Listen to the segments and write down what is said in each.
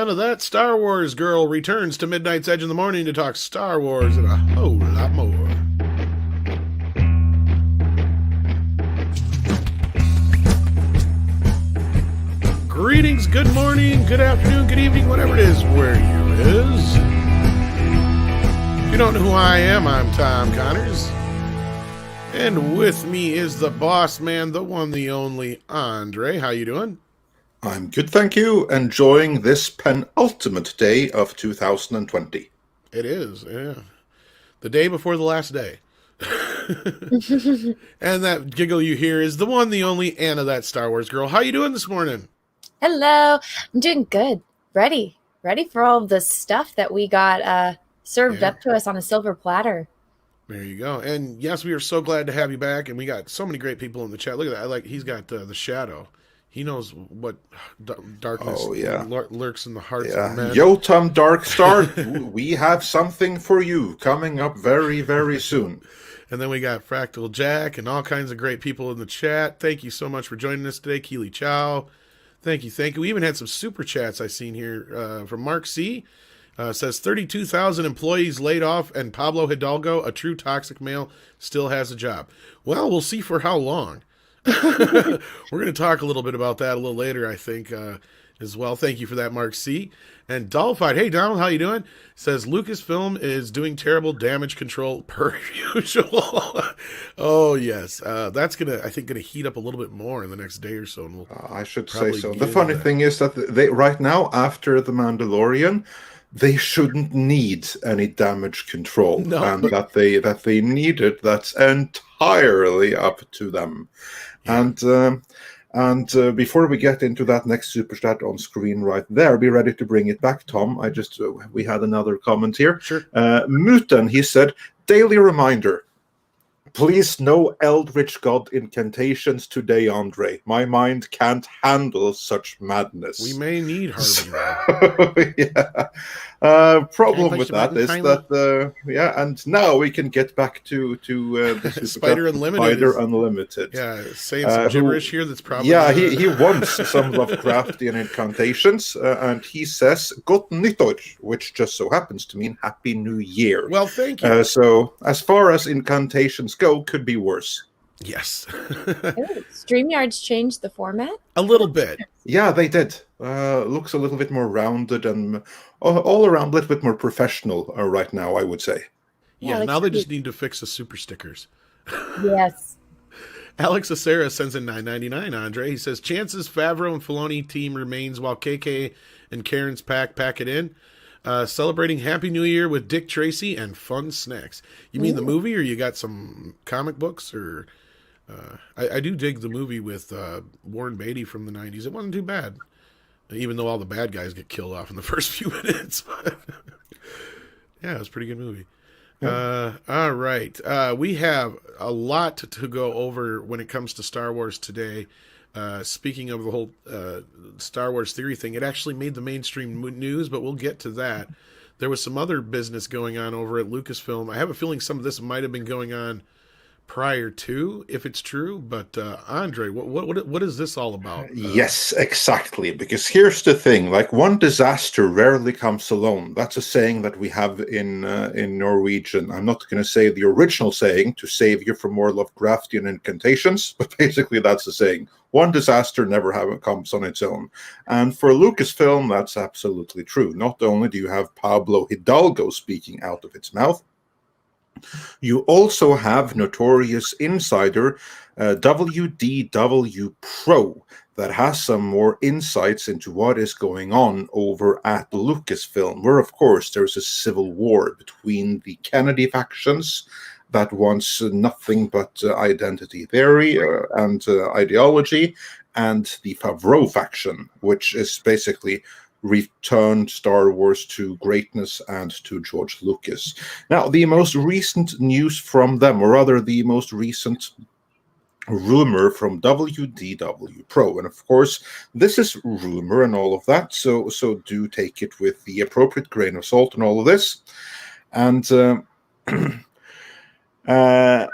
Anna, that Star Wars girl returns to Midnight's Edge in the morning to talk Star Wars and a whole lot more. Greetings, good morning, good afternoon, good evening, whatever it is, where you is. If you don't know who I am, I'm Tom Connors. And with me is the boss man, the one, the only, Andre. How you doing? I'm good, thank you. Enjoying this penultimate day of 2020. It is, yeah. The day before the last day. And that giggle you hear is the one, the only Anna, that Star Wars girl. How you doing this morning? Hello. I'm doing good. Ready for all the stuff that we got served up to us on a silver platter. There you go. And yes, we are so glad to have you back. And we got so many great people in the chat. Look at that. Like, he's got the shadow. He knows what darkness lurks in the hearts of men. Yo, Tom Darkstar, we have something for you coming up very, very soon. And then we got Fractal Jack and all kinds of great people in the chat. Thank you so much for joining us today. Keely Chow. Thank you. We even had some super chats I seen here from Mark C. Says 32,000 employees laid off and Pablo Hidalgo, a true toxic male, still has a job. Well, we'll see for how long. We're going to talk a little bit about that a little later, I think, as well. Thank you for that, Mark C. And Dollfight, hey, Donald, how you doing? Says Lucasfilm is doing terrible damage control per usual. Oh, yes. That's going to heat up a little bit more in the next day or so. And I should say so. The funny thing is that they right now, after The Mandalorian, they shouldn't need any damage control. That they need it, that's entirely up to them. Yeah. And before we get into that next super chat on screen right there, be ready to bring it back, Tom. We had another comment here. Sure. Mutan, he said, daily reminder. Please no Eldritch God incantations today, Andre. My mind can't handle such madness. We may need Harvey. Problem with that is that, and now we can get back to the Spider Unlimited. Yeah, saying some gibberish here that's probably... Yeah, he wants some Lovecraftian incantations, and he says, Gott nyttår, which just so happens to mean Happy New Year. Well, thank you. So, as far as incantations go, could be worse. Yes. StreamYard's changed the format? A little bit. Yeah, they did. Looks a little bit more rounded and all around a little bit more professional right now, I would say. Yeah, now they just need to fix the super stickers. Yes. Alex Acera sends in $9.99, Andre. He says, chances Favreau and Filoni team remains while KK and Karen's pack it in. Celebrating Happy New Year with Dick Tracy and fun snacks. You mean the movie, or you got some comic books? Or I do dig the movie with Warren Beatty from the 90s. It wasn't too bad, even though all the bad guys get killed off in the first few minutes. Yeah, it was a pretty good movie. All right. We have a lot to go over when it comes to Star Wars today. Speaking of the whole Star Wars theory thing, it actually made the mainstream news, but we'll get to that. There was some other business going on over at Lucasfilm. I have a feeling some of this might have been going on prior to, if it's true. But Andre, what is this all about? Yes, exactly. Because here's the thing: like, one disaster rarely comes alone. That's a saying that we have in Norwegian. I'm not going to say the original saying to save you from more Lovecraftian incantations, but basically that's the saying. One disaster never comes on its own. And for Lucasfilm, that's absolutely true. Not only do you have Pablo Hidalgo speaking out of its mouth, you also have notorious insider WDW Pro that has some more insights into what is going on over at Lucasfilm, where, of course, there's a civil war between the Kennedy factions that wants nothing but identity theory and ideology, and the Favreau faction, which is basically returned Star Wars to greatness and to George Lucas. Now, the most recent news from them, or rather the most recent rumor from WDW Pro, and of course, this is rumor and all of that, so do take it with the appropriate grain of salt and all of this. And But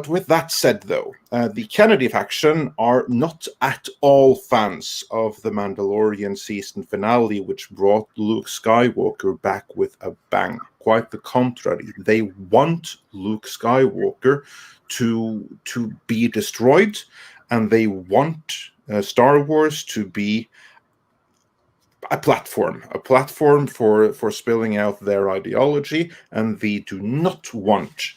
with that said, though, the Kennedy faction are not at all fans of the Mandalorian season finale, which brought Luke Skywalker back with a bang. Quite the contrary. They want Luke Skywalker to be destroyed, and they want Star Wars to be a platform for spilling out their ideology, and they do not want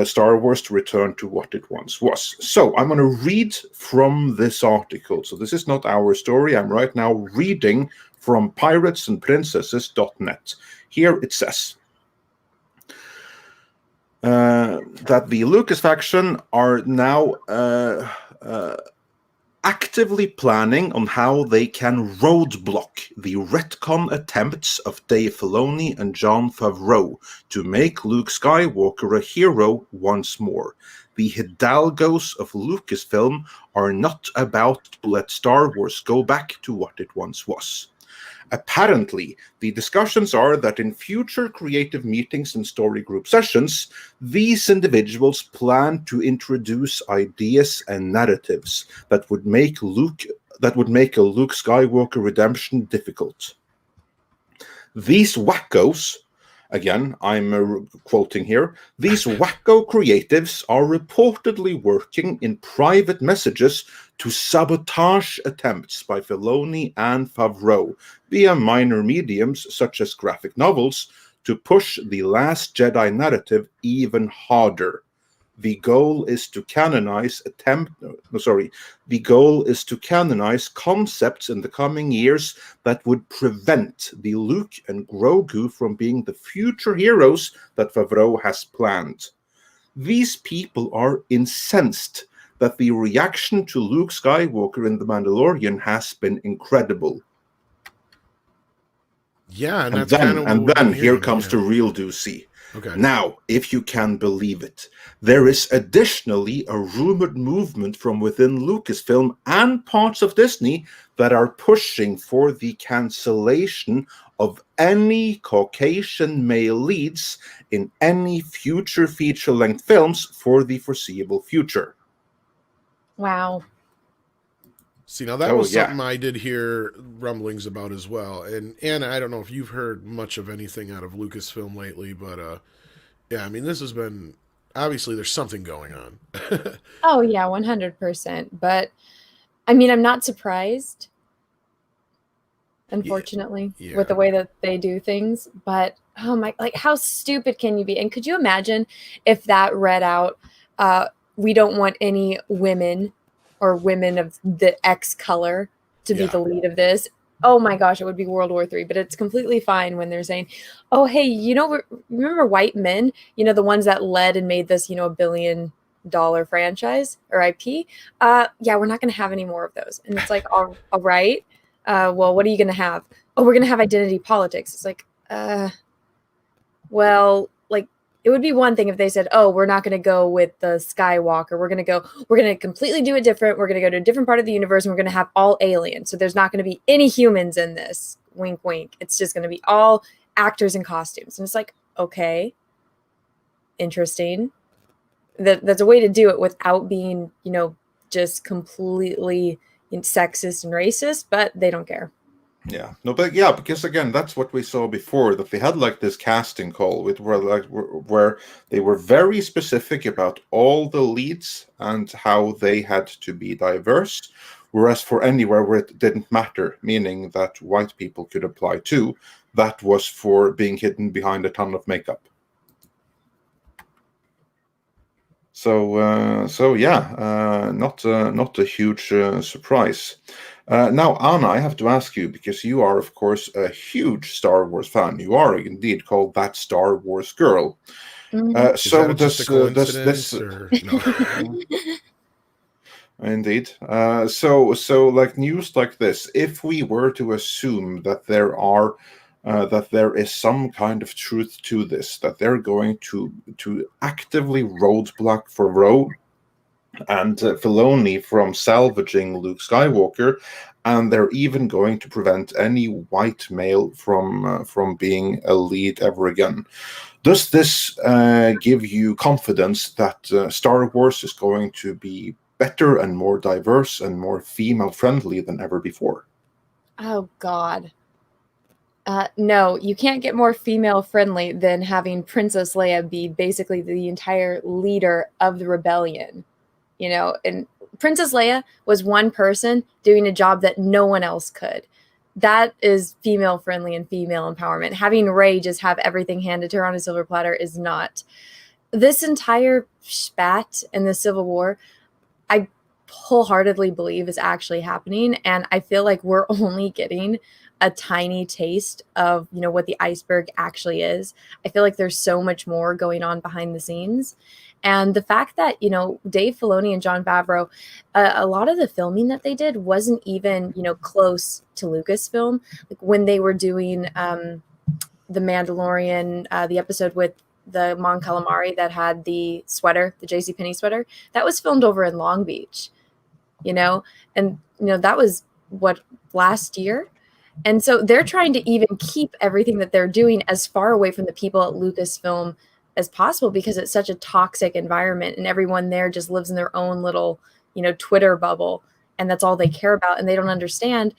Star Wars to return to what it once was. So I'm going to read from this article. So this is not our story. I'm right now reading from piratesandprincesses.net. Here it says that the Lucas faction are now actively planning on how they can roadblock the retcon attempts of Dave Filoni and Jon Favreau to make Luke Skywalker a hero once more. The Hidalgos of Lucasfilm are not about to let Star Wars go back to what it once was. Apparently, the discussions are that in future creative meetings and story group sessions, these individuals plan to introduce ideas and narratives that would make a Luke Skywalker redemption difficult. These wackos, again, I'm quoting here, these wacko creatives are reportedly working in private messages to sabotage attempts by Filoni and Favreau via minor mediums such as graphic novels to push the Last Jedi narrative even harder. The goal is to canonize concepts in the coming years that would prevent the Luke and Grogu from being the future heroes that Favreau has planned. These people are incensed that the reaction to Luke Skywalker in The Mandalorian has been incredible. Yeah, and then here comes the real doozy. Okay. Now, if you can believe it, there is additionally a rumored movement from within Lucasfilm and parts of Disney that are pushing for the cancellation of any Caucasian male leads in any future feature-length films for the foreseeable future. Wow. See, now that was something I did hear rumblings about as well. And Anna, I don't know if you've heard much of anything out of Lucasfilm lately, but yeah, I mean, this has been, obviously there's something going on. Oh yeah, 100%. But I mean, I'm not surprised, unfortunately, with the way that they do things. But oh my, like, how stupid can you be? And could you imagine if that read out, we don't want any women or women of the X color to be the lead of this? Oh my gosh, it would be World War III. But it's completely fine when they're saying, oh, hey, you know, remember White Men? You know, the ones that led and made this, you know, $1 billion franchise or IP? Yeah, we're not going to have any more of those. And it's like, all right. Well, what are you going to have? Oh, we're going to have identity politics. It's like, well, like, it would be one thing if they said, oh, we're not going to go with the Skywalker. We're going to completely do it different. We're going to go to a different part of the universe, and we're going to have all aliens. So there's not going to be any humans in this. Wink, wink. It's just going to be all actors in costumes. And it's like, okay, interesting. That's a way to do it without being, you know, just completely sexist and racist, but they don't care. Yeah, no, but yeah, because again, that's what we saw before, that they had like this casting call where they were very specific about all the leads and how they had to be diverse, whereas for anywhere where it didn't matter, meaning that white people could apply too, that was for being hidden behind a ton of makeup. So yeah, not a huge surprise. Now, Anna, I have to ask you, because you are, of course, a huge Star Wars fan. You are indeed called that Star Wars girl. So does this? Or, no? Indeed. So like news like this, if we were to assume that there is some kind of truth to this, that they're going to actively roadblock Favreau and Filoni from salvaging Luke Skywalker, and they're even going to prevent any white male from being a lead ever again. Does this give you confidence that Star Wars is going to be better and more diverse and more female-friendly than ever before? Oh, God. No, you can't get more female-friendly than having Princess Leia be basically the entire leader of the rebellion. You know, and Princess Leia was one person doing a job that no one else could. That is female friendly and female empowerment. Having Rey just have everything handed to her on a silver platter is not. This entire spat in the Civil War, I wholeheartedly believe is actually happening. And I feel like we're only getting a tiny taste of, you know, what the iceberg actually is. I feel like there's so much more going on behind the scenes. And the fact that, you know, Dave Filoni and Jon Favreau, a lot of the filming that they did wasn't even, you know, close to Lucasfilm. Like when they were doing The Mandalorian, the episode with the Mon Calamari that had the sweater, the JCPenney sweater, that was filmed over in Long Beach, you know? And, you know, that was what, last year? And so they're trying to even keep everything that they're doing as far away from the people at Lucasfilm as possible, because it's such a toxic environment and everyone there just lives in their own little, you know, Twitter bubble, and that's all they care about. And they don't understand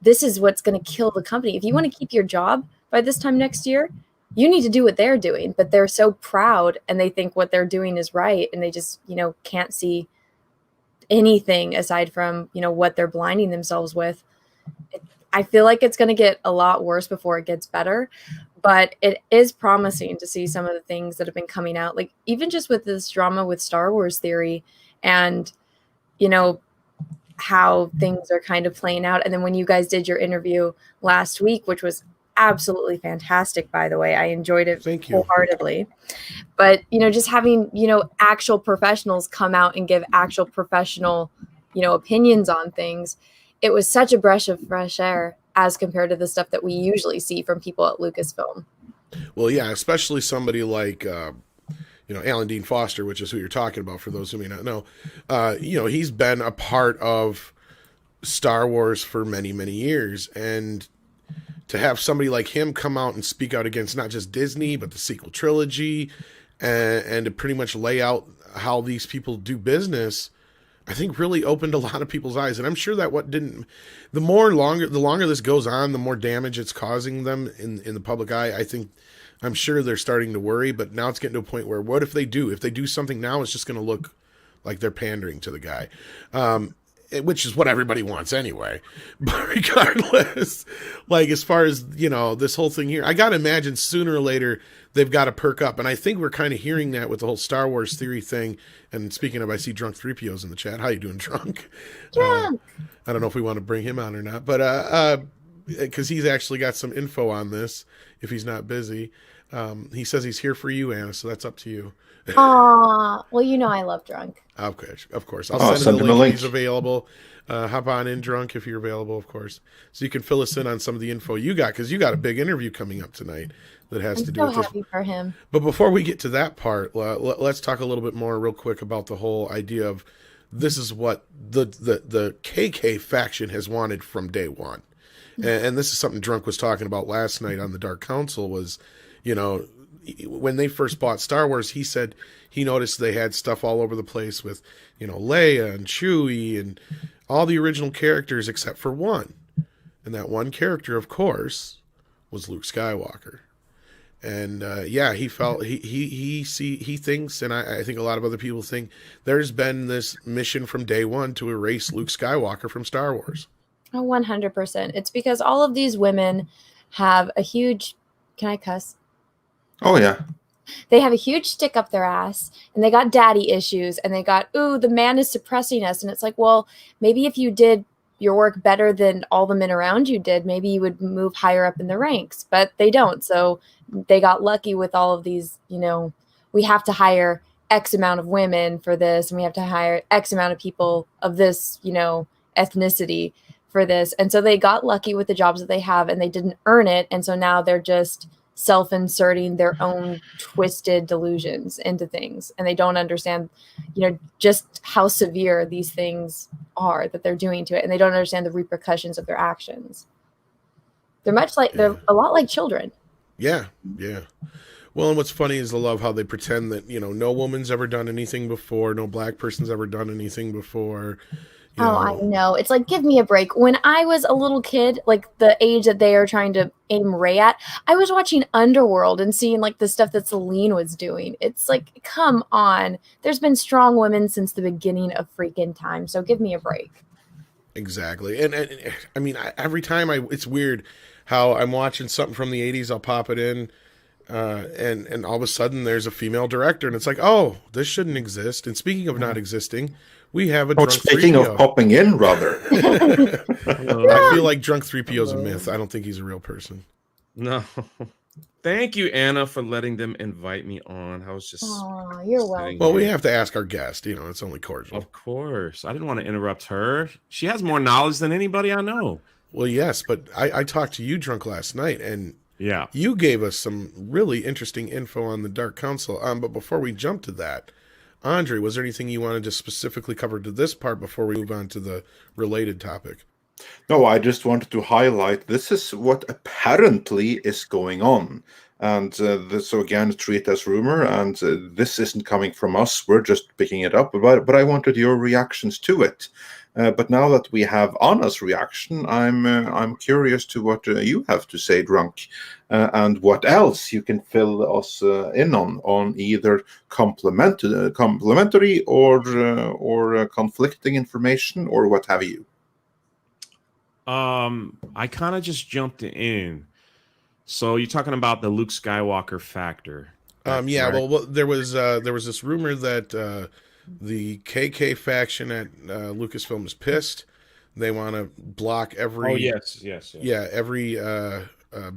this is what's going to kill the company. If you want to keep your job by this time next year, you need to do what they're doing. But they're so proud and they think what they're doing is right. And they just, you know, can't see anything aside from, you know, what they're blinding themselves with. I feel like it's going to get a lot worse before it gets better, but it is promising to see some of the things that have been coming out, like even just with this drama with Star Wars Theory and, you know, how things are kind of playing out. And then when you guys did your interview last week, which was absolutely fantastic, by the way, I enjoyed it wholeheartedly. But, you know, just having, you know, actual professionals come out and give actual professional, you know, opinions on things, it was such a breath of fresh air as compared to the stuff that we usually see from people at Lucasfilm. Well, yeah, especially somebody like, you know, Alan Dean Foster, which is who you're talking about for those who may not know. You know, he's been a part of Star Wars for many, many years. And to have somebody like him come out and speak out against not just Disney, but the sequel trilogy, and to pretty much lay out how these people do business, I think really opened a lot of people's eyes. And I'm sure that the longer this goes on, the more damage it's causing them in the public eye. I'm sure they're starting to worry, but now it's getting to a point where what if they do something now, it's just going to look like they're pandering to the guy. Which is what everybody wants anyway. But regardless, like as far as, you know, this whole thing here, I got to imagine sooner or later they've got to perk up. And I think we're kind of hearing that with the whole Star Wars Theory thing. And speaking of, I see Drunk 3POs in the chat. How you doing, Drunk? Drunk. I don't know if we want to bring him on or not, but because he's actually got some info on this if he's not busy. He says he's here for you, Anna, so that's up to you. Aw, well, you know I love Drunk. Okay, of course. I'll send him a link if he's available. Hop on in, Drunk, if you're available, of course. So you can fill us in on some of the info you got, because you got a big interview coming up tonight that has to do with this. I'm so happy for him. But before we get to that part, let's talk a little bit more real quick about the whole idea of this is what the KK faction has wanted from day one. And this is something Drunk was talking about last night on the Dark Council was, you know, when they first bought Star Wars, he said he noticed they had stuff all over the place with, you know, Leia and Chewie and all the original characters except for one. And that one character, of course, was Luke Skywalker. And he felt he thinks, and I think a lot of other people think, there's been this mission from day one to erase Luke Skywalker from Star Wars. Oh, 100%. It's because all of these women have a huge, can I cuss? Oh, yeah. They have a huge stick up their ass, and they got daddy issues, and they got, ooh, the man is suppressing us. And it's like, well, maybe if you did your work better than all the men around you did, maybe you would move higher up in the ranks. But they don't. So they got lucky with all of these, you know, we have to hire X amount of women for this, and we have to hire X amount of people of this, you know, ethnicity for this. And so they got lucky with the jobs that they have, and they didn't earn it. And so now they're just self-inserting their own twisted delusions into things, and they don't understand, just how severe these things are that they're doing to it, and they don't understand the repercussions of their actions. They're a lot like children. Yeah. Well, and what's funny is I love how they pretend that, no woman's ever done anything before, no black person's ever done anything before. I know. It's like, give me a break. When I was a little kid, like the age that they are trying to aim Ray at, I was watching Underworld and seeing like the stuff that Celine was doing. It's like, come on. There's been strong women since the beginning of freaking time. So give me a break. Exactly. And I mean, every time it's weird how I'm watching something from the 80s, I'll pop it in. And all of a sudden there's a female director and it's like, oh, this shouldn't exist. And speaking of not existing, we have a drunk 3PO. Speaking of popping in, rather. I feel like drunk 3PO is a myth. I don't think he's a real person. No. Thank you, Anna, for letting them invite me on. I was just... Oh, you're welcome. Well, we have to ask our guest. It's only cordial. Of course. I didn't want to interrupt her. She has more knowledge than anybody I know. Well, yes, but I talked to you drunk last night, and yeah, you gave us some really interesting info on the Dark Council. But before we jump to that, Andre, was there anything you wanted to specifically cover to this part before we move on to the related topic? No, I just wanted to highlight this is what apparently is going on. And so again, treat as rumor, and this isn't coming from us. We're just picking it up. But I wanted your reactions to it. But now that we have Anna's reaction, I'm curious to what you have to say, Drunk, and what else you can fill us in on either complementary or conflicting information or what have you. I kind of just jumped in. So you're talking about the Luke Skywalker factor. Yeah. Well, there was this rumor that the KK faction at Lucasfilm is pissed. They want to block every. Oh yes. Yeah, every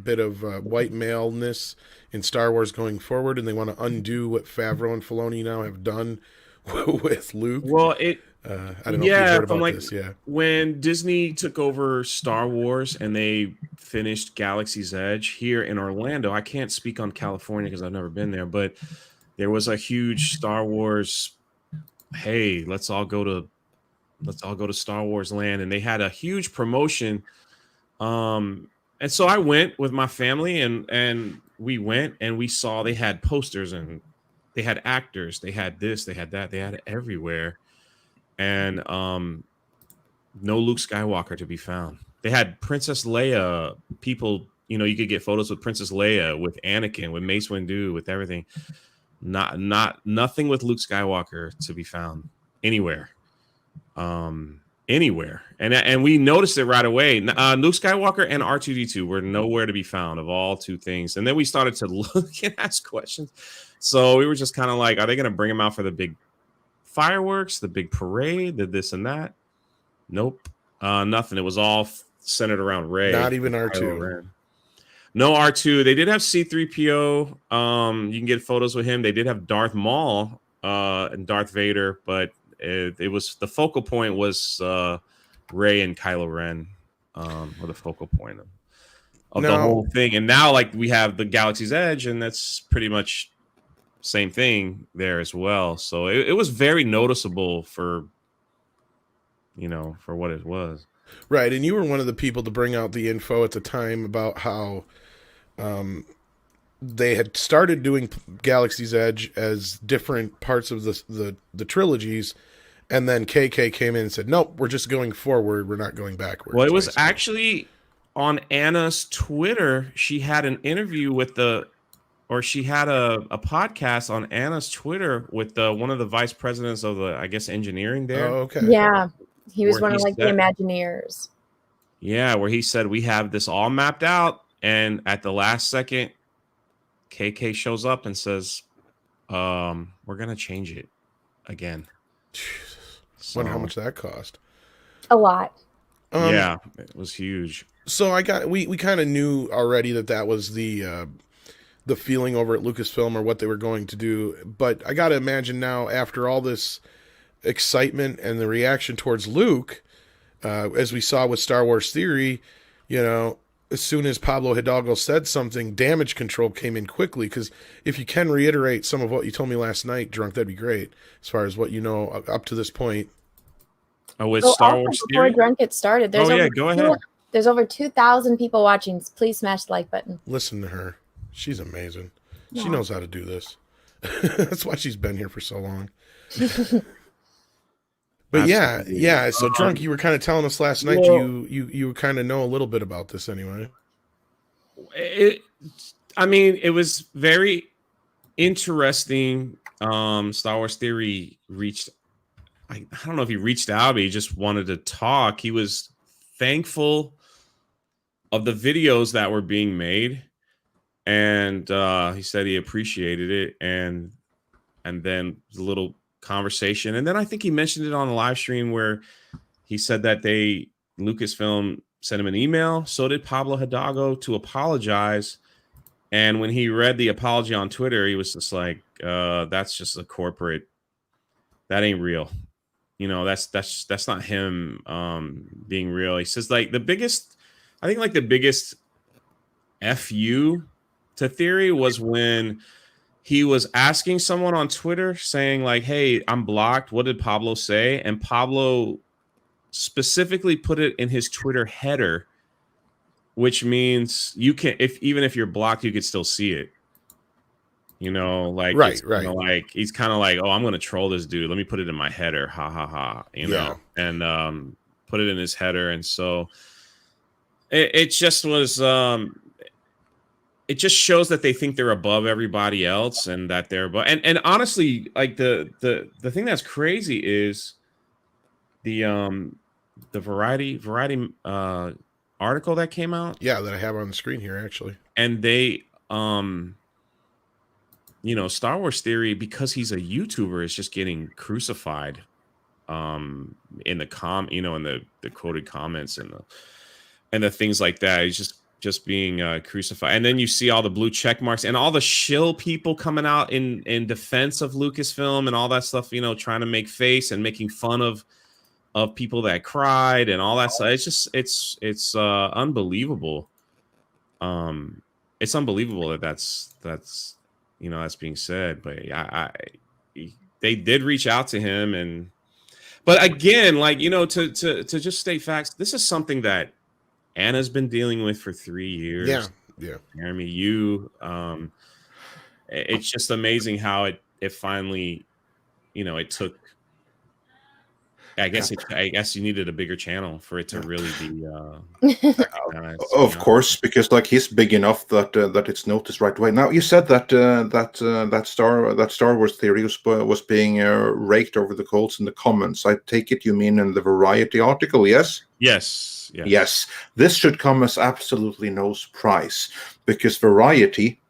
bit of white maleness in Star Wars going forward, and they want to undo what Favreau and Filoni now have done with Luke. Well, I don't know if you've heard about this. Yeah, when Disney took over Star Wars and they finished Galaxy's Edge here in Orlando, I can't speak on California because I've never been there, but there was a huge Star Wars. Hey, let's all go to Star Wars land, and they had a huge promotion. And so I went with my family, and we went and we saw they had posters and they had actors, they had this, they had that, they had it everywhere. And no Luke Skywalker to be found. They had Princess Leia, people, you could get photos with Princess Leia, with Anakin, with Mace Windu, with everything. Nothing with Luke Skywalker to be found anywhere. Anywhere. And we noticed it right away. Luke Skywalker and R2-D2 were nowhere to be found of all two things. And then we started to look and ask questions. So we were just kind of like, are they going to bring him out for the big fireworks, the big parade, the this and that? Nope. Nothing. It was all centered around Rey. Not even R2. No R2. They did have C-3PO. You can get photos with him. They did have Darth Maul and Darth Vader, but it was the focal point was Rey and Kylo Ren were the focal point of the whole thing. And now, like, we have the Galaxy's Edge, and that's pretty much same thing there as well. So it was very noticeable for what it was. Right. And you were one of the people to bring out the info at the time about how they had started doing Galaxy's Edge as different parts of the trilogies. And then KK came in and said, nope, we're just going forward. We're not going backwards. Well, it was actually on Anna's Twitter. She had an interview with she had a podcast on Anna's Twitter with one of the vice presidents of the, I guess, engineering there. Oh, okay. Yeah. He was one of the Imagineers. Yeah, where he said, we have this all mapped out. And at the last second, KK shows up and says, we're going to change it again. Jesus. Wonder how much that cost. A lot. Yeah, it was huge. So we kind of knew already that was the feeling over at Lucasfilm or what they were going to do. But I got to imagine now, after all this excitement and the reaction towards Luke, as we saw with Star Wars Theory, as soon as Pablo Hidalgo said something, damage control came in quickly. Because if you can reiterate some of what you told me last night, Drunk, that'd be great. As far as what you know up to this point. Oh, with So Star also, Wars before theory. Drunk gets started, there's Go ahead. There's over 2,000 people watching. Please smash the like button. Listen to her. She's amazing. She Aw. knows how to do this. That's why she's been here for so long. But yeah. So Drunk, you were kind of telling us last night you kind of know a little bit about this anyway. It was very interesting. Star Wars Theory reached. I don't know if he reached out, but he just wanted to talk. He was thankful of the videos that were being made, and he said he appreciated it, and then the little conversation, and then I think he mentioned it on a live stream where he said that Lucasfilm sent him an email. So did Pablo Hidalgo to apologize, and when he read the apology on Twitter, he was just like, "That's just a corporate. That ain't real." That's not him being real. He says the biggest FU to Theory was when he was asking someone on Twitter saying like, "Hey, I'm blocked. What did Pablo say?" And Pablo specifically put it in his Twitter header, which means you can, even if you're blocked, you could still see it. Right. Like he's kind of like, oh, I'm gonna troll this dude. Let me put it in my header, ha ha ha. And put it in his header, and so it just was. It just shows that they think they're above everybody else, and that they're above. And honestly, like the thing that's crazy is the Variety article that came out. Yeah, that I have on the screen here actually. And they Star Wars Theory, because he's a YouTuber, is just getting crucified in the in the quoted comments and the things like that. He's just being crucified. And then you see all the blue check marks and all the shill people coming out in defense of Lucasfilm and all that stuff, trying to make face and making fun of people that cried and all that stuff. It's just it's unbelievable. It's unbelievable that's being said. But they did reach out to him, but again, to just state facts, this is something that Anna's been dealing with for 3 years. Yeah. Jeremy, it's just amazing how it finally, it took. I guess you needed a bigger channel for it to really be. Of course, because he's big enough that it's noticed right away. Now you said that Star Wars Theory was being raked over the coals in the comments. I take it you mean in the Variety article, yes? Yes. This should come as absolutely no surprise, because Variety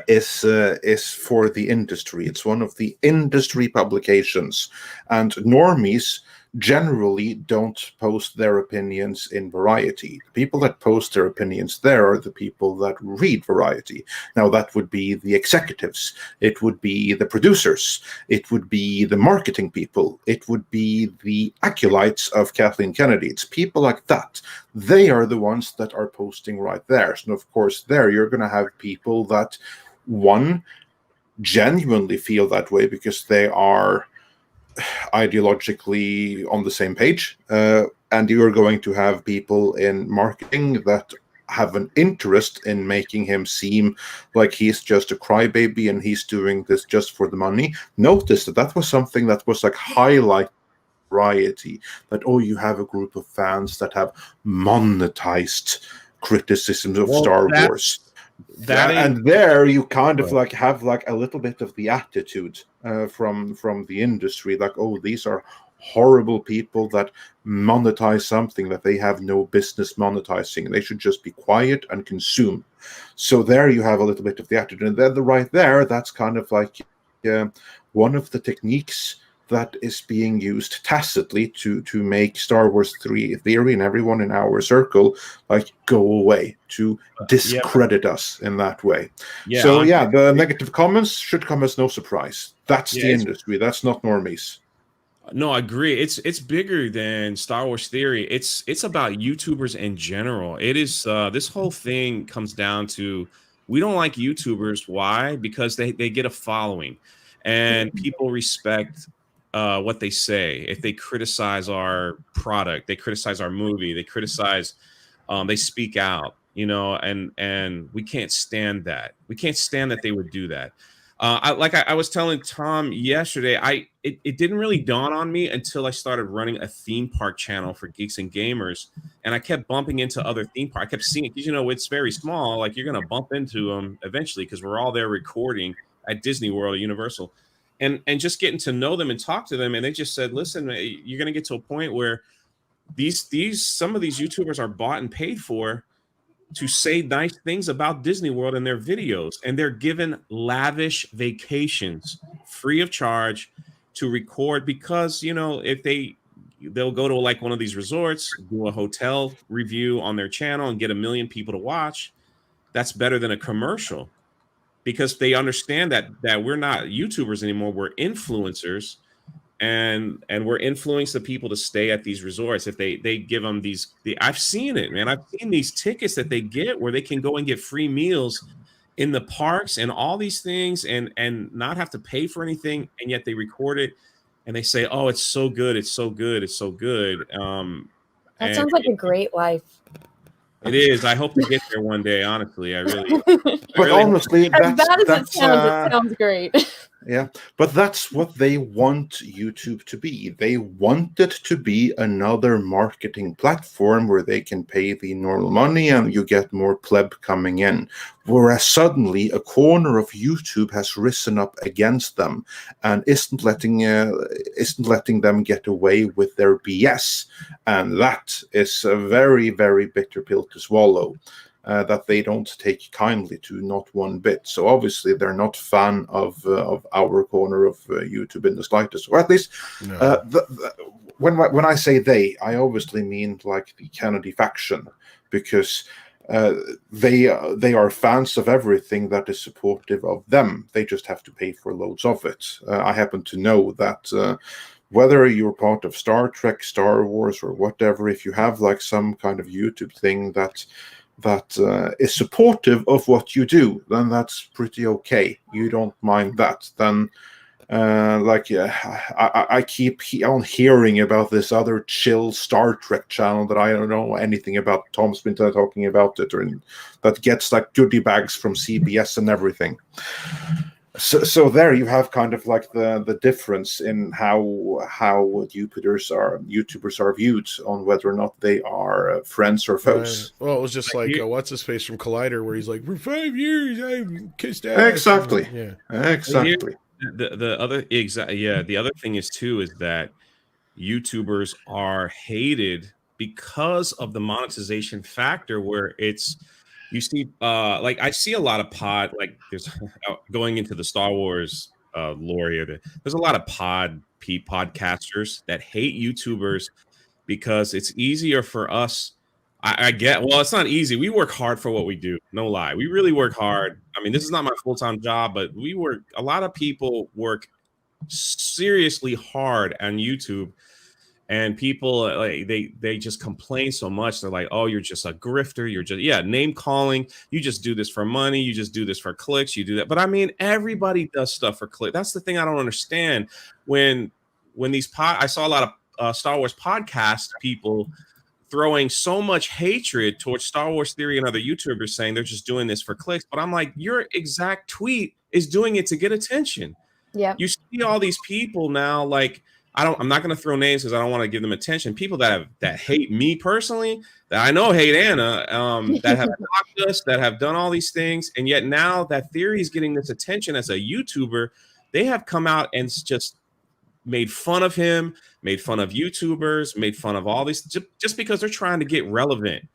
is for the industry. It's one of the industry publications, and normies generally don't post their opinions in Variety. The people that post their opinions there are the people that read Variety. Now, that would be the executives, it would be the producers, it would be the marketing people, it would be the acolytes of Kathleen Kennedy. It's people like that. They are the ones that are posting right there. So, of course, there you're going to have people that, one, genuinely feel that way because they are ideologically on the same page, and you're going to have people in marketing that have an interest in making him seem like he's just a crybaby and he's doing this just for the money. Notice that was something that was highlight Variety, that you have a group of fans that have monetized criticisms of Star Wars. And there you kind of have a little bit of the attitude from the industry, these are horrible people that monetize something that they have no business monetizing. They should just be quiet and consume. So there you have a little bit of the attitude, and then right there, that's kind of one of the techniques that is being used tacitly to make Star Wars Theory and everyone in our circle go away, to discredit us in that way. The negative comments should come as no surprise. That's the industry. That's not normies. No, I agree. It's bigger than Star Wars Theory. It's about YouTubers in general. It is this whole thing comes down to we don't like YouTubers. Why? Because they get a following and people respect what they say. If they criticize our product, they criticize our movie, they criticize, they speak out, you know, and we can't stand that. We can't stand that they would do that. I was telling Tom yesterday, it didn't really dawn on me until I started running a theme park channel for Geeks and Gamers, and I kept bumping into other theme parks. I kept seeing it because, you know, it's very small. Like, you're gonna bump into them eventually because we're all there recording at Disney World or Universal, and just getting to know them and talk to them, and they just said, "Listen, you're gonna get to a point where these some of these YouTubers are bought and paid for to say nice things about Disney World in their videos, and they're given lavish vacations free of charge to record because, you know, if they'll go to like one of these resorts, do a hotel review on their channel and get 1 million people to watch. That's better than a commercial because they understand that we're not YouTubers anymore, we're influencers, and we're influencing the people to stay at these resorts. If they give them I've seen it, man. I've seen these tickets that they get where they can go and get free meals in the parks and all these things and not have to pay for anything, and yet they record it and they say, "Oh, it's so good, it's so good, it's so good." That sounds like a great life. It is. I hope to get there one day. Honestly, I really. But honestly, as bad as that's it sounds great. Yeah, but that's what they want YouTube to be. They want it to be another marketing platform where they can pay the normal money and you get more pleb coming in. Whereas suddenly a corner of YouTube has risen up against them and isn't letting them get away with their BS. And that is a very, very bitter pill to swallow. That they don't take kindly to, not one bit. So obviously they're not fan of our corner of YouTube in the slightest, or at least No. When I say they, I obviously mean like the Kennedy faction, because they are fans of everything that is supportive of them. They just have to pay for loads of it. I happen to know that. Whether you're part of Star Trek, Star Wars, or whatever, if you have like some kind of YouTube thing that is supportive of what you do, then that's pretty okay. You don't mind that. Then, I keep on hearing about this other chill Star Trek channel that I don't know anything about. Tom's been talking about it, or that gets like goodie bags from CBS and everything. So there you have kind of like the difference in how YouTubers are viewed on whether or not they are friends or foes. Right. Well, it was just like what's his face from Collider, where he's like, for 5 years I've kissed ass. Exactly. Yeah. Exactly. The other thing is too is that YouTubers are hated because of the monetization factor, where it's. You see, like I see a lot of there's going into the Star Wars lore here. There's a lot of podcasters that hate YouTubers because it's easier for us. I get, well, it's not easy. We work hard for what we do. No lie. We really work hard. I mean, this is not my full-time job, but a lot of people work seriously hard on YouTube. And people like they just complain so much. They're like, "Oh, you're just a grifter. You're just name calling. You just do this for money. You just do this for clicks. You do that." But I mean, everybody does stuff for click. That's the thing I don't understand. When I saw a lot of Star Wars podcast people throwing so much hatred towards Star Wars Theory and other YouTubers, saying they're just doing this for clicks. But I'm like, your exact tweet is doing it to get attention. Yeah. You see all these people now, like. I'm not going to throw names because I don't want to give them attention. People that hate me personally, that I know hate Anna, that have blocked us, that have done all these things, and yet now that Theory is getting this attention as a YouTuber, they have come out and just made fun of him, made fun of YouTubers, made fun of all these just because they're trying to get relevant.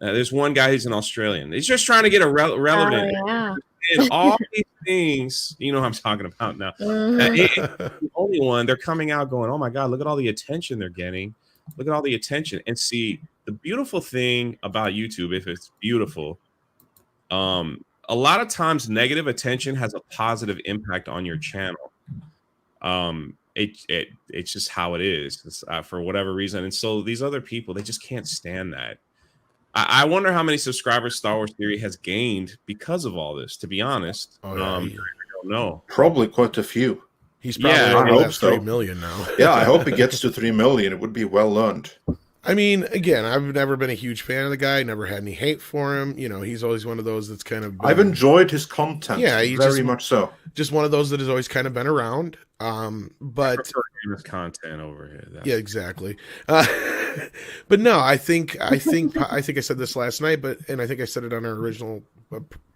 There's one guy who's an Australian. He's just trying to get relevant. Oh, yeah. And all these things, you know what I'm talking about now. The only one, they're coming out going, "Oh my God, look at all the attention they're getting. Look at all the attention." And see, the beautiful thing about YouTube, if it's beautiful, a lot of times negative attention has a positive impact on your channel. It's just how it is. It's, for whatever reason. And so these other people, they just can't stand that. I wonder how many subscribers Star Wars Theory has gained because of all this, to be honest. Oh, yeah, I don't know. Probably quite a few. He's probably I over hope that so. 3 million now. Yeah, I hope he gets to 3 million. It would be well earned. I mean, again, I've never been a huge fan of the guy. Never had any hate for him. You know, he's always one of those that's kind of been, I've enjoyed his content. Yeah, he's very much so. Just one of those that has always kind of been around. But I prefer his content over here. Yeah, exactly. But no, I think I said this last night, and I think I said it on our original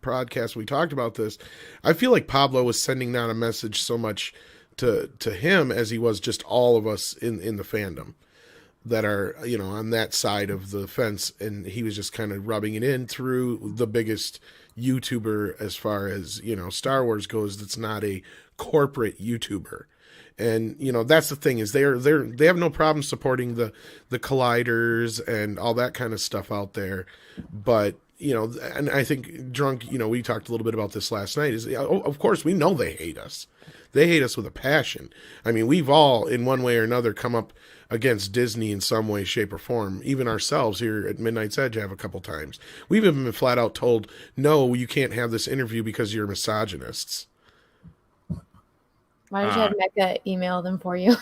podcast. We talked about this. I feel like Pablo was sending out a message so much to him as he was just all of us in the fandom that are, you know, on that side of the fence, and he was just kind of rubbing it in through the biggest YouTuber as far as, you know, Star Wars goes that's not a corporate YouTuber. And, you know, that's the thing, is they have no problem supporting the colliders and all that kind of stuff out there. But, you know, and I think Drunk, you know, we talked a little bit about this last night, is, of course, we know they hate us. They hate us with a passion. I mean, we've all, in one way or another, come up against Disney in some way, shape, or form. Even ourselves here at Midnight's Edge have a couple times. We've even been flat out told, no, you can't have this interview because you're misogynists. Why don't you have Mecca email them for you?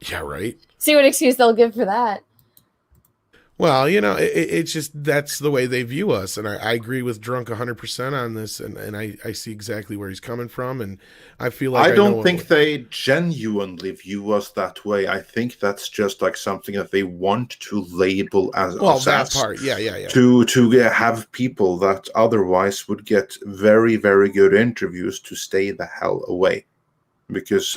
Yeah, right. See what excuse they'll give for that. Well, you know, it's just, that's the way they view us. And I agree with Drunk 100% on this. And I see exactly where he's coming from. And I feel like I don't think they genuinely view us that way. I think that's just like something that they want to label as that part. Yeah. To have people that otherwise would get very, very good interviews to stay the hell away. Because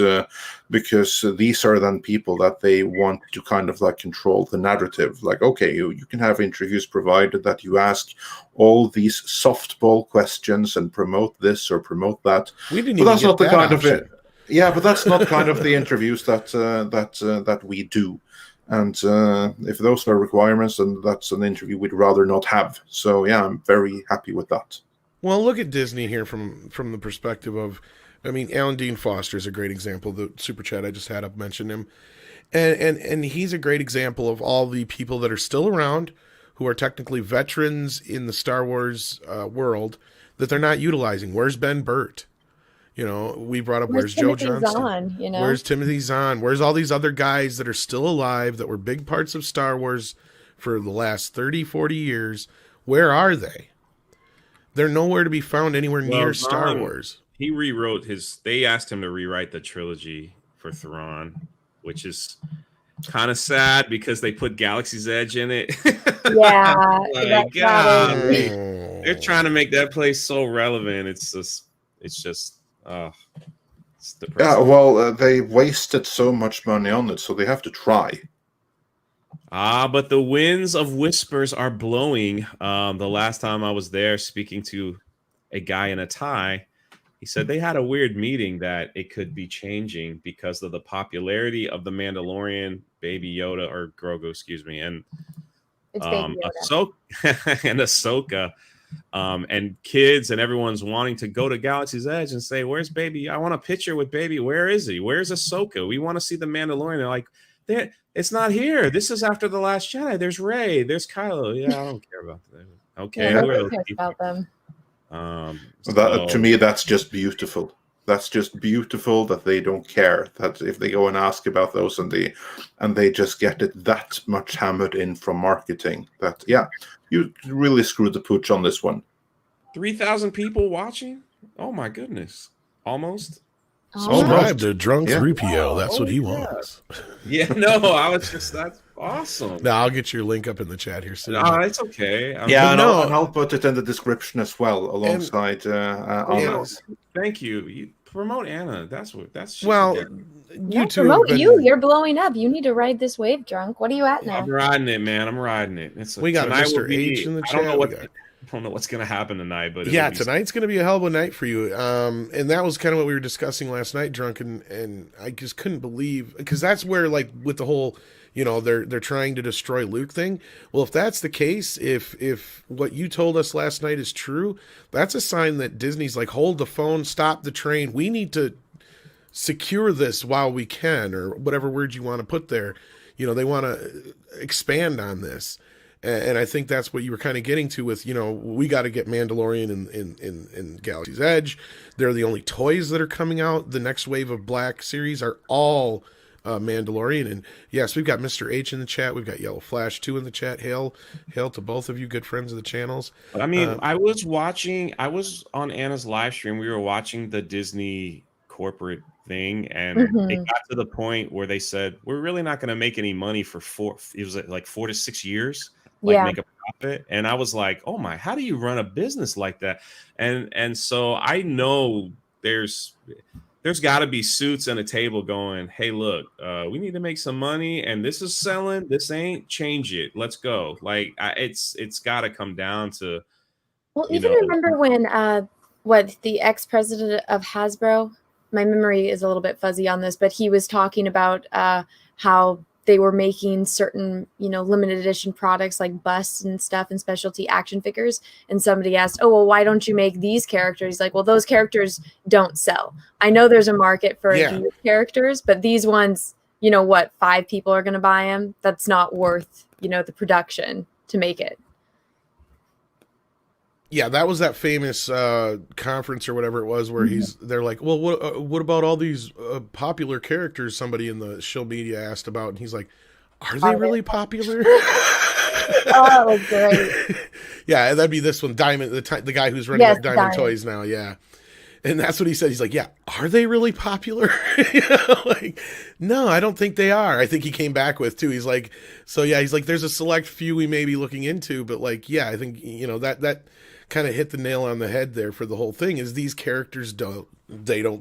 these are then people that they want to kind of like control the narrative. Like, okay, you can have interviews provided that you ask all these softball questions and promote this or promote that. We didn't but even that's get not the that kind option. of it. Yeah, but that's not kind of the interviews that we do. And if those are requirements, then that's an interview we'd rather not have. So yeah, I'm very happy with that. Well, look at Disney here from the perspective of, I mean, Alan Dean Foster is a great example. The super chat I just had up mentioned him. And he's a great example of all the people that are still around who are technically veterans in the Star Wars world that they're not utilizing. Where's Ben Burt? You know, we brought up where's Joe Johnston? Zahn, you know? Where's Timothy Zahn? Where's all these other guys that are still alive that were big parts of Star Wars for the last 30, 40 years? Where are they? They're nowhere to be found anywhere near Star Wars. He rewrote they asked him to rewrite the trilogy for Thrawn, which is kind of sad because they put Galaxy's Edge in it. Yeah. Like, golly. They're trying to make that place so relevant. It's just it's depressing. Yeah, well, they wasted so much money on it, so they have to try. But the winds of whispers are blowing. The last time I was there speaking to a guy in a tie, he said they had a weird meeting that it could be changing because of the popularity of the Mandalorian, Baby Yoda, or Grogu, excuse me, and Ahsoka, and kids and everyone's wanting to go to Galaxy's Edge and say, "Where's Baby? I want a picture with Baby. Where is he? Where's Ahsoka? We want to see the Mandalorian." They're like, "It's not here. This is after the Last Jedi. There's Rey. There's Kylo." Yeah, I don't care about that. Okay, yeah, who cares about them? To me, that's just beautiful. That's just beautiful that they don't care. That if they go and ask about those and they just get it that much hammered in from marketing, that you really screwed the pooch on this one. 3,000 people watching. Oh my goodness, almost. Subscribe to Drunk's 3PO. That's what he wants. Yeah, no, that's awesome. No, I'll get your link up in the chat here soon. No, it's okay. And I'll put it in the description as well, alongside Anna's. Thank you. You promote Anna. That's YouTube. Promote you. You're blowing up. You need to ride this wave, Drunk. What are you at now? I'm riding it, man. I'm riding it. We got Mr. H in the chat. I don't know what's going to happen tonight, but tonight's going to be a hell of a night for you. And that was kind of what we were discussing last night, Drunk, and I just couldn't believe, because that's where, like, with the whole, you know, they're trying to destroy Luke thing. Well, if that's the case, if what you told us last night is true, that's a sign that Disney's like, hold the phone, stop the train. We need to secure this while we can, or whatever word you want to put there. You know, they want to expand on this. And I think that's what you were kind of getting to with, you know, we got to get Mandalorian in Galaxy's Edge. They're the only toys that are coming out. The next wave of Black series are all Mandalorian. And yes, we've got Mr. H in the chat. We've got Yellow Flash 2 in the chat. Hail to both of you, good friends of the channels. I mean, I was on Anna's live stream. We were watching the Disney corporate thing, and it got to the point where they said, we're really not going to make any money for 4 to 6 years. Make a profit. And I was like, oh my, how do you run a business like that? And so I know there's got to be suits and a table going, hey, look, we need to make some money, and this is selling, this ain't, change it, let's go. Like, it's got to come down to, well, even remember when the ex-president of Hasbro, my memory is a little bit fuzzy on this, but he was talking about how they were making certain, you know, limited edition products like busts and stuff and specialty action figures. And somebody asked, oh, well, why don't you make these characters? He's like, well, those characters don't sell. I know there's a market for these characters, but these ones, you know what, 5 people are going to buy them. That's not worth, you know, the production to make it. Yeah, that was that famous conference or whatever it was where they're like, well, what about all these popular characters somebody in the shill media asked about? And he's like, are they really popular? Oh, that was great. Yeah, that'd be this one, Diamond, the guy who's running Diamond Toys now, yeah. And that's what he said. He's like, yeah, are they really popular? You know, like, no, I don't think they are. I think he came back with, too. He's like, so yeah, he's like, there's a select few we may be looking into, but like, yeah, I think, you know, that kind of hit the nail on the head there for the whole thing is these characters don't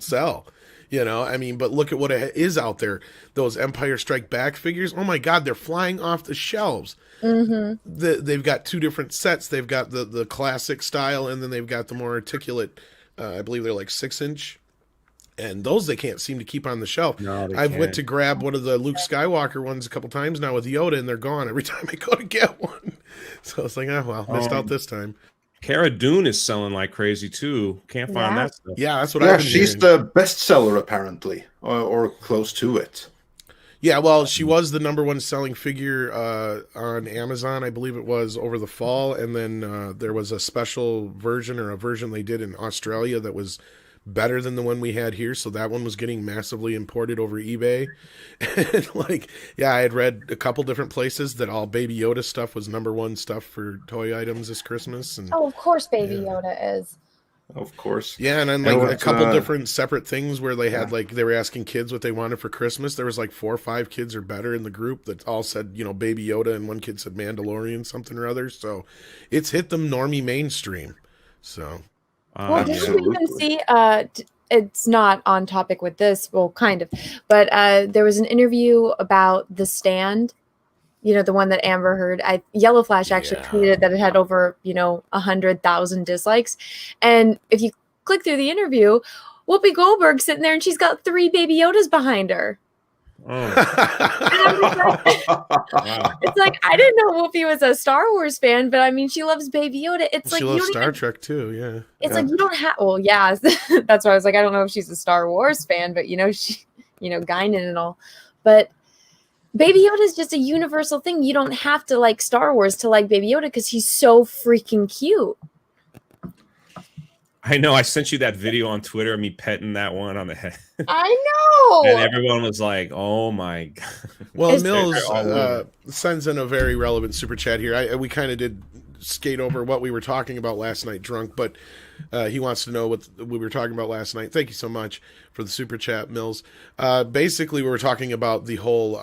sell, you know. I mean, but look at what is out there. Those Empire Strike Back figures, oh my god, they're flying off the shelves. They've got 2 different sets. They've got the classic style, and then they've got the more articulate, I believe they're like 6-inch, and those they can't seem to keep on the shelf. No, I've went to grab one of the Luke Skywalker ones a couple times now with Yoda, and they're gone every time I go to get one. So it's like, oh well, missed out this time. Cara Dune is selling like crazy too. Can't find that stuff. Yeah, that's what I've been she's hearing. the bestseller apparently, or close to it. Yeah, well, she was the #1 selling figure on Amazon, I believe it was, over the fall, and then there was a special version or a version they did in Australia that was better than the one we had here, so that one was getting massively imported over eBay. And like, yeah, I had read a couple different places that all Baby Yoda stuff was #1 stuff for toy items this Christmas. And oh, of course Baby Yoda is. Of course. Yeah, and then like a couple different separate things where they had like, they were asking kids what they wanted for Christmas. There was like 4 or 5 kids or better in the group that all said, you know, Baby Yoda, and one kid said Mandalorian something or other. So it's hit them normie mainstream. So well, did you even see it's not on topic with this, well, kind of, but there was an interview about The Stand, you know, the one that Amber heard. Yellow Flash actually tweeted that it had over, you know, 100,000 dislikes. And if you click through the interview, Whoopi Goldberg's sitting there and she's got 3 Baby Yodas behind her. Oh. It's like, I didn't know Whoopi was a Star Wars fan, but I mean, she loves Baby Yoda. It's like, she loves Star Trek too, yeah. It's like, you don't have, well, yeah, that's why I was like, I don't know if she's a Star Wars fan, but you know, she, you know, Guinan and all. But Baby Yoda is just a universal thing. You don't have to like Star Wars to like Baby Yoda because he's so freaking cute. I know. I sent you that video on Twitter of me petting that one on the head. I know. And everyone was like, oh my God. Well, Mills sends in a very relevant super chat here. We kind of did skate over what we were talking about last night drunk, but he wants to know what we were talking about last night. Thank you so much for the super chat, Mills. Basically, we were talking about the whole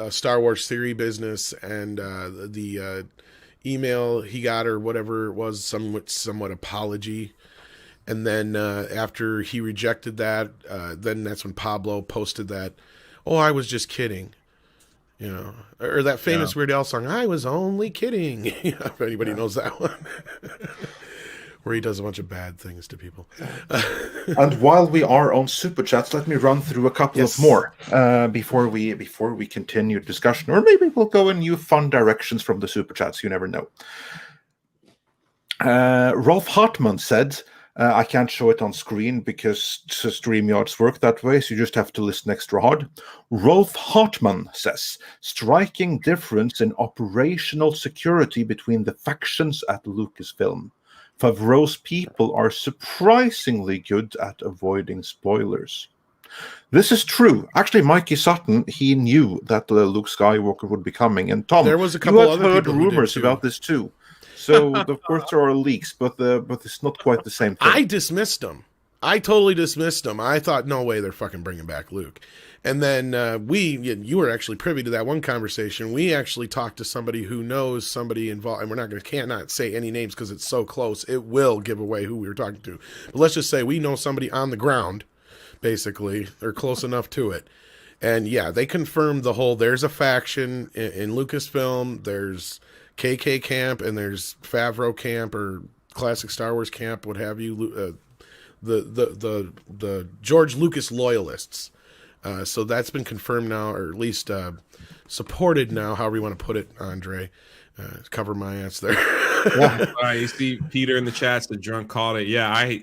Star Wars theory business and the email he got or whatever it was, somewhat apology. And then after he rejected that, then that's when Pablo posted that, oh, I was just kidding. You know, or that famous Weird Al song, I was only kidding. If anybody knows that one. Where he does a bunch of bad things to people. And while we are on super chats, let me run through a couple of more before we continue discussion, or maybe we'll go in new fun directions from the super chats. You never know. Rolf Hartman said, I can't show it on screen because StreamYards work that way, so you just have to listen extra hard. Rolf Hartman says, striking difference in operational security between the factions at Lucasfilm. Favreau's people are surprisingly good at avoiding spoilers. This is true. Actually, Mikey Sutton, he knew that Luke Skywalker would be coming. And Tom, there was a couple you have other heard people who did rumors too. about this too. So, of course, there are leaks, but it's not quite the same thing. I dismissed them. I totally dismissed them. I thought, no way they're fucking bringing back Luke. And then you were actually privy to that one conversation. We actually talked to somebody who knows somebody involved, and we're cannot say any names because it's so close. It will give away who we were talking to. But let's just say we know somebody on the ground, basically, or close enough to it. And yeah, they confirmed the whole, there's a faction in Lucasfilm, there's KK camp, and there's Favreau camp, or classic Star Wars camp, what have you, the George Lucas loyalists. So that's been confirmed now, or at least supported now, however you want to put it, Andre. Cover my ass there. You see Peter in the chats, the drunk called it. Yeah,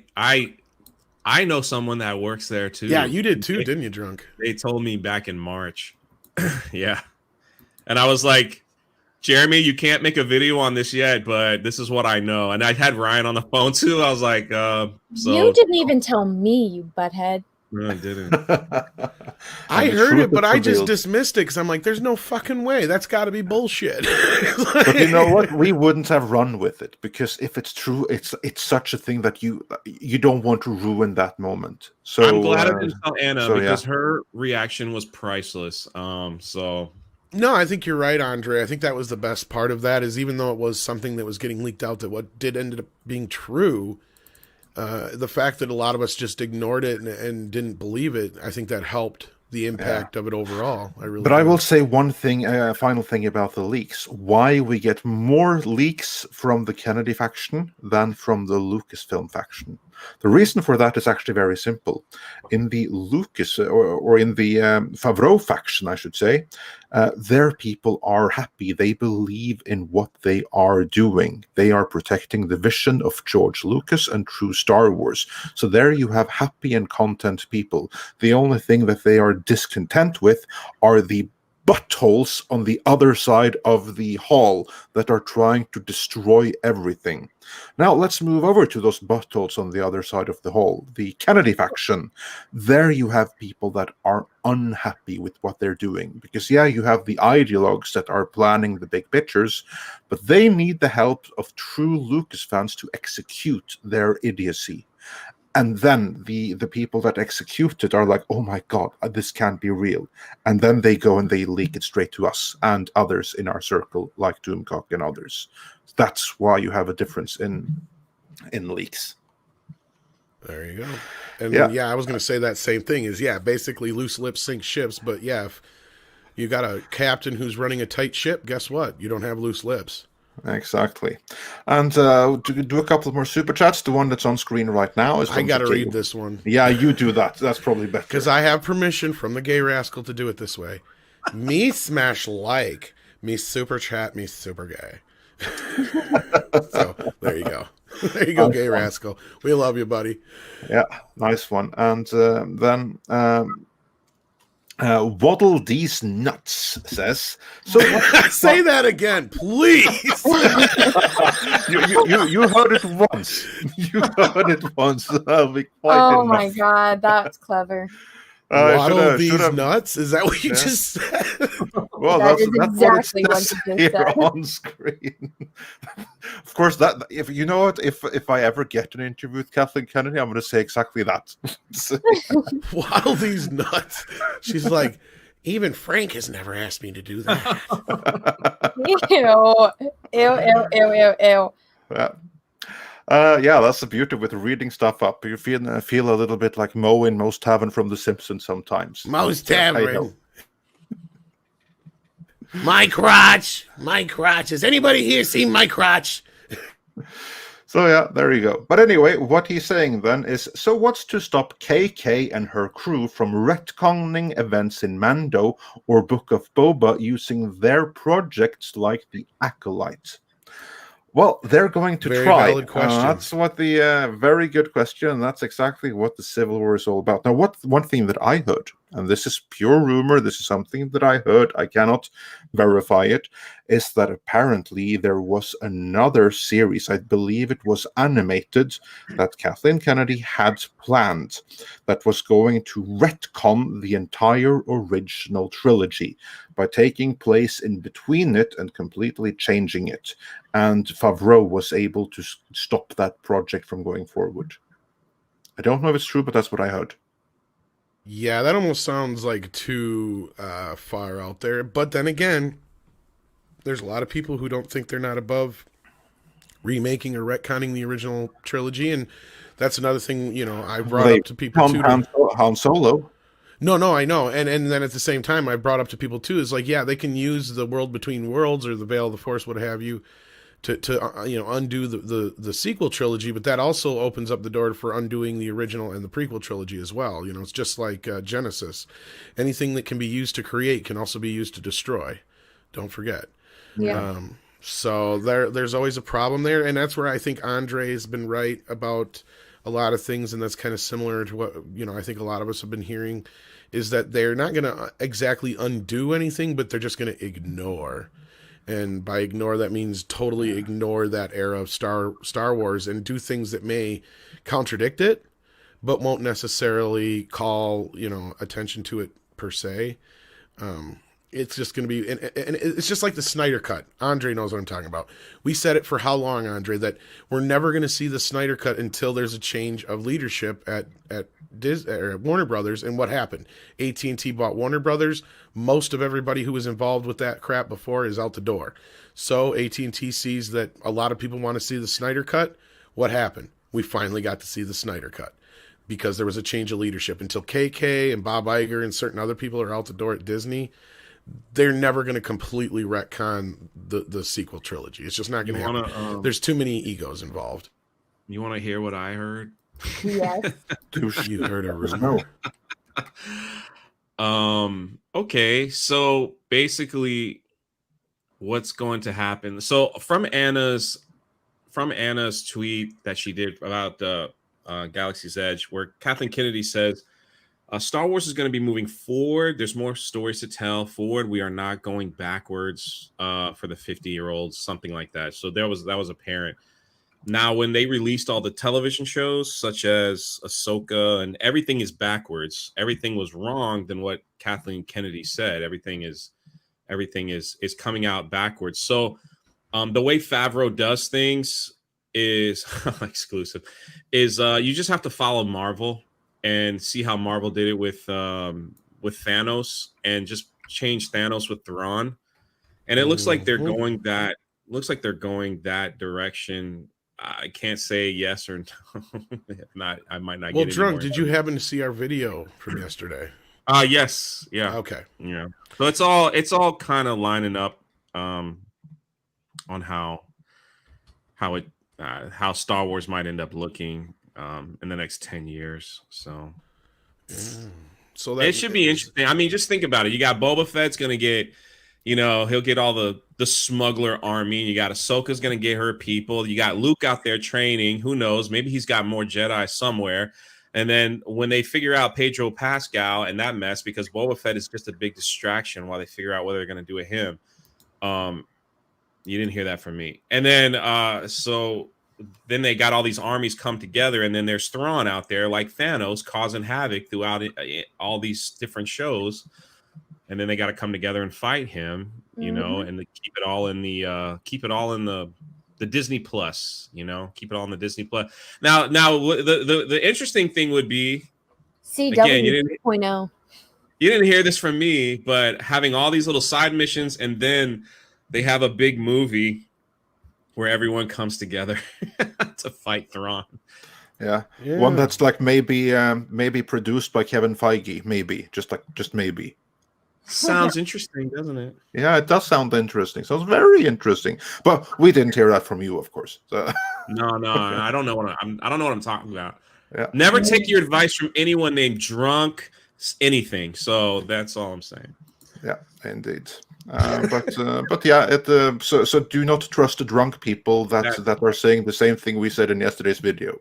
I know someone that works there too. Yeah, you did too, didn't you, drunk? They told me back in March. Yeah. And I was like, Jeremy, you can't make a video on this yet, but this is what I know. And I had Ryan on the phone too. I was like, you didn't even tell me, you butthead. No, I didn't. I heard it, but I just dismissed it because I'm like, there's no fucking way. That's got to be bullshit. But you know what? We wouldn't have run with it, because if it's true, it's such a thing that you don't want to ruin that moment. So I'm glad I didn't tell Anna, because her reaction was priceless. No, I think you're right, Andre. I think that was the best part of that, is even though it was something that was getting leaked out, that what did end up being true, the fact that a lot of us just ignored it and didn't believe it, I think that helped the impact of it overall. I will say one thing, final thing about the leaks. Why we get more leaks from the Kennedy faction than from the Lucasfilm faction. The reason for that is actually very simple. In the Lucas, or in the Favreau faction, I should say, their people are happy. They believe in what they are doing. They are protecting the vision of George Lucas and true Star Wars. So there you have happy and content people. The only thing that they are discontent with are the buttholes on the other side of the hall that are trying to destroy everything. Now let's move over to those buttholes on the other side of the hall, the Kennedy faction. There you have people that are unhappy with what they're doing, because you have the ideologues that are planning the big pictures, but they need the help of true Lucas fans to execute their idiocy. And then the people that execute it are like, oh my God, this can't be real. And then they go and they leak it straight to us and others in our circle, like Doomcock and others. That's why you have a difference in leaks. There you go. And I was going to say that same thing is, basically loose lips sink ships. But if you got a captain who's running a tight ship, guess what? You don't have loose lips. Exactly. And to do a couple more super chats, the one that's on screen right now is... I got to read this one. Yeah, you do that. That's probably better. Because I have permission from the gay rascal to do it this way. Me smash like, me super chat, me super gay. So there you go. There you go, gay rascal. We love you, buddy. Yeah, nice one. And then... Waddle These Nuts says, so say that again, please. you heard it once. You heard it once. Oh my God, that's clever. Waddle these nuts? Is that what you just said? Well, that's exactly what it says here on screen. Of course, that if you know what, if I ever get an interview with Kathleen Kennedy, I'm going to say exactly that. Waddle these nuts. She's like, even Frank has never asked me to do that. Ew. Yeah. That's the beauty with reading stuff up. You feel a little bit like Moe in Moe's Tavern from The Simpsons sometimes. Moe's Tavern. My crotch. Has anybody here seen my crotch? So there you go. But anyway, what he's saying then is, so what's to stop KK and her crew from retconning events in Mando or Book of Boba using their projects like the Acolyte? Well, they're going to Very try. valid question. That's what the very good question. That's exactly what the Civil War is all about. Now, one thing that I heard, and this is pure rumor, this is something that I heard, I cannot verify it, is that apparently there was another series, I believe it was animated, that Kathleen Kennedy had planned that was going to retcon the entire original trilogy by taking place in between it and completely changing it. And Favreau was able to stop that project from going forward. I don't know if it's true, but that's what I heard. Yeah, that almost sounds like too far out there. But then again, there's a lot of people who don't think they're not above remaking or retconning the original trilogy, and that's another thing, you know, I brought up to people too. Han Solo. No, I know. And then at the same time, I brought up to people too, is like, yeah, they can use the World Between Worlds or the Veil of the Force, what have you, to you know, undo the sequel trilogy, but that also opens up the door for undoing the original and the prequel trilogy as well. You know, it's just like Genesis. Anything that can be used to create can also be used to destroy. Don't forget. Yeah. So there's always a problem there, and that's where I think Andre has been right about a lot of things, and that's kind of similar to what, you know, I think a lot of us have been hearing, is that they're not going to exactly undo anything, but they're just going to ignore. And by ignore, that means totally ignore that era of Star Wars and do things that may contradict it, but won't necessarily call, you know, attention to it per se. It's just going to be, and it's just like the Snyder Cut. Andre knows what I'm talking about. We said it for how long, Andre, that we're never going to see the Snyder Cut until there's a change of leadership at Warner Brothers. And what happened? AT&T bought Warner Brothers. Most of everybody who was involved with that crap before is out the door. So AT&T sees that a lot of people want to see the Snyder Cut. What happened? We finally got to see the Snyder Cut because there was a change of leadership. Until KK and Bob Iger and certain other people are out the door at Disney, they're never going to completely retcon the sequel trilogy. It's just not going to happen. There's too many egos involved. You want to hear what I heard? Yes. You heard a rumor. Okay, so basically what's going to happen. So from Anna's tweet that she did about the Galaxy's Edge, where Kathleen Kennedy says, Star Wars is going to be moving forward. There's more stories to tell forward. We are not going backwards for the 50-year-olds, something like that. So that was apparent. Now, when they released all the television shows, such as Ahsoka, and everything is backwards, everything was wrong than what Kathleen Kennedy said. Everything is coming out backwards. So the way Favreau does things is exclusive. Is you just have to follow Marvel and see how Marvel did it with Thanos, and just change Thanos with Thrawn. And it looks like they're going that direction. I can't say yes or no. If not, I might not. Well, get Drunk, did you happen to see our video from yesterday? Yes. Yeah. Okay. Yeah. So it's all kind of lining up on how Star Wars might end up looking in the next 10 years. So it should be interesting. I mean, just think about it. You got Boba Fett's going to get, he'll get all the smuggler army. You got Ahsoka's going to get her people. You got Luke out there training. Who knows? Maybe he's got more Jedi somewhere. And then when they figure out Pedro Pascal and that mess, because Boba Fett is just a big distraction while they figure out what they're going to do with him. You didn't hear that from me. And then so then they got all these armies come together, and then there's Thrawn out there like Thanos causing havoc throughout all these different shows. And then they got to come together and fight him, and keep it all in the Disney Plus, keep it all in the Disney Plus. Now the interesting thing would be, CW again, 2.0. You didn't hear this from me, but having all these little side missions, and then they have a big movie where everyone comes together to fight Thrawn. Yeah. One that's like maybe produced by Kevin Feige, maybe just maybe. Sounds interesting, doesn't it? Yeah, it does sound interesting. Sounds very interesting. But we didn't hear that from you, of course. So. No, I don't know what I'm talking about. Yeah. Never take your advice from anyone named Drunk anything. So that's all I'm saying. Yeah, indeed. But yeah, so do not trust the drunk people that are saying the same thing we said in yesterday's video.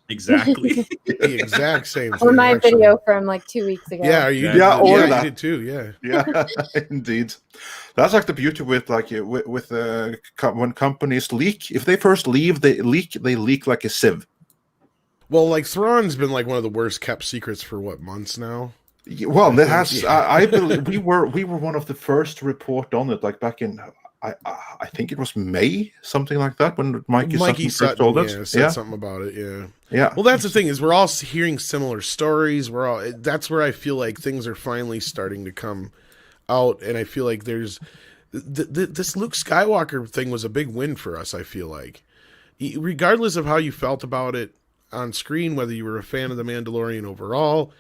Exactly. The exact same thing. Or my actually. video from like 2 weeks ago. Yeah, you Yeah, did. or Yeah, that. you did too. Yeah. Yeah, indeed. That's like the beauty with when companies leak. If they first leave, they leak like a sieve. Well, like Thrawn's been like one of the worst kept secrets for what, months now? Well, that think, has. yeah. I believe we were one of the first to report on it, like back in. I think it was May, something like that, when Mikey Sutton told us. yeah, said something about it. Yeah. Yeah. Well, that's the thing, is we're all hearing similar stories. That's where I feel like things are finally starting to come out, and I feel like there's this Luke Skywalker thing was a big win for us. I feel like, regardless of how you felt about it on screen, whether you were a fan of The Mandalorian overall,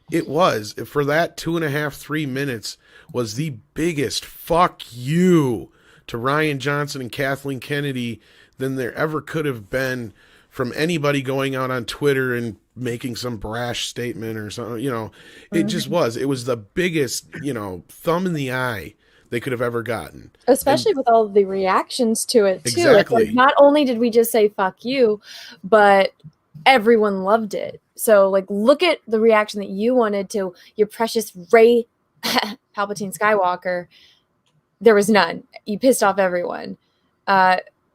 it was, for that 2.5, 3 minutes, was the biggest fuck you to Rian Johnson and Kathleen Kennedy than there ever could have been from anybody going out on Twitter and making some brash statement or something. It just was. It was the biggest, thumb in the eye they could have ever gotten. Especially with all the reactions to it, too. Exactly. It's like, not only did we just say fuck you, but everyone loved it. So, like, look at the reaction that you wanted to your precious Rey Palpatine Skywalker. There was none. You pissed off everyone.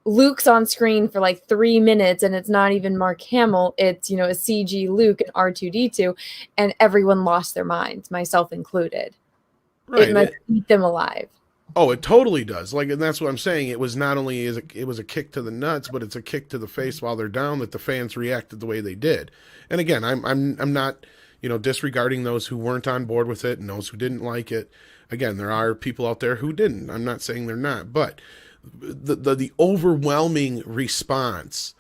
Luke's on screen for like 3 minutes, and it's not even Mark Hamill. It's, a CG Luke and R2-D2, and everyone lost their minds, myself included. Right. It must eat them alive. Oh, it totally does. Like, and that's what I'm saying. It was not only it was a kick to the nuts, but it's a kick to the face while they're down that the fans reacted the way they did. And again, I'm not, disregarding those who weren't on board with it and those who didn't like it. Again, there are people out there who didn't. I'm not saying they're not, but the overwhelming response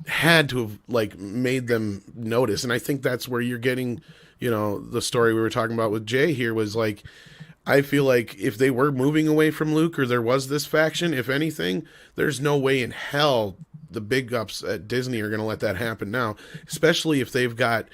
had to have like made them notice. And I think that's where you're getting, the story we were talking about with Jay here was like, I feel like if they were moving away from Luke, or there was this faction, if anything, there's no way in hell the big ups at Disney are going to let that happen now, especially if they've got,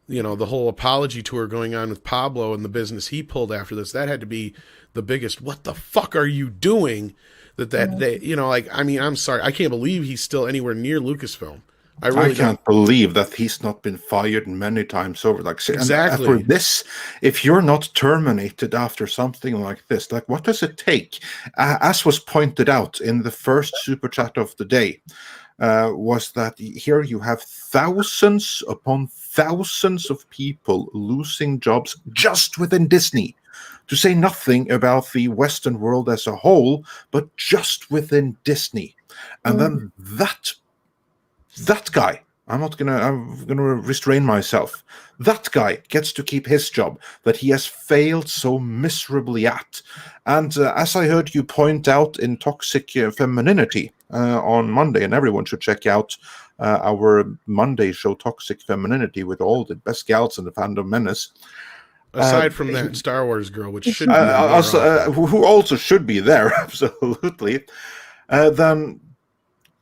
the whole apology tour going on with Pablo and the business he pulled after this. That had to be the biggest, what the fuck are you doing? I'm sorry. I can't believe he's still anywhere near Lucasfilm. I can't believe that he's not been fired many times over. Like, exactly. For this, if you're not terminated after something like this, like, what does it take? As was pointed out in the first super chat of the day, was that here you have thousands upon thousands of people losing jobs just within Disney. To say nothing about the Western world as a whole, but just within Disney. And then that guy, I'm gonna restrain myself. That guy gets to keep his job that he has failed so miserably at. And as I heard you point out in Toxic Femininity on Monday, and everyone should check out our Monday show, Toxic Femininity, with all the best gals in the fandom menace. Aside from that Star Wars girl, which should be who also should be there, absolutely. Then,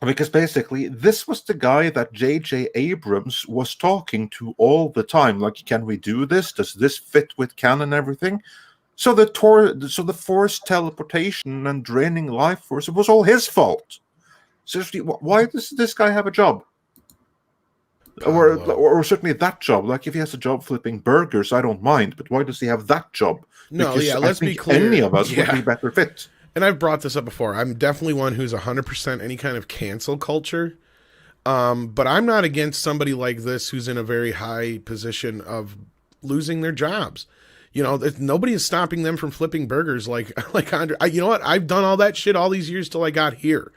because basically this was the guy that J.J. Abrams was talking to all the time. Like, can we do this? Does this fit with canon and everything? So the forced teleportation and draining life force, it was all his fault. Seriously, why does this guy have a job? Or certainly that job. Like, if he has a job flipping burgers, I don't mind. But why does he have that job? No, because let's be clear. Any of us would be better fit. And I've brought this up before. I'm definitely one who's 100% any kind of cancel culture. But I'm not against somebody like this who's in a very high position of losing their jobs. Nobody is stopping them from flipping burgers like Andre. You know what? I've done all that shit all these years till I got here.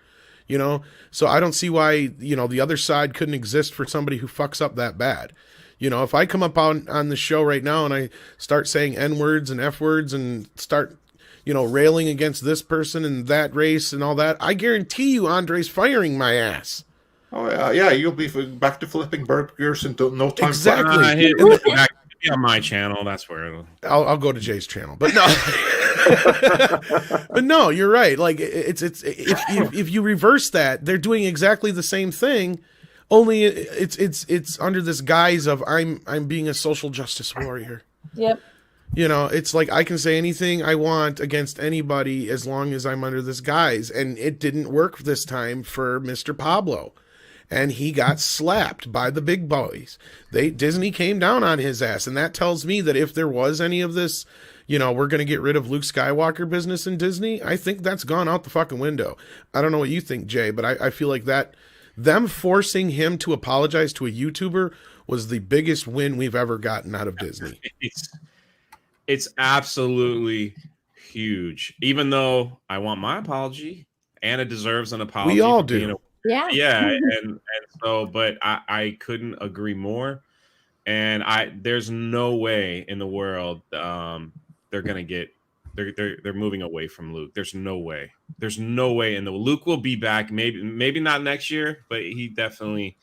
So I don't see why, the other side couldn't exist for somebody who fucks up that bad. If I come up on the show right now and I start saying N-words and F-words and start, railing against this person and that race and all that, I guarantee you Andre's firing my ass. Oh, yeah, you'll be back to flipping burgers in no time. Exactly. On my channel, that's where I'll go to Jay's channel, but no. But no, you're right. Like, it's if you reverse that, they're doing exactly the same thing, only it's under this guise of I'm being a social justice warrior. Yep. You know, it's like I can say anything I want against anybody as long as I'm under this guise. And it didn't work this time for Mr. Pablo. And he got slapped by the big boys. Disney came down on his ass. And that tells me that if there was any of this, you know, we're going to get rid of Luke Skywalker business in Disney, I think that's gone out the fucking window. I don't know what you think, Jay, but I feel like that them forcing him to apologize to a YouTuber was the biggest win we've ever gotten out of Disney. It's absolutely huge. Even though I want my apology, Anna deserves an apology. We all do. Yeah, and so, but I couldn't agree more. And there's no way in the world they're gonna get they're moving away from Luke. There's no way. There's no way in the Luke will be back. Maybe not next year, but he definitely.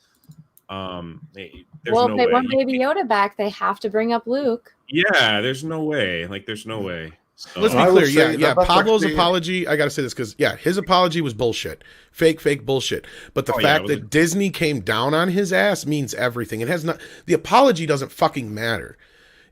Well, if they want Baby Yoda back, they have to bring up Luke. Yeah, there's no way. Like, there's no way. So, let's be clear. Yeah. Pablo's apology, I got to say this because, his apology was bullshit. Fake bullshit. But the fact that Disney came down on his ass means everything. It has not, the apology doesn't fucking matter.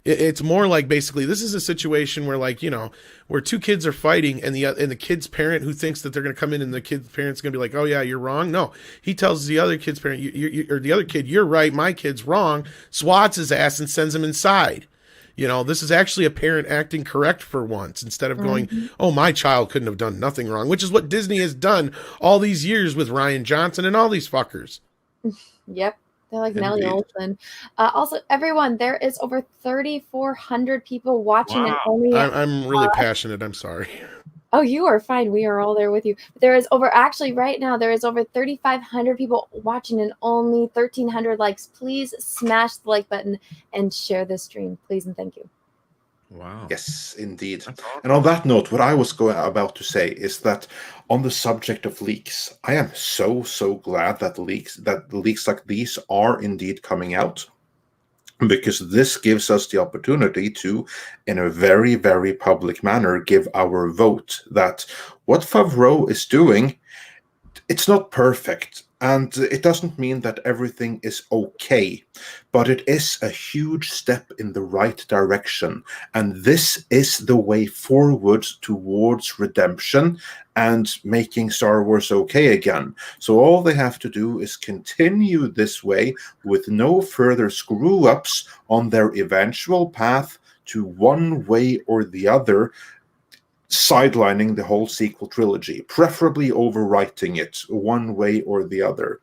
It's more like basically this is a situation where, like, you know, where two kids are fighting and the kid's parent who thinks that they're going to come in and the kid's parent's going to be like, oh yeah, you're wrong. No, he tells the other kid's parent, or the other kid, you're right, my kid's wrong, swats his ass and sends him inside. You know, this is actually a parent acting correct for once instead of going, oh, my child couldn't have done nothing wrong, which is what Disney has done all these years with Rian Johnson and all these fuckers. Yep. They're like Nelly Olson. Also, everyone, there is over 3,400 people watching. Wow. And only I'm really passionate. I'm sorry. Oh, you are fine. We are all there with you. There is right now, there is over 3,500 people watching and only 1,300 likes. Please smash the like button and share this stream. Please and thank you. Wow. Yes, indeed. That's awesome. And on that note, what I was about to say is that on the subject of leaks, I am so glad that leaks like these are indeed coming out, because this gives us the opportunity to, in a very, very public manner, give our vote that what Favreau is doing, it's not perfect. And it doesn't mean that everything is okay, but it is a huge step in the right direction. And this is the way forward towards redemption and making Star Wars okay again. So all they have to do is continue this way with no further screw-ups on their eventual path to one way or the other, sidelining the whole sequel trilogy, preferably overwriting it one way or the other.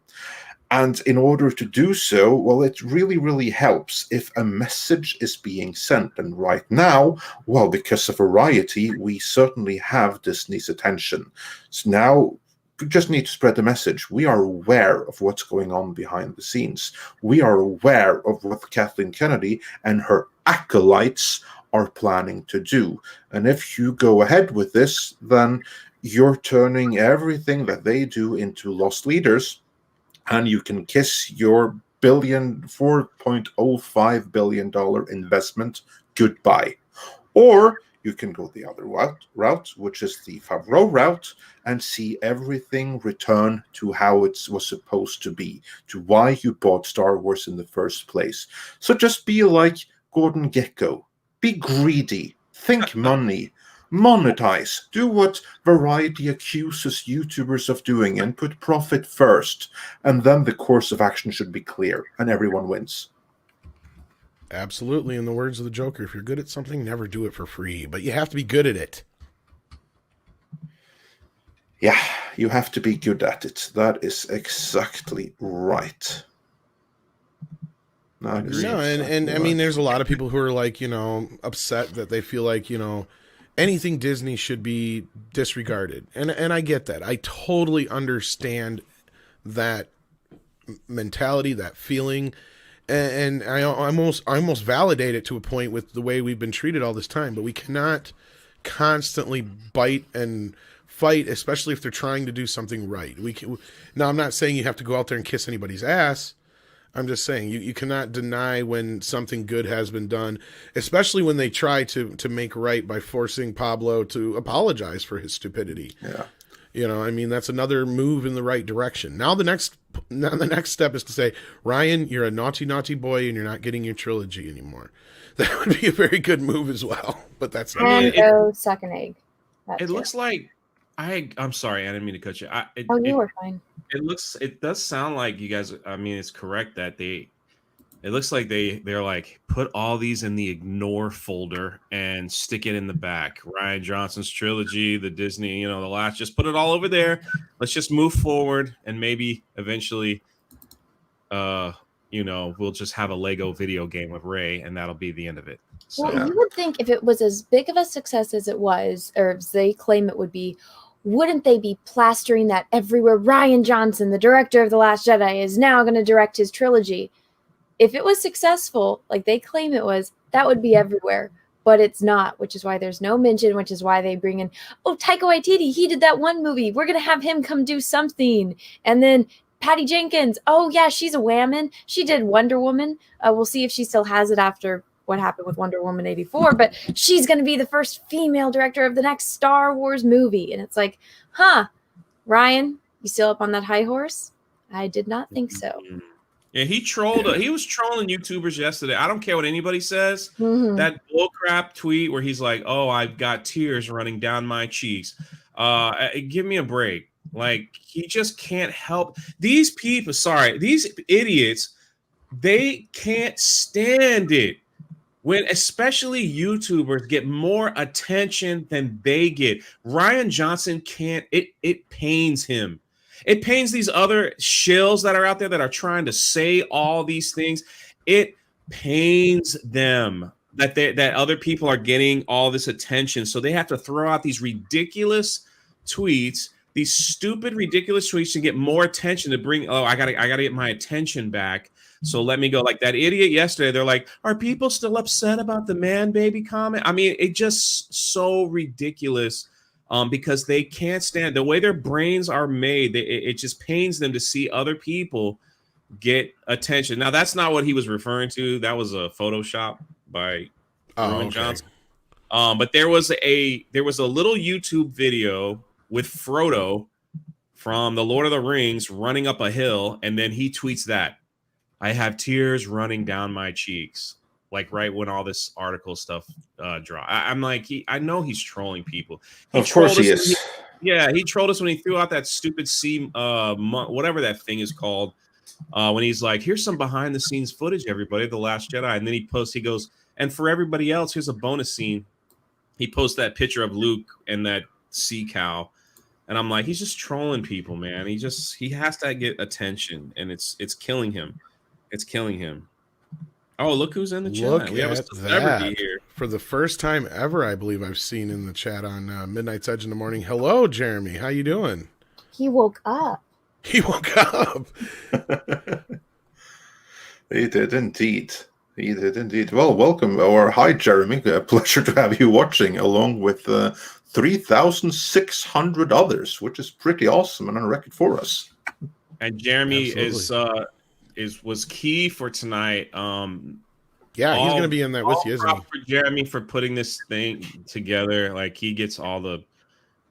And in order to do so, well, it really helps if a message is being sent. And right now, well, because of Variety, we certainly have Disney's attention. So now we just need to spread the message. We are aware of what's going on behind the scenes. We are aware of what Kathleen Kennedy and her acolytes are planning to do. And if you go ahead with this, then you're turning everything that they do into lost leaders, and you can kiss your $4.05 billion investment goodbye. Or you can go the other route, which is the Favreau route, and see everything return to how it was supposed to be, to why you bought Star Wars in the first place. So just be like Gordon Gekko. Be greedy, think money, monetize, do what Variety accuses YouTubers of doing and put profit first. And then the course of action should be clear and everyone wins. Absolutely. In the words of the Joker, if you're good at something, never do it for free, but you have to be good at it. Yeah, you have to be good at it. That is exactly right. No, and I mean, there's a lot of people who are like, you know, upset that they feel like, you know, anything Disney should be disregarded. And I get that. I totally understand that mentality, that feeling. And I almost validate it to a point with the way we've been treated all this time. But we cannot constantly bite and fight, especially if they're trying to do something right. Now, I'm not saying you have to go out there and kiss anybody's ass. I'm just saying you cannot deny when something good has been done, especially when they try to make right by forcing Pablo to apologize for his stupidity. Yeah. You know, I mean, that's another move in the right direction. Now the next step is to say, Ryan, you're a naughty, naughty boy, and you're not getting your trilogy anymore. That would be a very good move as well. But that's not. And go suck an egg. It looks like I'm sorry, I didn't mean to cut you. You were fine. It does sound like you guys. I mean, it's correct that it looks like they're like, put all these in the ignore folder and stick it in the back. Rian Johnson's trilogy, the Disney, the last, just put it all over there. Let's just move forward, and maybe eventually, we'll just have a Lego video game with Rey, and that'll be the end of it. So, well, you would think if it was as big of a success as it was, or as they claim it would be, wouldn't they be plastering that everywhere? Rian Johnson, the director of The Last Jedi, is now going to direct his trilogy. If it was successful, like they claim it was, that would be everywhere. But it's not, which is why there's no mention, which is why they bring in, Taika Waititi, he did that one movie. We're going to have him come do something. And then Patty Jenkins, yeah, she's a whammon. She did Wonder Woman. We'll see if she still has it after what happened with Wonder Woman 84. But she's going to be the first female director of the next Star Wars movie. And it's like, Ryan, you still up on that high horse? I did not think so. Yeah, he was trolling YouTubers yesterday. I don't care what anybody says. Mm-hmm. That bullcrap tweet where he's like, I've got tears running down my cheeks. Give me a break. Like, he just can't help. These people, these idiots, they can't stand it when especially YouTubers get more attention than they get. Rian Johnson can't, it pains him. It pains these other shills that are out there that are trying to say all these things. It pains them that other people are getting all this attention. So they have to throw out these ridiculous tweets, these stupid, ridiculous tweets to get more attention, to bring, I gotta get my attention back. So let me go. Like that idiot yesterday, they're like, are people still upset about the man baby comment? I mean, it just so ridiculous. Because they can't stand the way their brains are made. It just pains them to see other people get attention. Now, that's not what he was referring to. That was a Photoshop by Rian Johnson. But there was a little YouTube video with Frodo from The Lord of the Rings running up a hill, and then he tweets that, I have tears running down my cheeks. Like right when all this article stuff dropped. I'm like, I know he's trolling people. Of course he is. He trolled us when he threw out that stupid whatever that thing is called. When he's like, here's some behind the scenes footage, everybody, The Last Jedi. And then he goes, and for everybody else, here's a bonus scene. He posts that picture of Luke and that sea cow. And I'm like, he's just trolling people, man. He has to get attention, and it's killing him. It's killing him. Oh, look who's in the chat. Look we have a celebrity here. For the first time ever, I believe I've seen in the chat on Midnight's Edge in the morning. Hello, Jeremy. How you doing? He woke up. He woke up. He did indeed. He did indeed. Well, welcome, or hi, Jeremy. A pleasure to have you watching, along with 3,600 others, which is pretty awesome and on record for us. And Jeremy was key for tonight. He's going to be in that with you, isn't he? For Jeremy for putting this thing together. Like, he gets all the,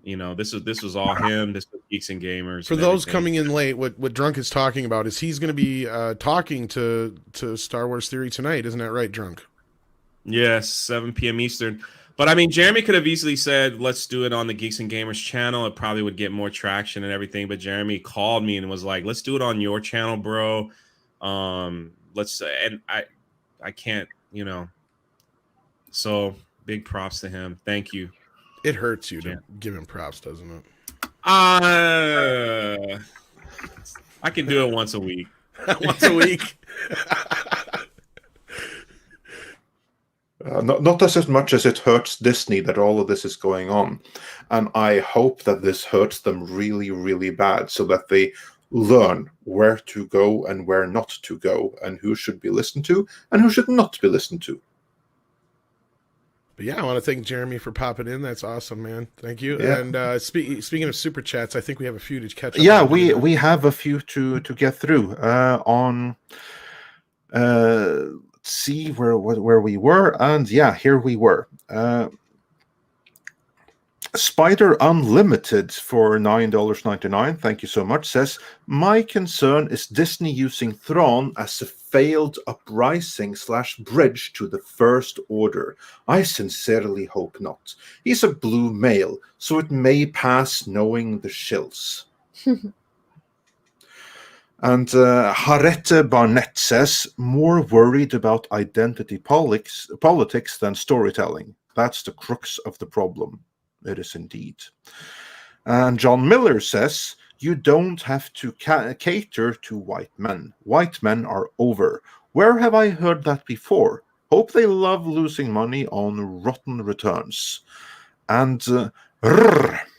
this was all him. This was Geeks and Gamers. For those coming in late, what Drunk is talking about is he's going to be talking to Star Wars Theory tonight. Isn't that right, Drunk? Yes, 7 p.m. Eastern. But I mean, Jeremy could have easily said, let's do it on the Geeks and Gamers channel. It probably would get more traction and everything. But Jeremy called me and was like, let's do it on your channel, bro. Let's say, and I can't, so big props to him. Thank you. It hurts you to give him props, doesn't it? I can do it once a week. Once a week. Not as much as it hurts Disney that all of this is going on. And I hope that this hurts them really, really bad, so that they learn where to go and where not to go, and who should be listened to and who should not be listened to. But yeah, I want to thank Jeremy for popping in. That's awesome, man. Thank you. Yeah. And speaking of super chats, I think we have a few to catch up. Yeah, we have a few to get through. See where we were, and yeah, here we were. Spider Unlimited for $9.99, thank you so much, says, my concern is Disney using Thrawn as a failed uprising / bridge to the First Order. I sincerely hope not. He's a blue male, so it may pass knowing the shills. And Harette Barnett says, more worried about identity politics than storytelling. That's the crux of the problem. It is indeed. And John Miller says, you don't have to cater to white men. White men are over. Where have I heard that before? Hope they love losing money on rotten returns. And for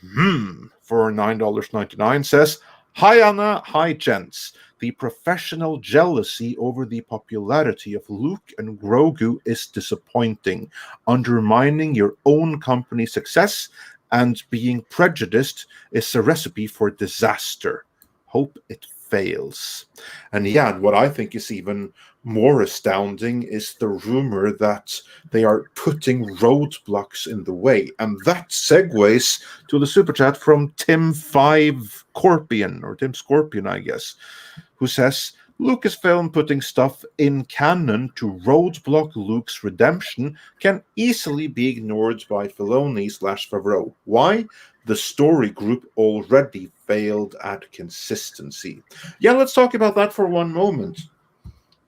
$9.99 says, hi Anna, hi gents. The professional jealousy over the popularity of Luke and Grogu is disappointing, undermining your own company's success, and being prejudiced is a recipe for disaster. Hope it fails. And yeah, what I think is even more astounding is the rumor that they are putting roadblocks in the way. And that segues to the super chat from Tim Scorpion, I guess, who says, Lucasfilm putting stuff in canon to roadblock Luke's redemption can easily be ignored by Filoni / Favreau. Why? The story group already failed at consistency. Yeah, let's talk about that for one moment.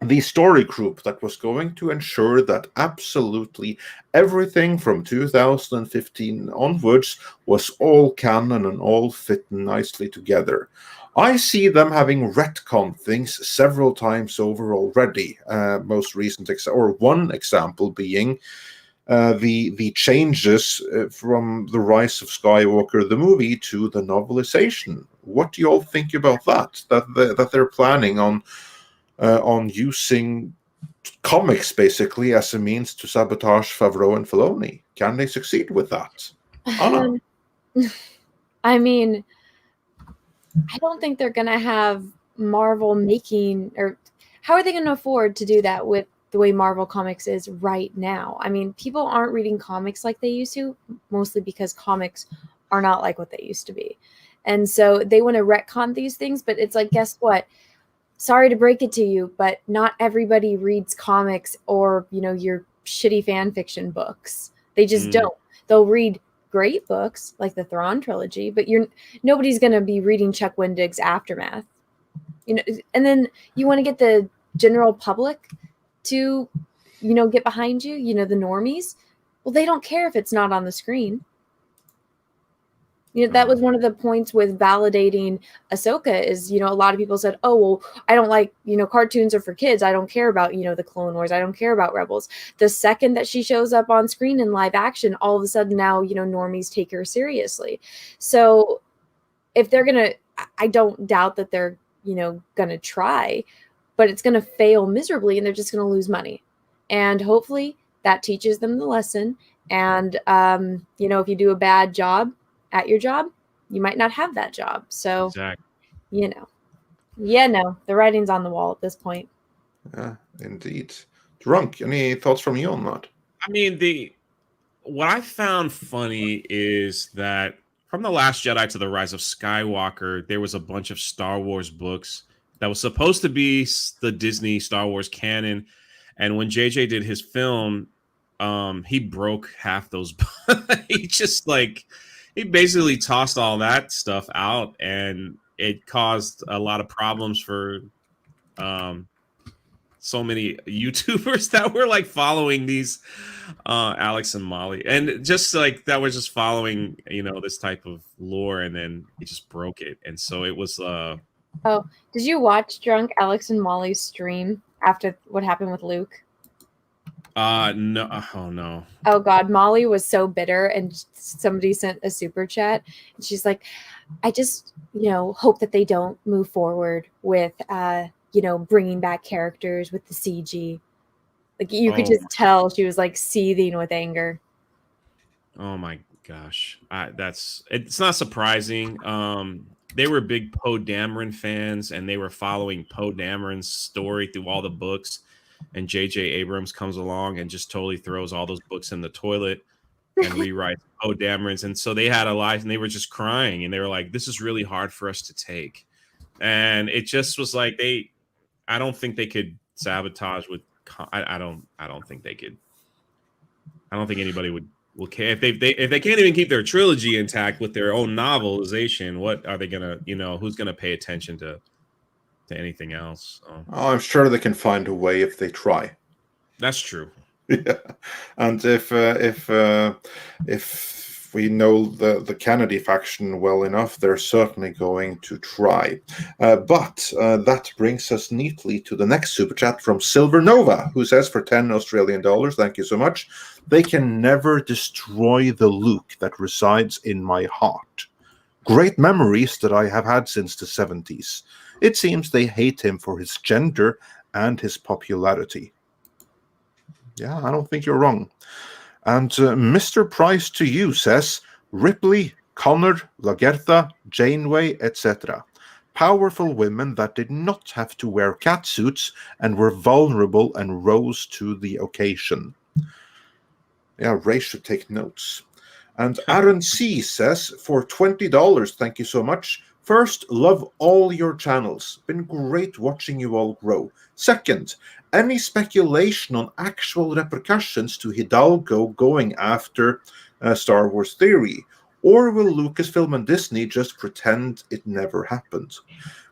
The story group that was going to ensure that absolutely everything from 2015 onwards was all canon and all fit nicely together. I see them having retconned things several times over already. Most recent, one example being the changes from the Rise of Skywalker, the movie, to the novelization. What do you all think about that? That they're planning on using comics basically as a means to sabotage Favreau and Filoni. Can they succeed with that? Anna? I mean, I don't think they're going to have Marvel making, or how are they going to afford to do that with the way Marvel Comics is right now? I mean, people aren't reading comics like they used to, mostly because comics are not like what they used to be. And so they want to retcon these things, but it's like, guess what? Sorry to break it to you, but not everybody reads comics or, your shitty fan fiction books. They just don't. They'll read great books like the Thrawn trilogy, but nobody's going to be reading Chuck Wendig's Aftermath. And then you want to get the general public to, get behind you, the normies. Well, they don't care if it's not on the screen. That was one of the points with validating Ahsoka is, a lot of people said, oh, well, I don't like, cartoons are for kids. I don't care about, the Clone Wars. I don't care about Rebels. The second that she shows up on screen in live action, all of a sudden now, normies take her seriously. So if they're going to, I don't doubt that they're, going to try, but it's going to fail miserably and they're just going to lose money. And hopefully that teaches them the lesson. And, if you do a bad job at your job, you might not have that job. So, exactly. The writing's on the wall at this point. Yeah, indeed. Drunk, any thoughts from you on that? I mean, what I found funny is that from The Last Jedi to The Rise of Skywalker, there was a bunch of Star Wars books that was supposed to be the Disney Star Wars canon. And when JJ did his film, he broke half those books. He basically tossed all that stuff out, and it caused a lot of problems for so many YouTubers that were following these Alex and Molly, and just that was just following this type of lore, and then it just broke it. And so it was oh, did you watch Drunk Alex and Molly's stream after what happened with Luke? No. Oh no. Oh God, Molly was so bitter, and somebody sent a super chat, and she's like, I just, hope that they don't move forward with, bringing back characters with the CG. You could just tell she was seething with anger. Oh my gosh. It's not surprising. They were big Poe Dameron fans, and they were following Poe Dameron's story through all the books. And J.J. Abrams comes along and just totally throws all those books in the toilet. and rewrite Poe Dameron's. And so they had a life, and they were just crying, and they were like, "This is really hard for us to take." And it just was like I don't think they could sabotage with. I don't think they could. I don't think anybody will care if they can't even keep their trilogy intact with their own novelization. What are they gonna? Who's gonna pay attention to anything else? So. Oh, I'm sure they can find a way if they try. That's true. Yeah, and if we know the Kennedy faction well enough, they're certainly going to try. But that brings us neatly to the next super chat from Silver Nova, who says for 10 Australian dollars, thank you so much. They can never destroy the Luke that resides in my heart. Great memories that I have had since the 70s. It seems they hate him for his gender and his popularity. Yeah, I don't think you're wrong. And Mr. Price to you says, Ripley, Connor, Lagertha, Janeway, etc. Powerful women that did not have to wear catsuits and were vulnerable and rose to the occasion. Yeah, Ray should take notes. And Aaron C says, for $20, thank you so much. First, love all your channels. Been great watching you all grow. Second, any speculation on actual repercussions to Hidalgo going after Star Wars Theory? Or will Lucasfilm and Disney just pretend it never happened?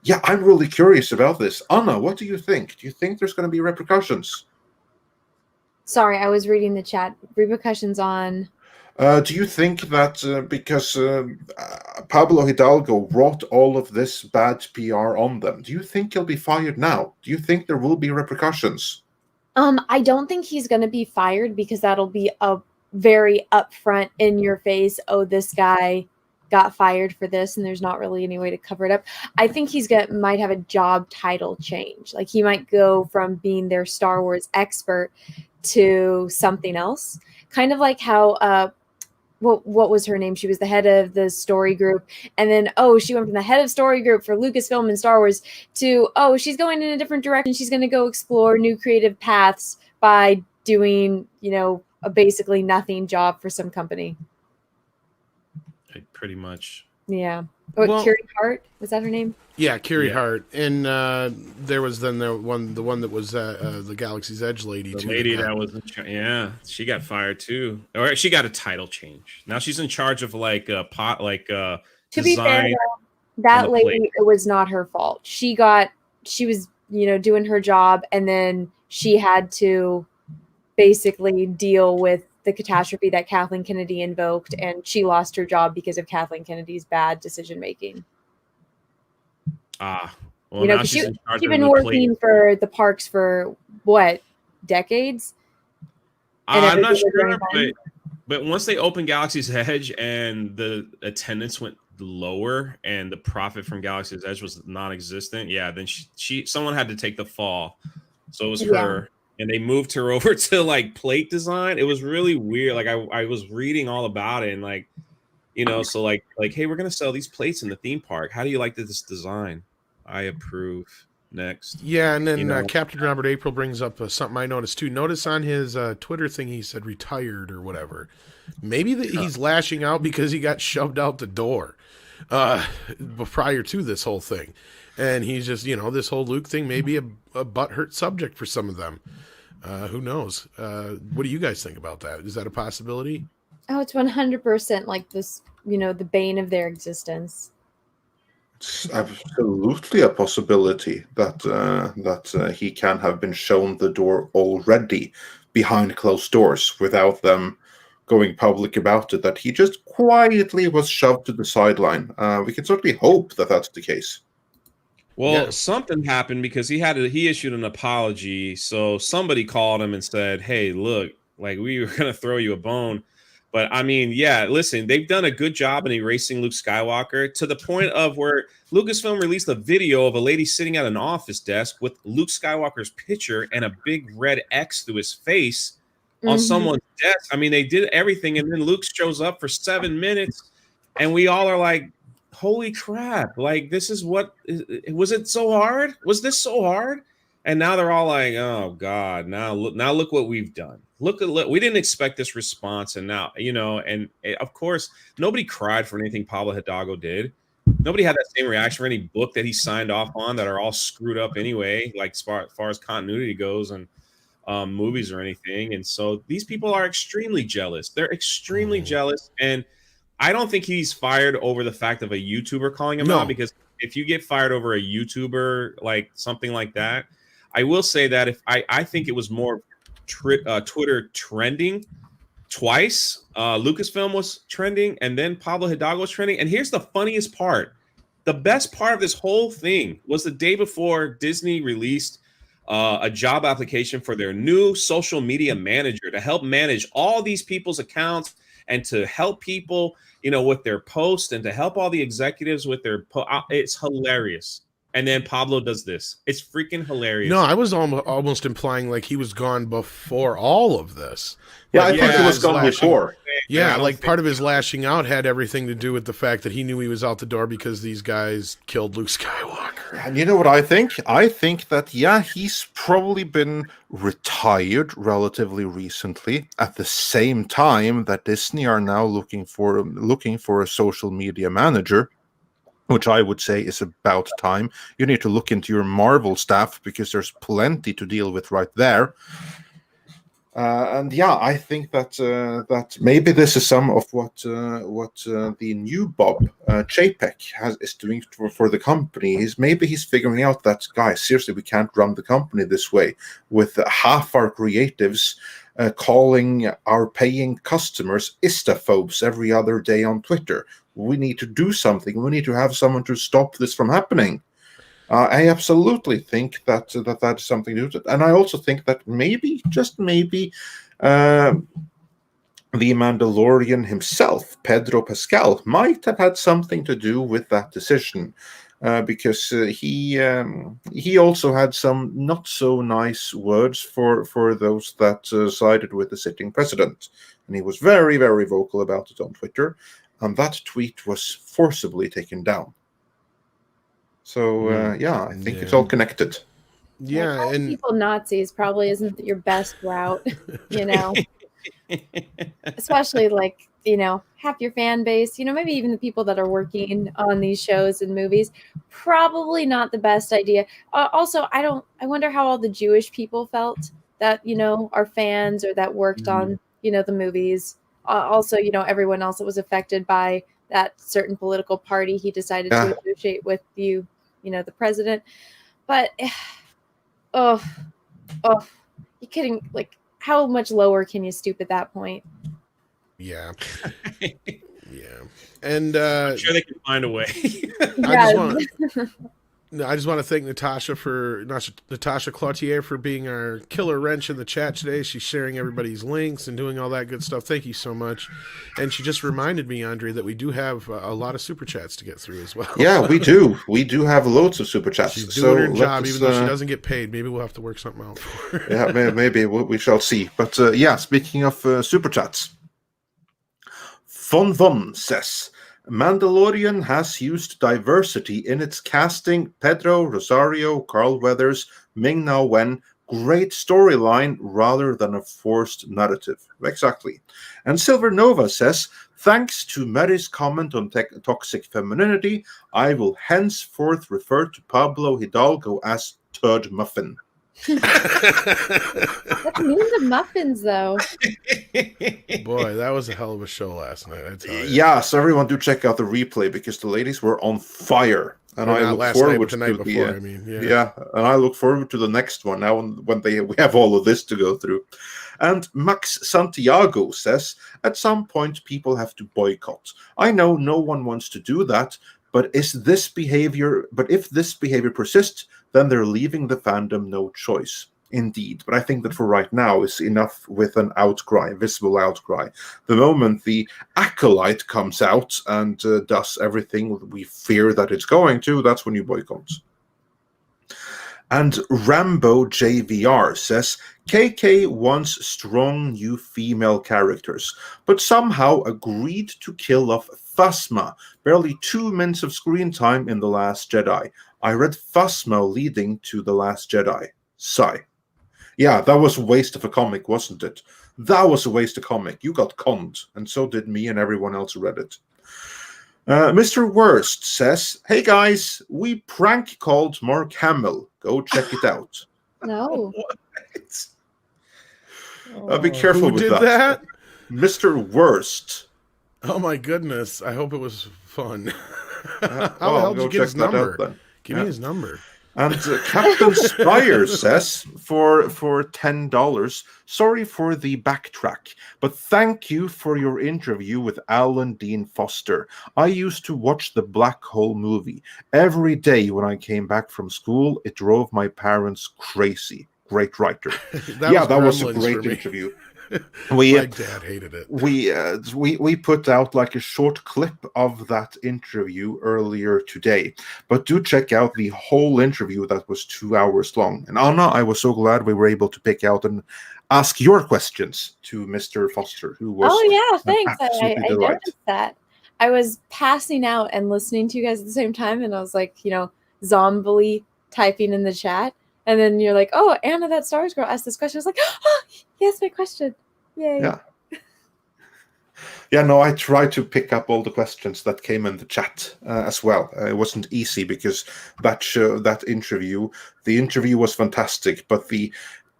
Yeah, I'm really curious about this. Anna, what do you think? Do you think there's going to be repercussions? Sorry, I was reading the chat. Repercussions on... Do you think that because Pablo Hidalgo wrought all of this bad PR on them, do you think he'll be fired now? Do you think there will be repercussions? I don't think he's going to be fired because that'll be a very upfront, in your face, oh, this guy got fired for this and there's not really any way to cover it up. I think might have a job title change. Like he might go from being their Star Wars expert to something else. Kind of like how... what was her name? She was the head of the story group. And then, she went from the head of story group for Lucasfilm and Star Wars to, she's going in a different direction. She's going to go explore new creative paths by doing, a basically nothing job for some company. Pretty much. Yeah. Well, Carrie Hart, was that her name? Yeah, Carrie Hart. And there was then the one that was the Galaxy's Edge lady. The lady that was she got fired too. Or she got a title change. Now she's in charge of to be fair, that lady, it was not her fault. She was, doing her job, and then she had to basically deal with the catastrophe that Kathleen Kennedy invoked, and she lost her job because of Kathleen Kennedy's bad decision making. Well, now she's been working for the parks for what, decades? I'm not sure, but once they opened Galaxy's Edge and the attendance went lower and the profit from Galaxy's Edge was non-existent, then someone had to take the fall. So it was her. And they moved her over to like plate design. It was really weird. Like I was reading all about it, and so like, hey, we're gonna sell these plates in the theme park. How do you like this design? I approve. Next. Yeah, and then Captain Robert April brings up something I noticed too. Notice on his Twitter thing he said retired or whatever. Maybe he's lashing out because he got shoved out the door prior to this whole thing. And he's just, this whole Luke thing may be a butthurt subject for some of them. Who knows? What do you guys think about that? Is that a possibility? Oh, it's 100% like this, the bane of their existence. It's absolutely a possibility that he can have been shown the door already behind closed doors without them going public about it, that he just quietly was shoved to the sideline. We can certainly hope that that's the case. Well, something happened because he issued an apology. So somebody called him and said, hey, look, like we were going to throw you a bone. But I mean, listen, they've done a good job in erasing Luke Skywalker to the point of where Lucasfilm released a video of a lady sitting at an office desk with Luke Skywalker's picture and a big red X through his face on someone's desk. I mean, they did everything. And then Luke shows up for 7 minutes and we all are like, holy crap. Like, this is was it so hard? Was this so hard? And now they're all like, "Oh God, now look what we've done. Look, we didn't expect this response, and now And of course, nobody cried for anything Pablo Hidalgo did. Nobody had that same reaction for any book that he signed off on that are all screwed up anyway, like as far as continuity goes and movies or anything. And so these people are extremely jealous. They're extremely jealous, and I don't think he's fired over the fact of a YouTuber calling him out, because if you get fired over a YouTuber, like something like that, I will say that if I think it was more Twitter trending twice. Lucasfilm was trending, and then Pablo Hidalgo was trending. And here's the funniest part. The best part of this whole thing was the day before Disney released a job application for their new social media manager to help manage all these people's accounts and to help people, with their posts, and to help all the executives with their it's hilarious. And then Pablo does this. It's freaking hilarious. No, I was almost implying like he was gone before all of this. Yeah, I thought he was gone before. Yeah, like part of his lashing out had everything to do with the fact that he knew he was out the door because these guys killed Luke Skywalker. And you know what I think? I think that, he's probably been retired relatively recently at the same time that Disney are now looking for a social media manager, which I would say is about time. You need to look into your Marvel staff because there's plenty to deal with right there. I think that maybe this is some of what the new Bob Chapek is doing for the company. He's figuring out that, guys, seriously, we can't run the company this way with half our creatives calling our paying customers istaphobes every other day on Twitter. We need to do something. We need to have someone to stop this from happening. I absolutely think that's something to do. And I also think that maybe, just maybe, the Mandalorian himself, Pedro Pascal, might have had something to do with that decision, because he also had some not so nice words for those that sided with the sitting president, and he was very, very vocal about it on Twitter, and that tweet was forcibly taken down. So, I think it's all connected. Yeah, and people Nazis probably isn't your best route, especially like, half your fan base, maybe even the people that are working on these shows and movies, probably not the best idea. Also, I wonder how all the Jewish people felt that, are fans or that worked on, the movies. Also, everyone else that was affected by that certain political party he decided to associate with the president. But you're kidding. Like, how much lower can you stoop at that point? Yeah. And I'm sure they can find a way. I just want to thank Natasha Cloutier for being our killer wrench in the chat today. She's sharing everybody's links and doing all that good stuff. Thank you so much. And she just reminded me, Andre, that we do have a lot of super chats to get through as well. Yeah, we do. We do have loads of super chats. She's doing her job, even though she doesn't get paid. Maybe we'll have to work something out for her. Yeah, maybe we shall see. But speaking of super chats, Von says, Mandalorian has used diversity in its casting. Pedro, Rosario, Carl Weathers, Ming-Na Wen. Great storyline rather than a forced narrative. Exactly. And Silver Nova says, thanks to Mary's comment on toxic femininity, I will henceforth refer to Pablo Hidalgo as Turd Muffin. That's mean to muffins, though. Boy, that was a hell of a show last night, I tell you. Yeah, so everyone do check out the replay because the ladies were on fire. And I look forward to the night before. And I look forward to the next one now when we have all of this to go through. And Max Santiago says, at some point people have to boycott. I know no one wants to do that, but if this behavior persists, then they're leaving the fandom no choice. Indeed, but I think that for right now is enough with an outcry, visible outcry. The moment the Acolyte comes out and does everything we fear that it's going to, that's when you boycott. And Rambo JVR says, KK wants strong new female characters, but somehow agreed to kill off Phasma, barely 2 minutes of screen time in The Last Jedi. I read Phasma leading to The Last Jedi. Sigh. Yeah, that was a waste of a comic, wasn't it? That was a waste of comic. You got conned, and so did me and everyone else who read it. Mr. Worst says, hey guys, we prank called Mark Hamill. Go check it out. No. Be careful Who with did that. that? Mr. Worst. Oh my goodness! I hope it was fun. How the Well, hell did go you get check his that out number? then. Give me his number. And Captain Spire says, for $10, sorry for the backtrack, but thank you for your interview with Alan Dean Foster. I used to watch the Black Hole movie. Every day when I came back from school, it drove my parents crazy. Great writer. That was a great interview. My dad hated it. We put out like a short clip of that interview earlier today, but do check out the whole interview that was 2 hours long. And Anna, I was so glad we were able to pick out and ask your questions to Mr. Foster, who was thanks. I delight. noticed that. I was passing out and listening to you guys at the same time, and I was like, zombily typing in the chat. And then you're like, oh, Anna, that Star Wars girl asked this question. I was like, oh, yes, my question. Yay. Yeah. Yeah, no, I tried to pick up all the questions that came in the chat as well. It wasn't easy because the interview was fantastic, but the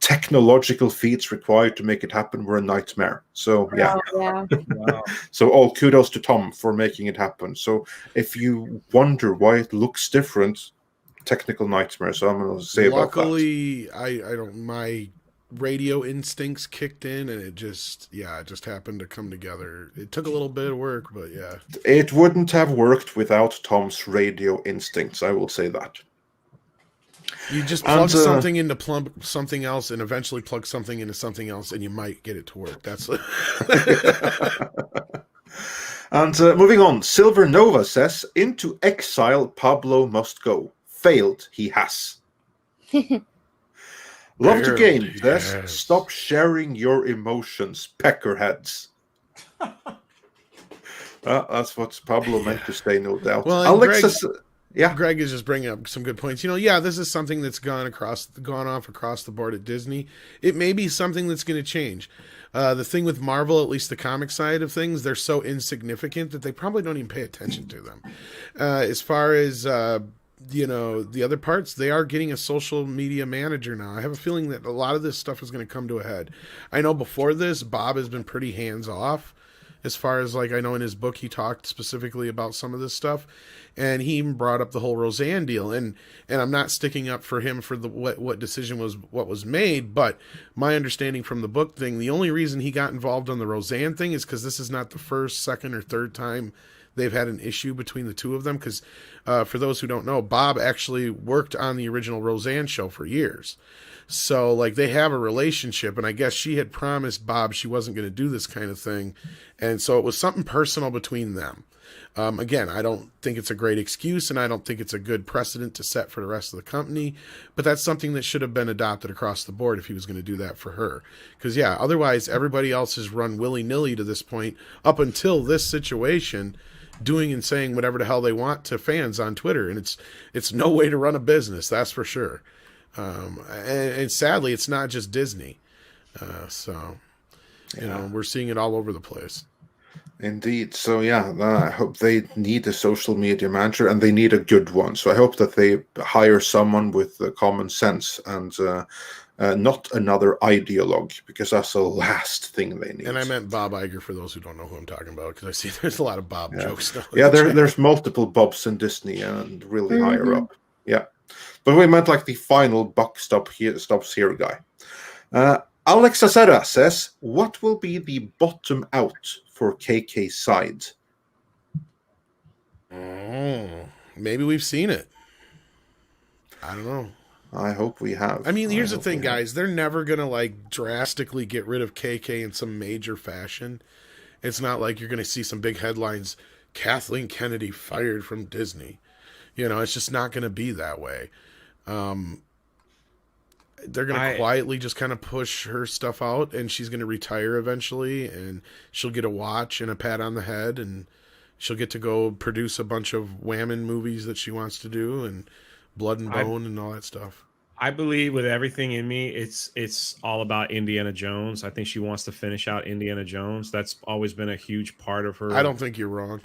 technological feats required to make it happen were a nightmare. So, yeah. Oh, yeah. Wow. So all kudos to Tom for making it happen. So if you wonder why it looks different, technical nightmare. So I'm going to say Luckily, about that. I don't. My radio instincts kicked in, and it just happened to come together. It took a little bit of work, but yeah. It wouldn't have worked without Tom's radio instincts. I will say that. You just plug something into something else, and eventually plug something into something else, and you might get it to work. That's. And moving on, Silver Nova says, into exile Pablo must go. Failed he has. Love the game. Yes. Stop sharing your emotions, peckerheads. That's what Pablo meant to say, no doubt. Well, Alex Greg is just bringing up some good points. This is something that's gone off across the board at Disney. It may be something that's going to change. The thing with Marvel, at least the comic side of things, they're so insignificant that they probably don't even pay attention to them. As far as the other parts, they are getting a social media manager now. I have a feeling that a lot of this stuff is going to come to a head. I know before this, Bob has been pretty hands off. As far as I know in his book, he talked specifically about some of this stuff, and he even brought up the whole Roseanne deal. And I'm not sticking up for him for what decision was made, but my understanding from the book thing, the only reason he got involved on the Roseanne thing is because this is not the first, second, or third time they've had an issue between the two of them. Because for those who don't know, Bob actually worked on the original Roseanne show for years. So they have a relationship, and I guess she had promised Bob she wasn't going to do this kind of thing. And so it was something personal between them. Again, I don't think it's a great excuse, and I don't think it's a good precedent to set for the rest of the company, but that's something that should have been adopted across the board if he was going to do that for her. Because otherwise everybody else has run willy-nilly to this point up until this situation, doing and saying whatever the hell they want to fans on Twitter. And it's no way to run a business, that's for sure. And sadly, it's not just Disney. We're seeing it all over the place. Indeed. So I hope they need a social media manager, and they need a good one. So I hope that they hire someone with common sense and not another ideologue, because that's the last thing they need. And I meant Bob Iger, for those who don't know who I'm talking about, because I see there's a lot of Bob jokes now. Yeah, there's multiple Bobs in Disney and really higher up. Yeah. But we meant the final buck stops here guy. Alex Acera says, what will be the bottom out for KK's side? Maybe we've seen it. I don't know. I hope we have. I mean, here's the thing, guys. They're never going to drastically get rid of KK in some major fashion. It's not like you're going to see some big headlines, Kathleen Kennedy fired from Disney. It's just not going to be that way. They're going to quietly just kind of push her stuff out, and she's going to retire eventually, and she'll get a watch and a pat on the head, and she'll get to go produce a bunch of Whammon movies that she wants to do, and Blood and Bone and all that stuff. I believe with everything in me, it's all about Indiana Jones. I think she wants to finish out Indiana Jones. That's always been a huge part of I her don't think you're wrong.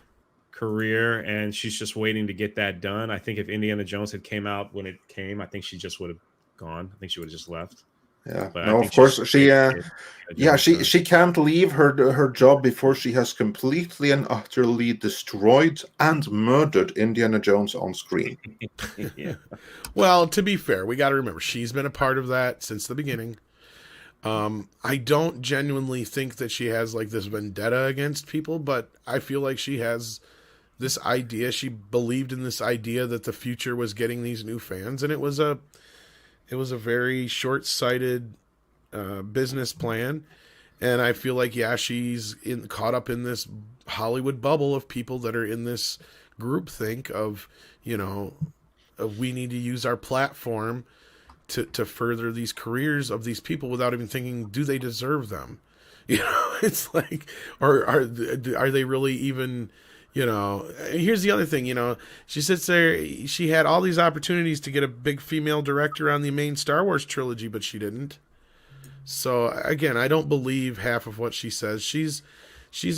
career, and she's just waiting to get that done. I think if Indiana Jones had came out when it came, I think she just would have gone. I think she would have just left. Yeah, But I no, think of course she's she. waiting to get Indiana Jones done. She can't leave her job before she has completely and utterly destroyed and murdered Indiana Jones on screen. Yeah. Well, to be fair, we got to remember she's been a part of that since the beginning. I don't genuinely think that she has like this vendetta against people, but I feel like she has this idea. She believed in this idea that the future was getting these new fans, and it was a very short-sighted business plan. And I feel like, yeah, she's caught up in this Hollywood bubble of people that are in this groupthink of, we need to use our platform to further these careers of these people without even thinking, do they deserve them? It's like, or are they really even, here's the other thing, she sits there, she had all these opportunities to get a big female director on the main Star Wars trilogy, but she didn't. So again, I don't believe half of what she says. She's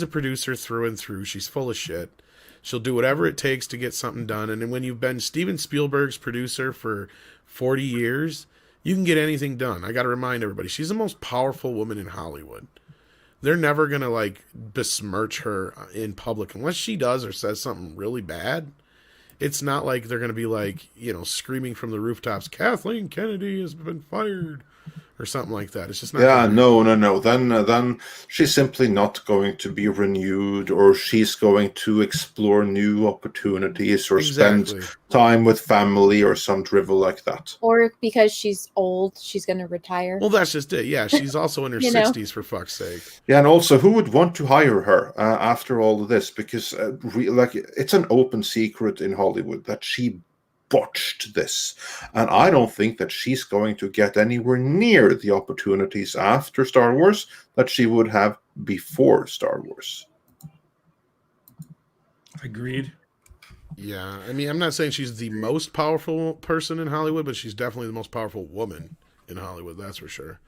a producer through and through. She's full of shit. She'll do whatever it takes to get something done. And then when you've been Steven Spielberg's producer for 40 years, you can get anything done. I got to remind everybody, she's the most powerful woman in Hollywood. They're never going to besmirch her in public unless she does or says something really bad. It's not like they're going to be screaming from the rooftops, Kathleen Kennedy has been fired, or something like that. It's just not. Yeah, no. Then she's simply not going to be renewed, or she's going to explore new opportunities, or spend time with family, or some drivel like that. Or because she's old, she's going to retire. Well, that's just it. Yeah, she's also in her 60s, for fuck's sake. Yeah, and also, who would want to hire her after all of this? Because it's an open secret in Hollywood that she botched this, and I don't think that she's going to get anywhere near the opportunities after Star Wars that she would have before Star Wars. Agreed. Yeah, I mean, I'm not saying she's the most powerful person in Hollywood, but she's definitely the most powerful woman in Hollywood, that's for sure.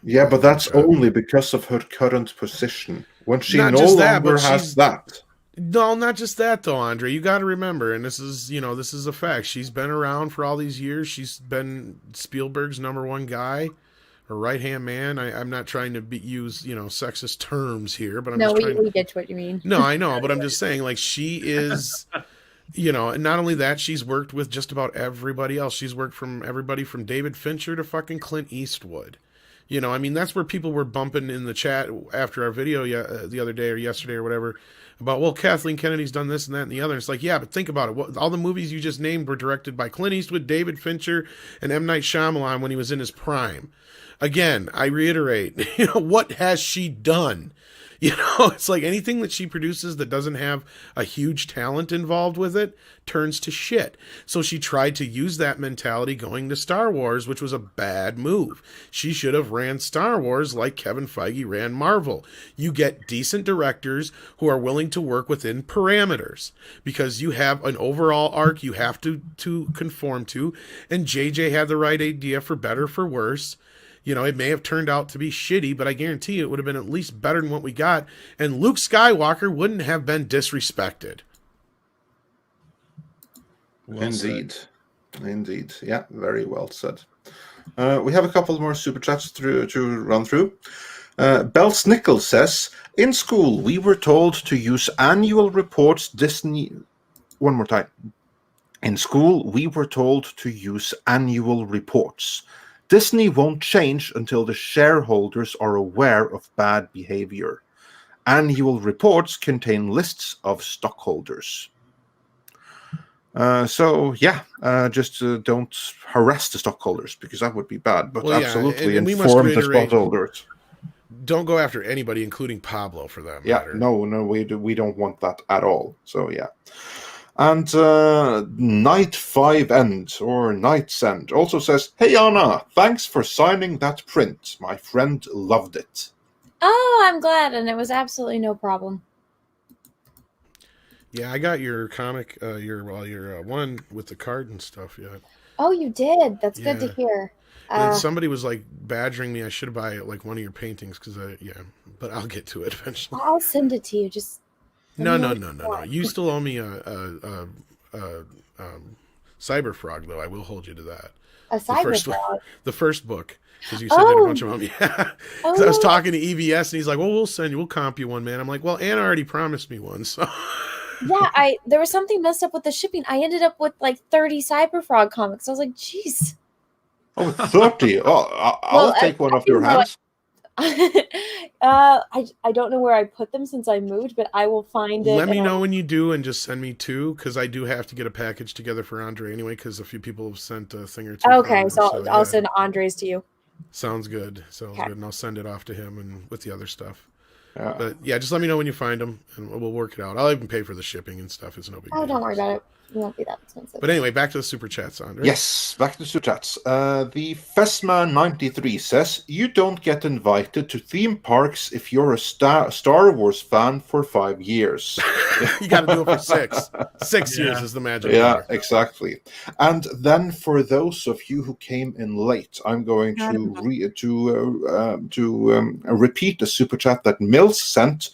Yeah, but that's only because of her current position. When she no longer has that. No, not just that though, Andre. You got to remember, and this is a fact. She's been around for all these years. She's been Spielberg's #1 guy, her right-hand man. I'm not trying to use sexist terms here, but we get what you mean. No, I know, but I'm just saying, she is, and not only that, she's worked with just about everybody else. She's worked from everybody from David Fincher to fucking Clint Eastwood. I mean, that's where people were bumping in the chat after our video the other day or yesterday or whatever about, well, Kathleen Kennedy's done this and that and the other. It's like, yeah, but think about it. All the movies you just named were directed by Clint Eastwood, David Fincher, and M. Night Shyamalan when he was in his prime. Again, I reiterate, what has she done? It's like anything that she produces that doesn't have a huge talent involved with it turns to shit. So she tried to use that mentality going to Star Wars, which was a bad move. She should have ran Star Wars like Kevin Feige ran Marvel. You get decent directors who are willing to work within parameters because you have an overall arc you have to conform to. And JJ had the right idea, for better, for worse. It may have turned out to be shitty, but I guarantee you it would have been at least better than what we got. And Luke Skywalker wouldn't have been disrespected. Well said. Indeed. Yeah, very well said. We have a couple more super chats to run through. Bells Nichols says, in school, we were told to use annual reports Disney... One more time. In school, we were told to use annual reports. Disney won't change until the shareholders are aware of bad behavior. Annual reports contain lists of stockholders. Just don't harass the stockholders, because that would be bad. But absolutely inform the stockholders. Don't go after anybody, including Pablo, for that matter. No, we don't want that at all. So yeah. And Night 5 End, or Night's End, also says, hey Anna, thanks for signing that print. My friend loved it. Oh, I'm glad, and it was absolutely no problem. Yeah, I got your comic, your one with the card and stuff. Yeah, Oh, you did. That's good to Yeah. hear. And somebody was like badgering me. I should buy like one of your paintings because but I'll get to it eventually. I'll send it to you. Just let No, me know no, what no, you no, no. want. You still owe me a Cyber Frog, though. I will hold you to that. A cyber One, frog. the first book, because you said you had a bunch of them. Yeah. Because I was Oh. talking to EVS, and he's like, "Well, we'll comp you one, man." I'm like, "Well, Anna already promised me one, so." Yeah, there was something messed up with the shipping. I ended up with like 30 Cyber Frog comics. I was like, jeez. Oh, 30. Oh, I'll Well, take one I off your didn't know hands. I don't know where I put them since I moved, but I will find it. Let me and know when you do, and just send me 2, because I do have to get a package together for Andre anyway, because a few people have sent a thing or 2. Okay, from so her, I'll send Andres to you. Sounds good. Sounds Okay. good, and I'll send it off to him and with the other stuff. Yeah. But yeah, just let me know when you find them, and we'll work it out. I'll even pay for the shipping and stuff. It's no big deal. Oh, don't worry about it. It won't be that expensive. But anyway, back to the super chats, Andre. Yes, back to the chats. The Fesma93 says, you don't get invited to theme parks if you're a Star Wars fan for 5 years. You got to do it for 6. 6 years is the magic. Yeah, number. exactly. And then for those of you who came in late, I'm going to repeat the super chat that Mills sent,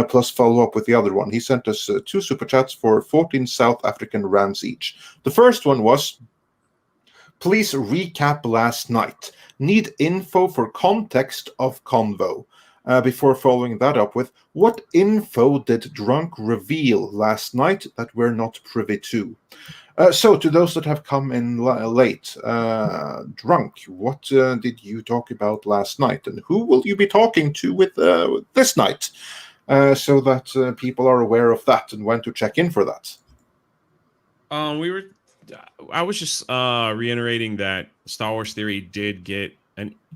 plus follow up with the other one. He sent us 2 super chats for 14 South African rands each. The first one was, please recap last night. Need info for context of convo. Before following that up with, what info did Drunk reveal last night that we're not privy to? So, to those that have come in late, Drunk, what did you talk about last night? And who will you be talking to with this night? So that people are aware of that and when to check in for that. I was just reiterating that Star Wars Theory did get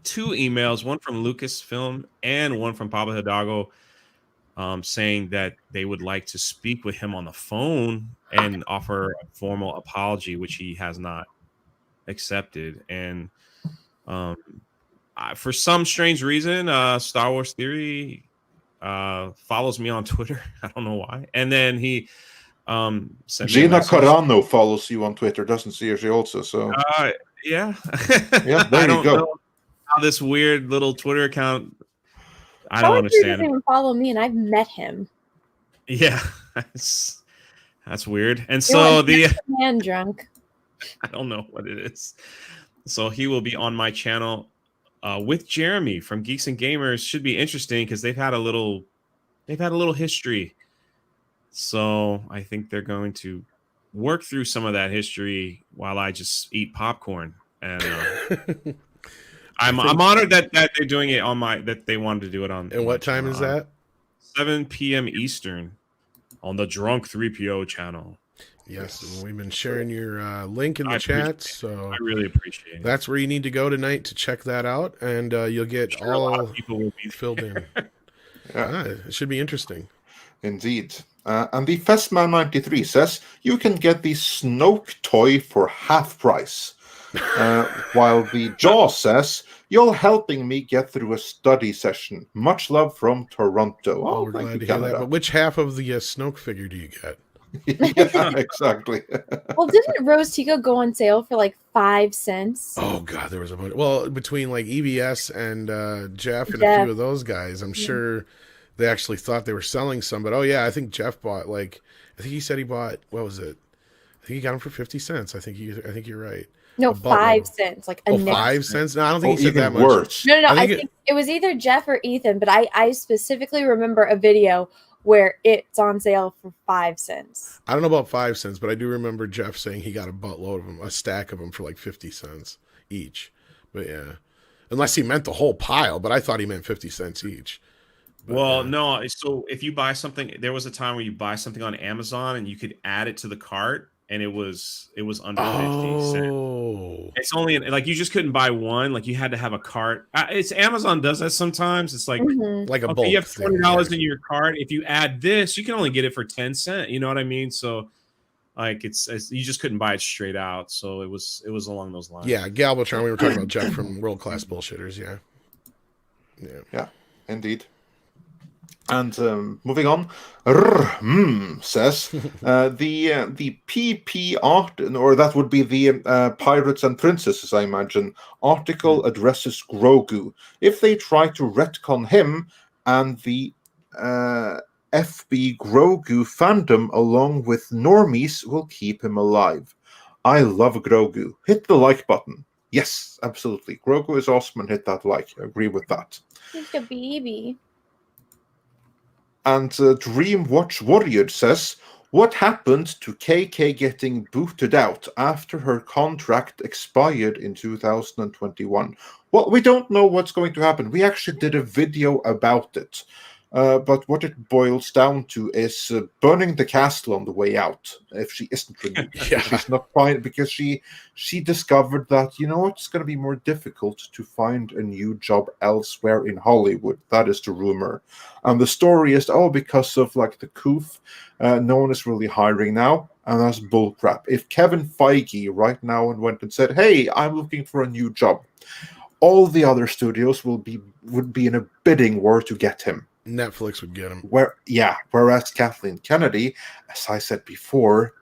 2 emails, one from Lucasfilm and one from Pablo Hidalgo, saying that they would like to speak with him on the phone and offer a formal apology, which he has not accepted. And for some strange reason, Star Wars Theory follows me on Twitter. I don't know why. And then he sent me a Gina message. Carano follows you on Twitter, doesn't she? She also, so yeah. Yeah, there I you don't go. know how this weird little Twitter account. I How don't doesn't understand. even follow me, and I've met him. Yeah, that's weird. And so Man Drunk. I don't know what it is. So he will be on my channel with Jeremy from Geeks and Gamers. Should be interesting because they've had a little history. So I think they're going to work through some of that history while I just eat popcorn. And I'm honored that they're doing it on that they wanted to do it on. And what time is that? 7 p.m. Eastern on the Drunk 3PO channel. Yes, we've been sharing your link in the chat, so I really appreciate it. That's where you need to go tonight to check that out, and you'll get a lot of people will be filled in. It should be interesting. Indeed. And the Festman93 says, you can get the Snoke toy for half price. While the Jaw says, you're helping me get through a study session. Much love from Toronto. Oh, we're glad to hear that. But which half of the Snoke figure do you get? Yeah, exactly. Well, didn't Rose Tico go on sale for like 5 cents? Oh God, there was a bunch. Well, between like EVS and Jeff and a few of those guys, I'm sure they actually thought they were selling some. But I think Jeff bought I think he said he bought, what was it? I think he got them for 50 cents. I think you're right. No, 5 cents. Like a 5 cents? No, I don't think he said that much. Worse. No. I think it was either Jeff or Ethan, but I specifically remember a video where it's on sale for 5 cents. I don't know about 5 cents, but I do remember Jeff saying he got a buttload of them, a stack of them for like 50 cents each. But yeah, unless he meant the whole pile, but I thought he meant 50 cents each. But, no. So if you buy something, there was a time where you buy something on Amazon and you could add it to the cart, and it was under 50 cents. It's only like you just couldn't buy one. Like you had to have a cart. It's Amazon does that sometimes. It's like like a bulk. You have $20 in your cart. If you add this, you can only get it for 10 cents. You know what I mean? So like it's you just couldn't buy it straight out. So it was along those lines. Yeah, Galvatron. We were talking about Jeff from World Class Bullshitters. Yeah, indeed. And moving on, says the PP art, or that would be the Pirates and Princesses, I imagine, article addresses Grogu. If they try to retcon him and the FB Grogu fandom along with normies will keep him alive. I love Grogu. Hit the like button. Yes, absolutely. Grogu is awesome and hit that like. I agree with that. He's a baby. And Dreamwatch Warrior says, what happened to KK getting booted out after her contract expired in 2021? Well, we don't know what's going to happen. We actually did a video about it. But what it boils down to is burning the castle on the way out if she isn't renewed. Yeah. She's not fine because she discovered that, it's going to be more difficult to find a new job elsewhere in Hollywood. That is the rumor. And the story is, because of like the coup, no one is really hiring now. And that's bullcrap. If Kevin Feige right now went and said, hey, I'm looking for a new job, all the other studios would be in a bidding war to get him. Netflix would get him. Whereas Kathleen Kennedy, as I said before,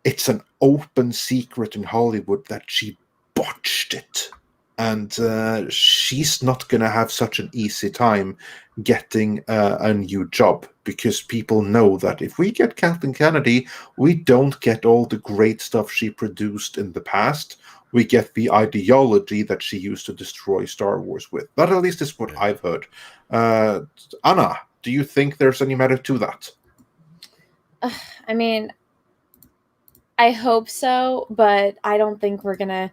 it's an open secret in Hollywood that she botched it. And she's not going to have such an easy time getting a new job, because people know that if we get Kathleen Kennedy, we don't get all the great stuff she produced in the past. We get the ideology that she used to destroy Star Wars with. That at least is what I've heard. Anna, do you think there's any merit to that? I mean, I hope so, but I don't think we're going to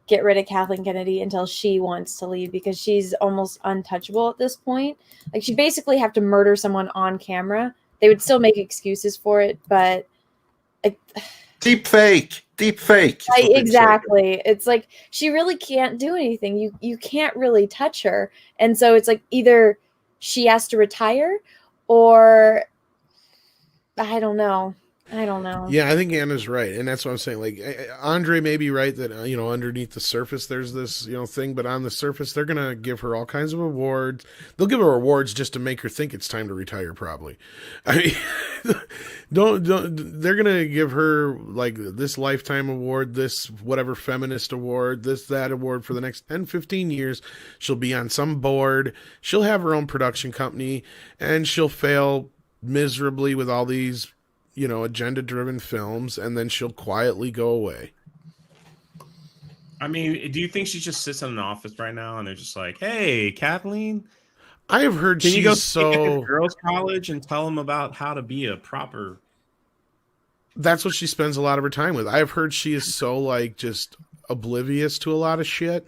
get rid of Kathleen Kennedy until she wants to leave, because she's almost untouchable at this point. Like, she'd basically have to murder someone on camera. They would still make excuses for it, but... Deep fake. Exactly. It's like she really can't do anything. You can't really touch her. And so it's like either she has to retire, or I don't know. Yeah, I think Anna's right, and that's what I'm saying. Like, Andre may be right that underneath the surface there's this thing, but on the surface they're gonna give her all kinds of awards. They'll give her awards just to make her think it's time to retire. Probably. I mean, don't. They're gonna give her like this lifetime award, this whatever feminist award, that award for the next 10, 15 years. She'll be on some board. She'll have her own production company, and she'll fail miserably with all these agenda-driven films, and then she'll quietly go away. I mean, do you think she just sits in an office right now and they're just like, "Hey, Kathleen, I have heard can you go so to girls' college and tell them about how to be a proper?" That's what she spends a lot of her time with. I have heard she is so like just oblivious to a lot of shit,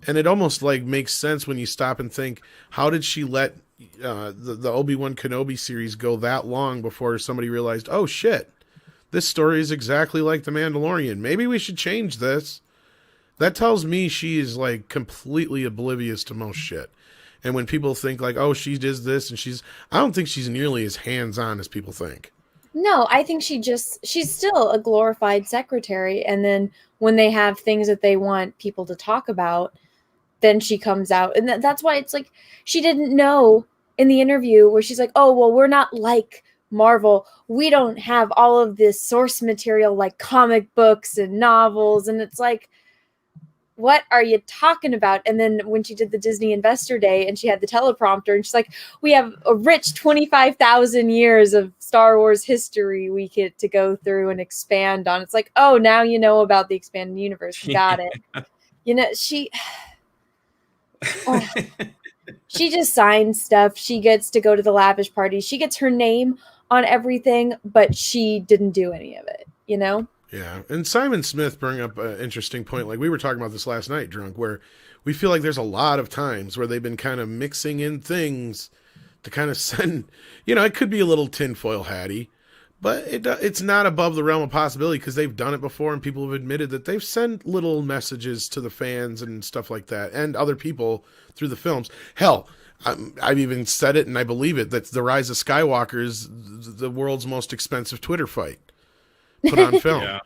and it almost like makes sense when you stop and think, how did she let the Obi-Wan Kenobi series go that long before somebody realized, oh shit, this story is exactly like The Mandalorian. Maybe we should change this. That tells me she is like completely oblivious to most shit. And when people think like, oh, she does this and I don't think she's nearly as hands-on as people think. No, I think she's still a glorified secretary. And then when they have things that they want people to talk about, then she comes out. And that's why it's like, she didn't know in the interview where she's like, oh, well, we're not like Marvel. We don't have all of this source material like comic books and novels. And it's like, what are you talking about? And then when she did the Disney Investor Day and she had the teleprompter and she's like, we have a rich 25,000 years of Star Wars history we get to go through and expand on. It's like, oh, now you know about the expanded universe. Got it. She just signs stuff. She gets to go to the lavish parties. She gets her name on everything, but she didn't do any of it, Yeah, and Simon Smith brought up an interesting point. Like we were talking about this last night, Drunk, where we feel like there's a lot of times where they've been kind of mixing in things to kind of send, it could be a little tinfoil hatty, but it's not above the realm of possibility because they've done it before and people have admitted that they've sent little messages to the fans and stuff like that and other people through the films. Hell, I've even said it and I believe it, that The Rise of Skywalker is the world's most expensive Twitter fight put on film.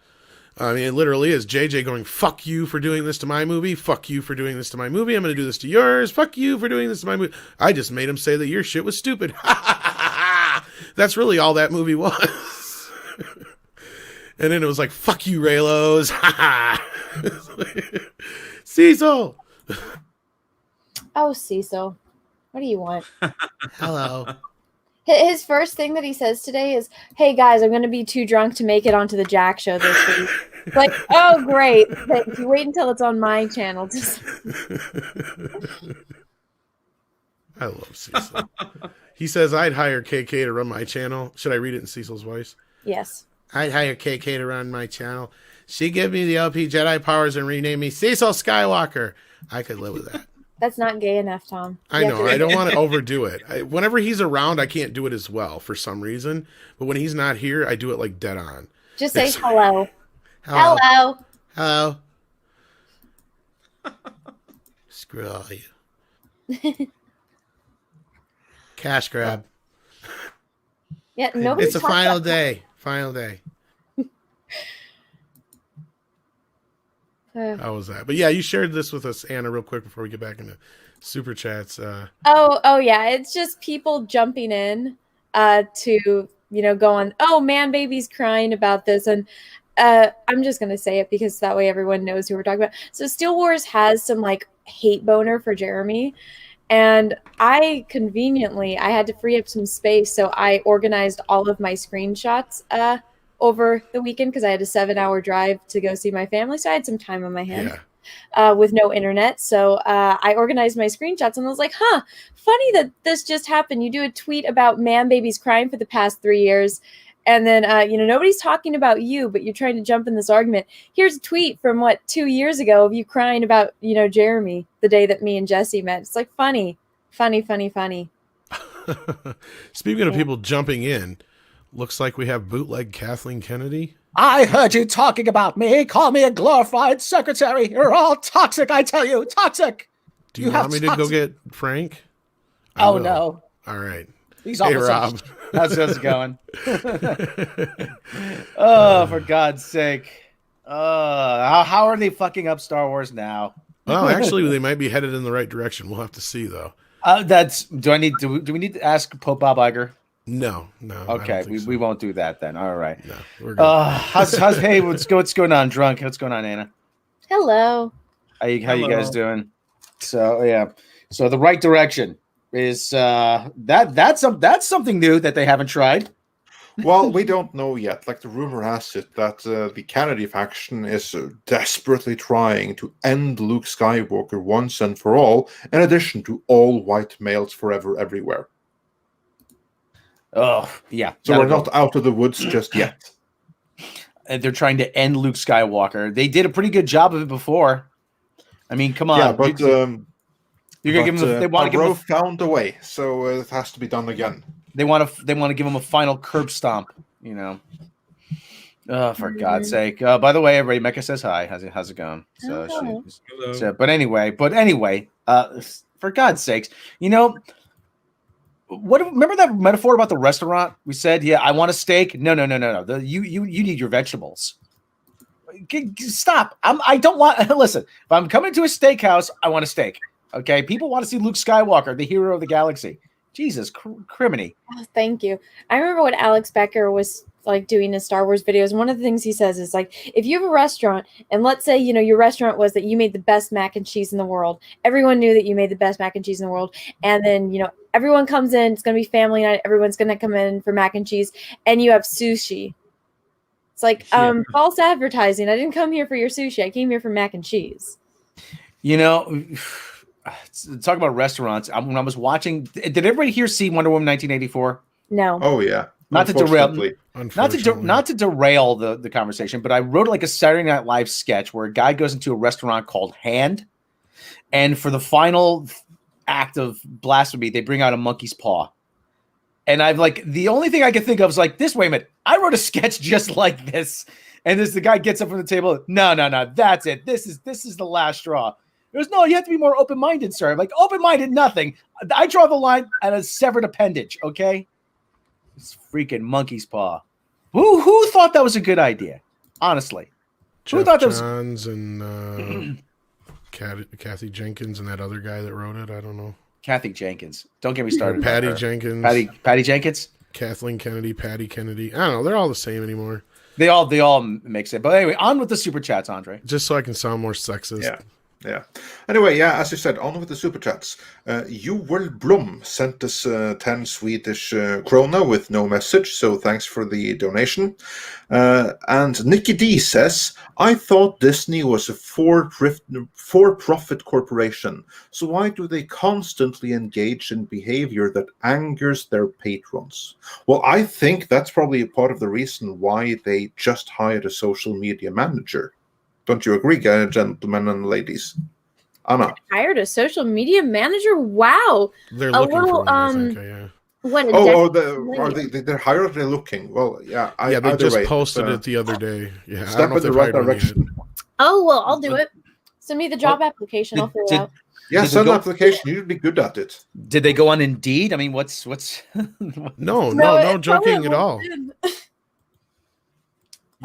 I mean, it literally is JJ going, fuck you for doing this to my movie. Fuck you for doing this to my movie. I'm going to do this to yours. Fuck you for doing this to my movie. I just made him say that your shit was stupid. That's really all that movie was. And then it was like, fuck you, Raylos. Cecil. Oh, Cecil. What do you want? Hello. His first thing that he says today is, hey, guys, I'm going to be too drunk to make it onto the Jack show this week. Like, oh, great. Thank you. Wait until it's on my channel. I love Cecil. He says, I'd hire KK to run my channel. Should I read it in Cecil's voice? Yes. I'd hire KK to run my channel. She give me the LP Jedi powers and rename me Cecil Skywalker. I could live with that. That's not gay enough, Tom. I know. I don't want to overdo it. Whenever he's around, I can't do it as well for some reason. But when he's not here, I do it like dead on. Just say hello. Hello. Hello. Hello. Screw all you. Cash grab. Yeah, nobody. It's a final day. Final day. How was that? But yeah, you shared this with us, Anna, real quick before we get back into super chats. Oh yeah, it's just people jumping in to going, oh man, baby's crying about this, and I'm just gonna say it because that way everyone knows who we're talking about. So Steel Wars has some like hate boner for Jeremy, and I had to free up some space, so I organized all of my screenshots over the weekend because I had a 7-hour drive to go see my family. So I had some time on my hands with no internet. So I organized my screenshots and I was like, funny that this just happened. You do a tweet about man babies crying for the past 3 years. And then, nobody's talking about you, but you're trying to jump in this argument. Here's a tweet from 2 years ago of you crying about, Jeremy, the day that me and Jesse met. It's like funny. Speaking of people jumping in, looks like we have bootleg Kathleen Kennedy. I heard you talking about me. Call me a glorified secretary. You're all toxic, I tell you. Toxic. Do you want me to go get Frank? Oh, no. All right. These hey, Rob. How's it going? Oh, for God's sake. How are they fucking up Star Wars now? Well, actually, they might be headed in the right direction. We'll have to see, though. Do we need to ask Pope Bob Iger? No. Okay, we won't do that then. All right. No, we're good. Hey, what's going on, drunk? What's going on, Anna? Hello. How you guys doing? So yeah. So the right direction is that's something new that they haven't tried. Well, we don't know yet. Like, the rumor has it that the Kennedy faction is desperately trying to end Luke Skywalker once and for all, in addition to all white males forever, everywhere. Oh, yeah. So we're not out of the woods just yet. And they're trying to end Luke Skywalker. They did a pretty good job of it before. I mean, come on. Yeah, but you're gonna give them. They want to give them. Found a way, so it has to be done again. They want to give him a final curb stomp. Oh, for God's sake! By the way, everybody, Mecca says hi. How's it going? So, Hello. But anyway, for God's sakes, remember that metaphor about the restaurant? We said, yeah, I want a steak. No. You need your vegetables. Stop. I don't want. Listen, if I'm coming to a steakhouse, I want a steak. Okay, people want to see Luke Skywalker, the hero of the galaxy. Jesus, criminy. Oh, thank you. I remember when Alex Becker was doing his Star Wars videos. One of the things he says is if you have a restaurant and let's say, your restaurant was that you made the best mac and cheese in the world. Everyone knew that you made the best mac and cheese in the world. And then, everyone comes in, it's going to be family night. Everyone's going to come in for mac and cheese and you have sushi. It's like, false advertising. I didn't come here for your sushi. I came here for mac and cheese. Talk about restaurants. When I was watching, did everybody here see Wonder Woman 1984? No. Oh yeah. Not to derail the conversation, but I wrote a Saturday Night Live sketch where a guy goes into a restaurant called Hand, and for the final act of blasphemy, they bring out a monkey's paw. And I've the only thing I could think of is this. Wait a minute, I wrote a sketch just like this, and the guy gets up from the table. No, that's it. This is the last straw. He goes, no, you have to be more open-minded, sir. I'm like, open-minded, nothing. I draw the line at a severed appendage, okay? It's freaking monkey's paw. Who thought that was a good idea? Honestly. Jeff thought that was- Johns and Kathy Jenkins and that other guy that wrote it. I don't know. Kathy Jenkins. Don't get me started. Patty Jenkins. Patty Jenkins. Kathleen Kennedy, Patty Kennedy. I don't know. They're all the same anymore. They all mix it. But anyway, on with the super chats, Andre. Just so I can sound more sexist. Yeah. Anyway, as you said, on with the super chats. You Will Blom sent us 10 Swedish krona with no message, so thanks for the donation. And Nikki D says, I thought Disney was a for-profit corporation, so why do they constantly engage in behavior that angers their patrons? Well, I think that's probably a part of the reason why they just hired a social media manager. Don't you agree, gentlemen and ladies? Anna. Hired a social media manager? Wow. They're looking for one, I think. Yeah. What a they're hired or they're looking? Well, yeah. They just posted it the other day. Yeah, step in the right direction. Oh, well, I'll do it. Send me the job application. I'll fill it out. Yeah, send an application. You'd be good at it. Did they go on Indeed? I mean, what's No joking at all.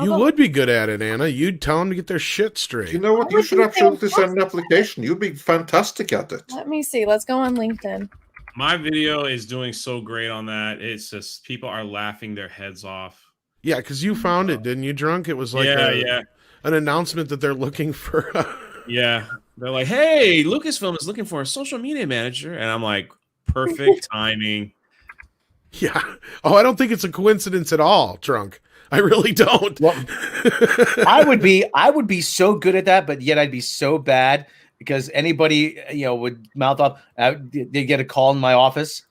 You would be good at it, Anna. You'd tell them to get their shit straight. You know what? You should absolutely send an application. You'd be fantastic at it. Let me see. Let's go on LinkedIn. My video is doing so great on that. It's just people are laughing their heads off. Yeah, because you found it, didn't you, Drunk? It was like an announcement that they're looking for. Yeah. They're like, hey, Lucasfilm is looking for a social media manager. And I'm like, perfect timing. Yeah. Oh, I don't think it's a coincidence at all, Drunk. I really don't. Well, I would be so good at that, but yet I'd be so bad because anybody would mouth off. They get a call in my office.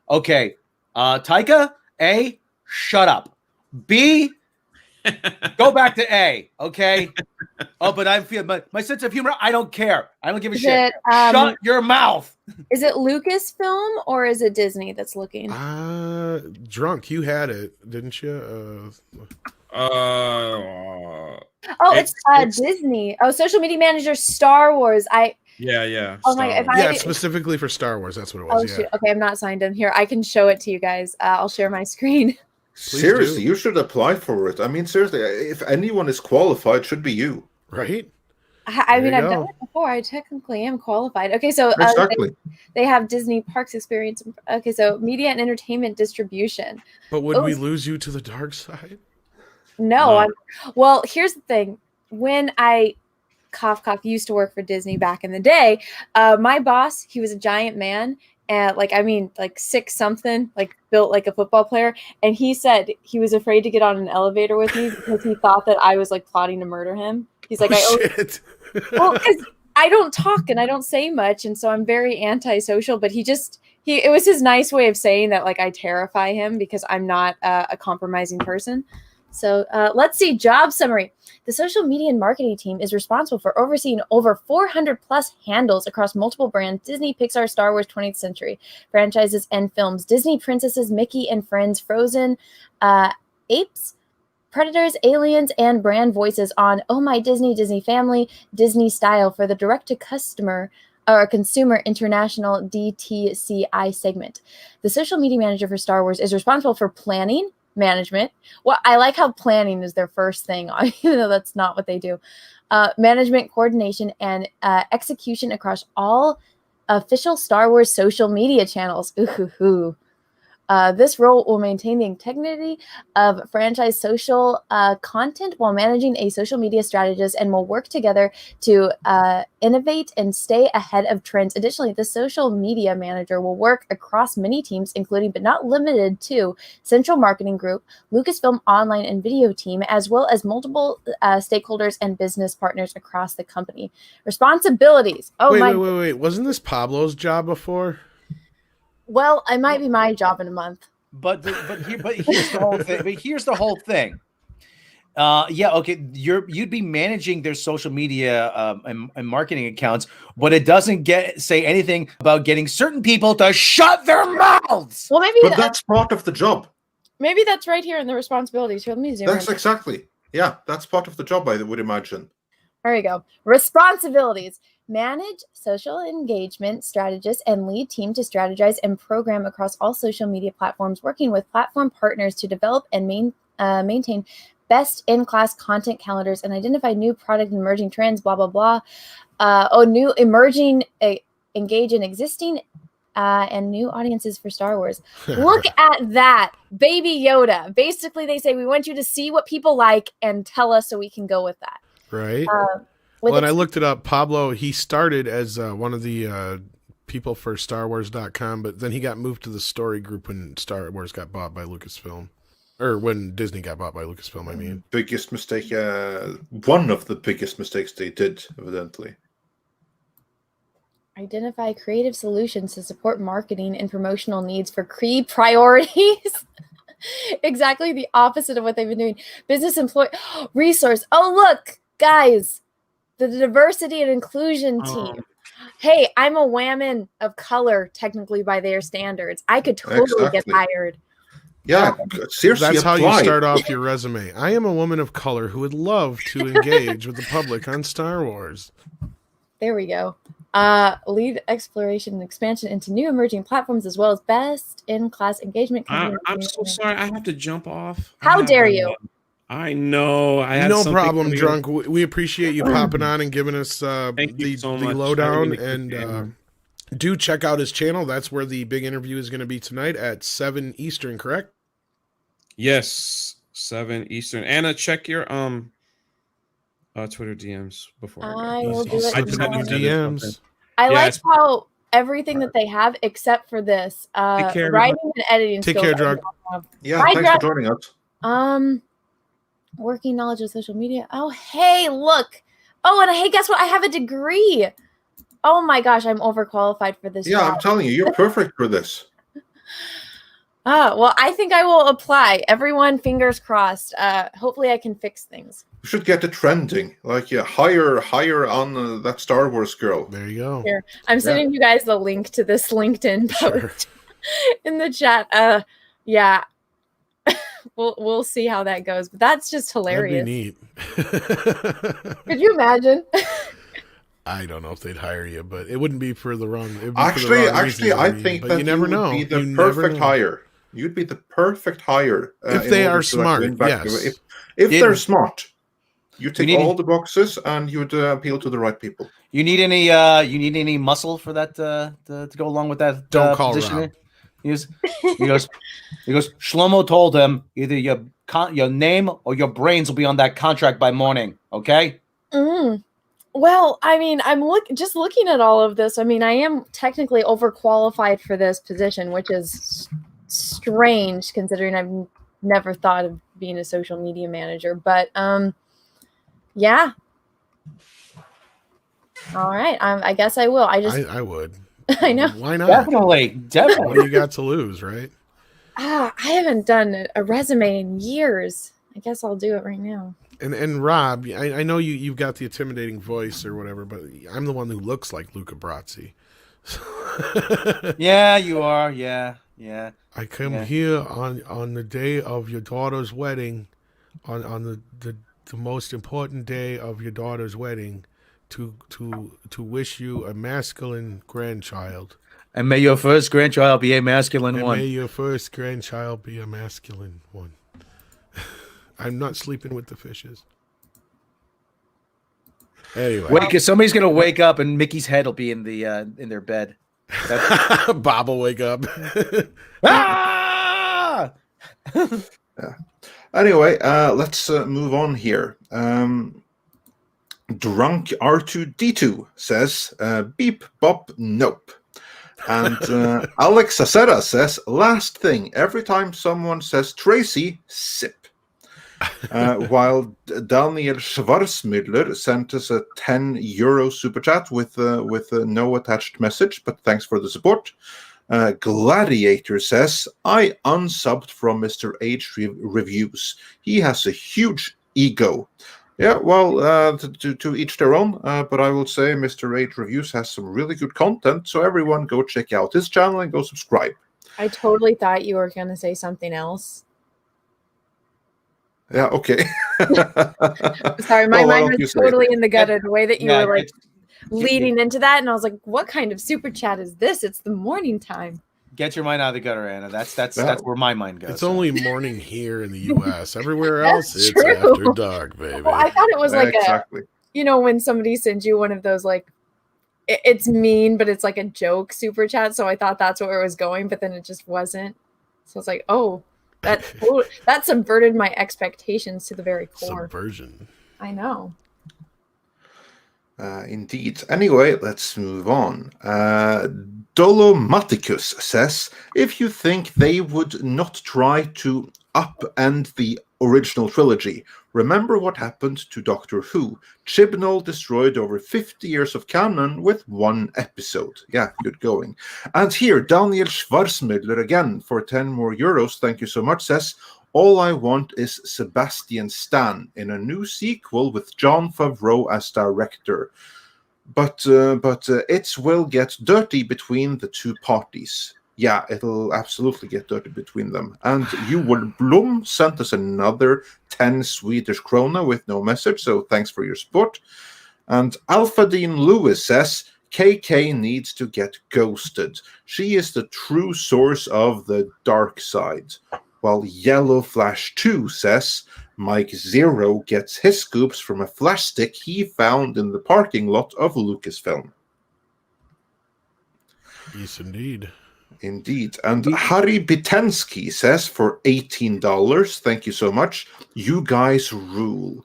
Okay, Taika, A, shut up. B, go back to A. Okay. Oh, but I feel my sense of humor. I don't care. I don't give a shit. Shut your mouth. Is it Lucasfilm or is it Disney that's looking? Drunk, you had it, didn't you? It's Disney. Oh, social media manager, Star Wars. Yeah. Oh my! Specifically for Star Wars. That's what it was. Oh shoot. Okay, I'm not signed in here. I can show it to you guys. I'll share my screen. Seriously, you should apply for it. I mean, seriously, if anyone is qualified, it should be you. Right? I mean, I've done it before. I technically am qualified. Okay, so exactly. They have Disney Parks experience. Okay, so media and entertainment distribution. But would we lose you to the dark side? No. Well, here's the thing. When I used to work for Disney back in the day, my boss, he was a giant man. And like 6'something, like built like a football player. And he said he was afraid to get on an elevator with me because he thought that I was like plotting to murder him. He's like, shit. Well, because I don't talk and I don't say much. And so I'm very antisocial, but it was his nice way of saying that like I terrify him because I'm not a compromising person. So let's see. Job summary. The social media and marketing team is responsible for overseeing over 400 plus handles across multiple brands: Disney, Pixar, Star Wars, 20th Century franchises and films, Disney princesses, Mickey and Friends, Frozen, Apes, Predators, Aliens, and brand voices on Oh My Disney, Disney Family, Disney Style for the direct-to-customer or consumer international DTCI segment. The social media manager for Star Wars is responsible for planning, management. Well, I like how planning is their first thing, even though that's not what they do. Management, coordination, and execution across all official Star Wars social media channels. Ooh. This role will maintain the integrity of franchise social content while managing a social media strategist and will work together to innovate and stay ahead of trends. Additionally, the social media manager will work across many teams, including but not limited to Central Marketing Group, Lucasfilm Online and Video Team, as well as multiple stakeholders and business partners across the company. Responsibilities. Wait. Wasn't this Pablo's job before? Well, it might be my job in a month. But here's the whole thing. Here's the whole thing. Okay. You'd be managing their social media and marketing accounts, but it doesn't say anything about getting certain people to shut their mouths. Well, but that's part of the job. Maybe that's right here in the responsibilities. Here, let me zoom in. That's exactly. Yeah, that's part of the job, I would imagine. There you go. Responsibilities. Manage social engagement strategists and lead team to strategize and program across all social media platforms, working with platform partners to develop and maintain best-in-class content calendars and identify new product and emerging trends, blah, blah, blah. New emerging, engage in existing and new audiences for Star Wars. Look at that. Baby Yoda. Basically, they say, we want you to see what people like and tell us so we can go with that. Right. Well, and I looked it up. Pablo, he started as one of the people for StarWars.com, but then he got moved to the story group when Star Wars got bought by Lucasfilm. Or when Disney got bought by Lucasfilm, I mean. Biggest mistake, one of the biggest mistakes they did, evidently. Identify creative solutions to support marketing and promotional needs for key priorities. Exactly the opposite of what they've been doing. Business employee resource. Oh, look, guys, the diversity and inclusion team. Hey, I'm a woman of color, technically by their standards. I could totally get hired. Yeah, seriously. That's how you start off your resume. I am a woman of color who would love to engage with the public on Star Wars. There we go. Lead exploration and expansion into new emerging platforms as well as best-in-class engagement. I'm so sorry. I have to jump off. How dare you? I know. I had no problem, Drunk. We appreciate you popping on and giving us the lowdown. And do check out his channel. That's where the big interview is going to be tonight at 7 Eastern, correct? Yes, 7 Eastern. Anna, check your Twitter DMs before. I will do it. I put in your DMs. I like how everything that they have except for this writing and editing. Take care, Drunk. Yeah, thanks for joining us. Working knowledge of social media. Oh, hey, look. Oh, and hey, guess what? I have a degree. Oh my gosh, I'm overqualified for this. Yeah, job. I'm telling you, you're perfect for this. Oh, well, I think I will apply. Everyone, fingers crossed. Hopefully I can fix things. You should get it trending. Like, hire on that Star Wars girl. There you go. Here, I'm sending you guys the link to this LinkedIn post in the chat. Yeah. We'll see how that goes. But that's just hilarious. That'd be neat. Could you imagine? I don't know if they'd hire you, but it wouldn't be for the wrong. Actually, I think that you never know. Would be the perfect hire. You'd be the perfect hire if they are smart. Yes, if they're smart, you tick all the boxes and you would appeal to the right people. You need any muscle for that to go along with that? Don't call position? Rob. He goes. Shlomo told him either your name or your brains will be on that contract by morning. Okay. Well, I mean, I'm looking at all of this. I mean, I am technically overqualified for this position, which is strange considering I've never thought of being a social media manager. But yeah. All right. I guess I will. I would. I know. Why not? Definitely. What do you got to lose, right? I haven't done a resume in years. I guess I'll do it right now. And Rob, I know you've got the intimidating voice or whatever, but I'm the one who looks like Luca Brasi. Yeah, you are. Yeah. I come here on the day of your daughter's wedding, on the most important day of your daughter's wedding, to wish you a masculine grandchild. And may your first grandchild be a masculine one. May your first grandchild be a masculine one. I'm not sleeping with the fishes. Anyway, somebody's gonna wake up and Mickey's head will be in their bed. Bob will wake up. Ah! Yeah. Anyway, let's move on here. Drunk R2D2 says, beep, bop, nope. And Alex Acera says, last thing, every time someone says Tracy, sip. While Daniel Schwarzmüller sent us a €10 super chat with no attached message, but thanks for the support. Gladiator says, I unsubbed from Mr. H Reviews. He has a huge ego. Yeah, well, to each their own, but I will say Mr. H Reviews has some really good content, so everyone go check out his channel and go subscribe. I totally thought you were going to say something else. Yeah, okay. Sorry, my mind was totally in the gutter, the way that you were leading into that, and I was like, what kind of super chat is this? It's the morning time. Get your mind out of the gutter, Anna. That's where my mind goes. It's only morning here in the U.S. Everywhere That's else, it's true. after dark, baby. Well, I thought it was like exactly. when somebody sends you one of those like it's mean, but it's like a joke super chat. So I thought that's where it was going, but then it just wasn't. So it's like, oh, that subverted my expectations to the very core. Subversion. I know. Indeed. Anyway, let's move on. Dolomaticus says, if you think they would not try to upend the original trilogy, remember what happened to Doctor Who. Chibnall destroyed over 50 years of canon with one episode. Yeah, good going. And here, Daniel Schwarzmüller again for 10 more euros. Thank you so much, says, all I want is Sebastian Stan in a new sequel with Jon Favreau as director. But it will get dirty between the two parties. Yeah, it'll absolutely get dirty between them. And Joel Blom sent us another 10 Swedish krona with no message, so thanks for your support. And Alphadine Lewis says, KK needs to get ghosted. She is the true source of the dark side. While Yellow Flash 2 says, Mike Zero gets his scoops from a flash stick he found in the parking lot of Lucasfilm. Yes, indeed. Indeed. And Harry Bitensky says, for $18, thank you so much, you guys rule.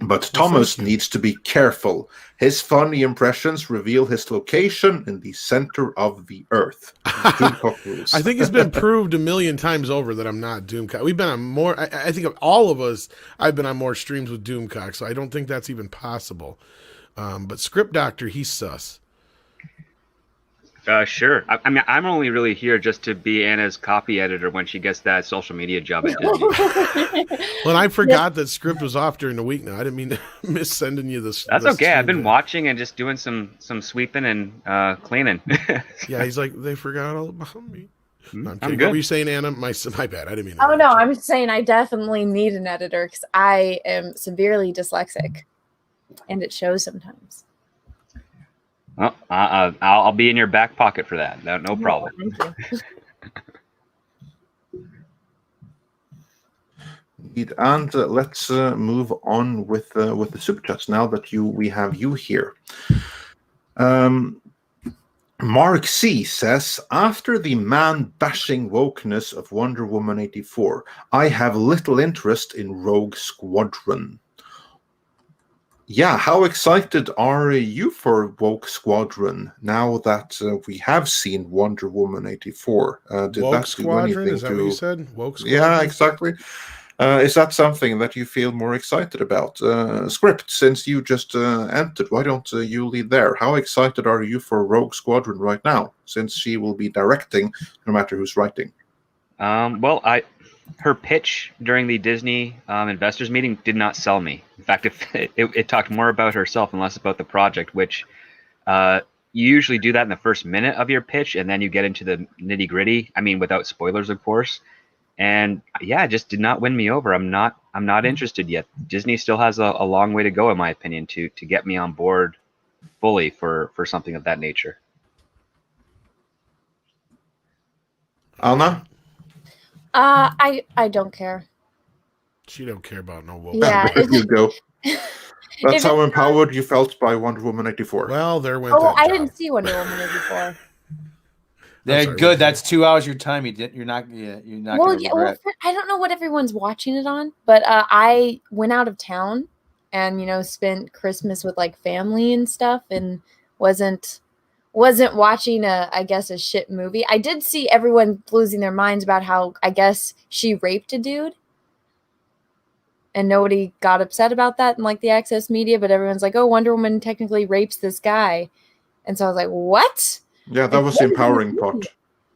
But Thomas needs to be careful. His funny impressions reveal his location in the center of the earth. I think it's been proved a million times over that I'm not Doomcock. We've been on more, I think of all of us, I've been on more streams with Doomcock, so I don't think that's even possible. But Script Doctor, he's sus. Sure. I mean, I'm only really here just to be Anna's copy editor when she gets that social media job at Disney. Well, I forgot that Script was off during the week now. I didn't mean to miss sending you this. That's okay. I've been watching and just doing some sweeping and cleaning. Yeah, he's like, they forgot all about me. No, I'm good. What were you saying, Anna? My bad. I didn't mean to. Oh, no. I'm saying I definitely need an editor because I am severely dyslexic. And it shows sometimes. Well, I'll be in your back pocket for that. No problem. Thank you. And let's move on with the super chats now that we have you here. Mark C says, after the man-bashing wokeness of Wonder Woman 84, I have little interest in Rogue Squadron. Yeah, how excited are you for Woke Squadron now that we have seen Wonder Woman 84? Did Woke that do Squadron? anything Is that what you said? Woke Squadron? Yeah, exactly. Is that something that you feel more excited about? Script, since you just entered, why don't you lead there? How excited are you for Rogue Squadron right now, since she will be directing no matter who's writing? Well, her pitch during the Disney investors meeting did not sell me. In fact, it talked more about herself and less about the project, which you usually do that in the first minute of your pitch, and then you get into the nitty gritty. I mean, without spoilers, of course. And yeah, it just did not win me over. I'm not interested yet. Disney still has a long way to go, in my opinion, to get me on board fully for something of that nature. Anna? I don't care. She don't care about no woke. Yeah. There you go. That's how empowered you felt by Wonder Woman 84. Well, there went. Oh, I didn't see Wonder Woman 84. They're good. That's 2 hours of your time. You're not. Well, gonna regret. I don't know what everyone's watching it on, but I went out of town and spent Christmas with like family and stuff, and wasn't watching a shit movie. I did see everyone losing their minds about how I guess she raped a dude. And nobody got upset about that in like the access media, but everyone's like, oh, Wonder Woman technically rapes this guy. And so I was like, what? Yeah, that was the empowering part.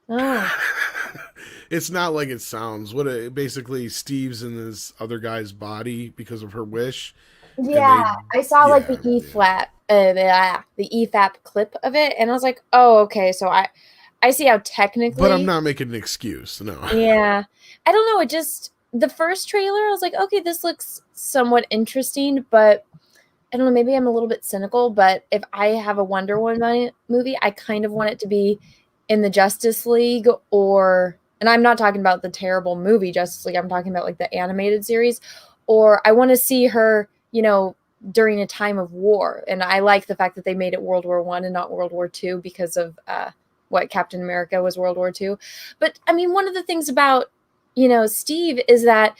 Oh. It's not like it sounds. Basically Steve's in this other guy's body because of her wish. Yeah, I saw like the E-flap, the EFAP clip of it, and I was like, oh, okay, so I see how technically. But I'm not making an excuse, no. Yeah, I don't know. It just the first trailer, I was like, okay, this looks somewhat interesting, but I don't know. Maybe I'm a little bit cynical, but if I have a Wonder Woman movie, I kind of want it to be in the Justice League, and I'm not talking about the terrible movie Justice League, I'm talking about like the animated series, or I want to see her, during a time of war. And I like the fact that they made it World War I and not World War II because of what Captain America was World War II. But I mean, one of the things about, Steve is that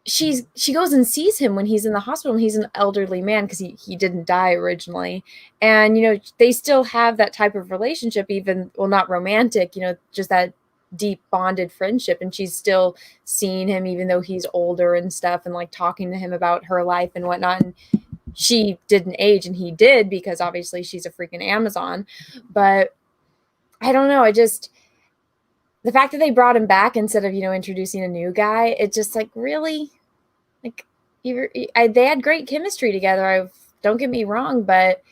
she goes and sees him when he's in the hospital, and he's an elderly man because he didn't die originally. And, they still have that type of relationship, even, well, not romantic, just that deep bonded friendship. And she's still seeing him even though he's older and stuff, and like talking to him about her life and whatnot. And she didn't age and he did, because obviously she's a freaking Amazon. But I don't know. The fact that they brought him back instead of, introducing a new guy, it just like really, like, they had great chemistry together. Don't get me wrong, but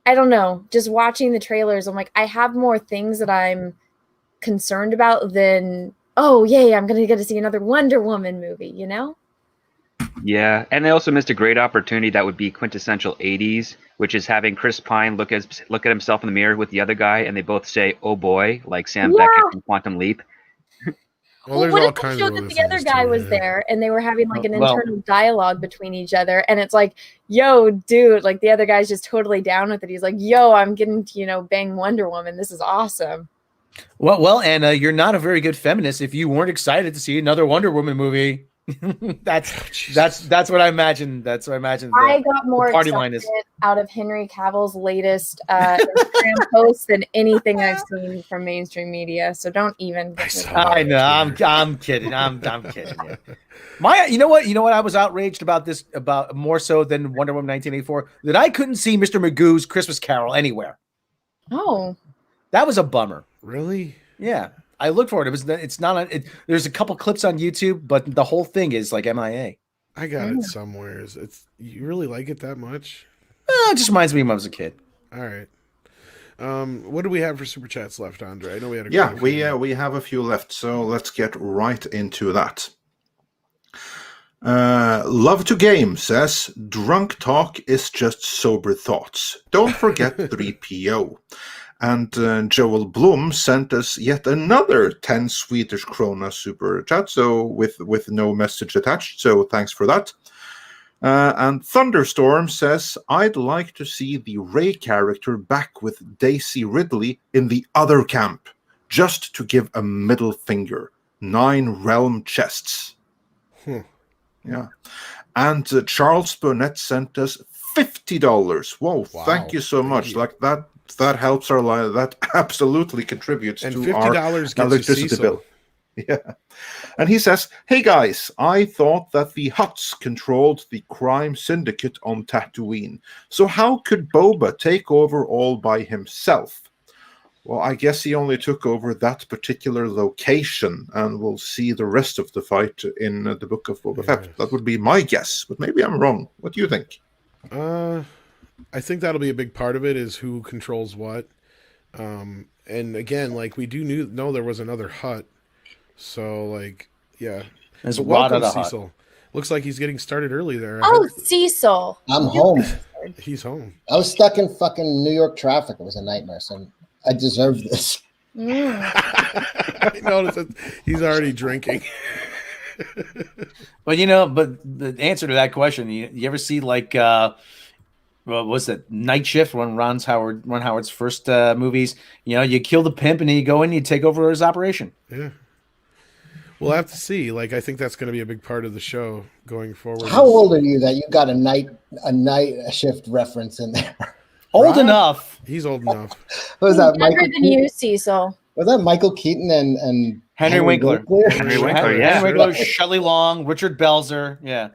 I don't know. Just watching the trailers, I'm like, I have more things that I'm concerned about than, oh yay, I'm gonna get to see another Wonder Woman movie, Yeah, and they also missed a great opportunity that would be quintessential 80s, which is having Chris Pine look at himself in the mirror with the other guy, and they both say, "Oh boy," like Sam Beckett from Quantum Leap. Well, there's what all if they kinds showed of that the other guy was there and they were having like an Well- internal dialogue between each other, and it's like, yo, dude, like the other guy's just totally down with it. He's like, yo, I'm getting to, bang Wonder Woman. This is awesome. Well, Anna, you're not a very good feminist if you weren't excited to see another Wonder Woman movie. that's what I imagine. That's what I imagine. I got more party line excited is- out of Henry Cavill's latest Instagram post than anything I've seen from mainstream media. So don't even. I know. I'm kidding. I'm kidding. Yeah. You know what? I was outraged about this, about more so than Wonder Woman 1984, that I couldn't see Mr. Magoo's Christmas Carol anywhere. Oh, That was a bummer. Really? Yeah, I looked for it. It's not. There's a couple clips on YouTube, but the whole thing is like MIA. I got it somewhere. You really like it that much? It just reminds me of when I was a kid. All right. What do we have for super chats left, Andre? I know we had We have a few left, so let's get right into that. Love to Game says, drunk talk is just sober thoughts. Don't forget 3PO. And Joel Blum sent us yet another 10 Swedish krona super chat, so with no message attached, so thanks for that. And Thunderstorm says, I'd like to see the Rey character back with Daisy Ridley in the other camp, just to give a middle finger. 9 realm chests. Yeah. And Charles Burnett sent us $50. Whoa, Wow, thank you so much. Like that helps our life. That absolutely contributes and to $50 our gets you electricity Cecil. bill. Yeah. And he says, hey guys, I thought that the Hutts controlled the crime syndicate on Tatooine. So how could Boba take over all by himself? Well, I guess he only took over that particular location, and we'll see the rest of the fight in the Book of Boba Fett. That would be my guess, but maybe I'm wrong. What do you think? I think that'll be a big part of it, is who controls what. And again, like, we do know there was another Hutt. So, like, yeah. There's But a lot welcome, of the Cecil. Looks like he's getting started early there. Oh, Cecil. I'm home. He's home. I was stuck in fucking New York traffic. It was a nightmare, so I deserve this. I noticed that he's already drinking. But but the answer to that question, you ever see like what's that, Night Shift, one Ron Howard's first movies? You kill the pimp and then you go in and you take over his operation. Yeah. We'll have to see. Like, I think that's going to be a big part of the show going forward. How old are you that you got a night shift reference in there? Old enough. He's old enough. Was that Younger Michael than you, Cecil. Was that Michael Keaton and Henry Winkler? Henry Winkler, yeah. Henry Winkler, Shelley Long, Richard Belzer. Yeah.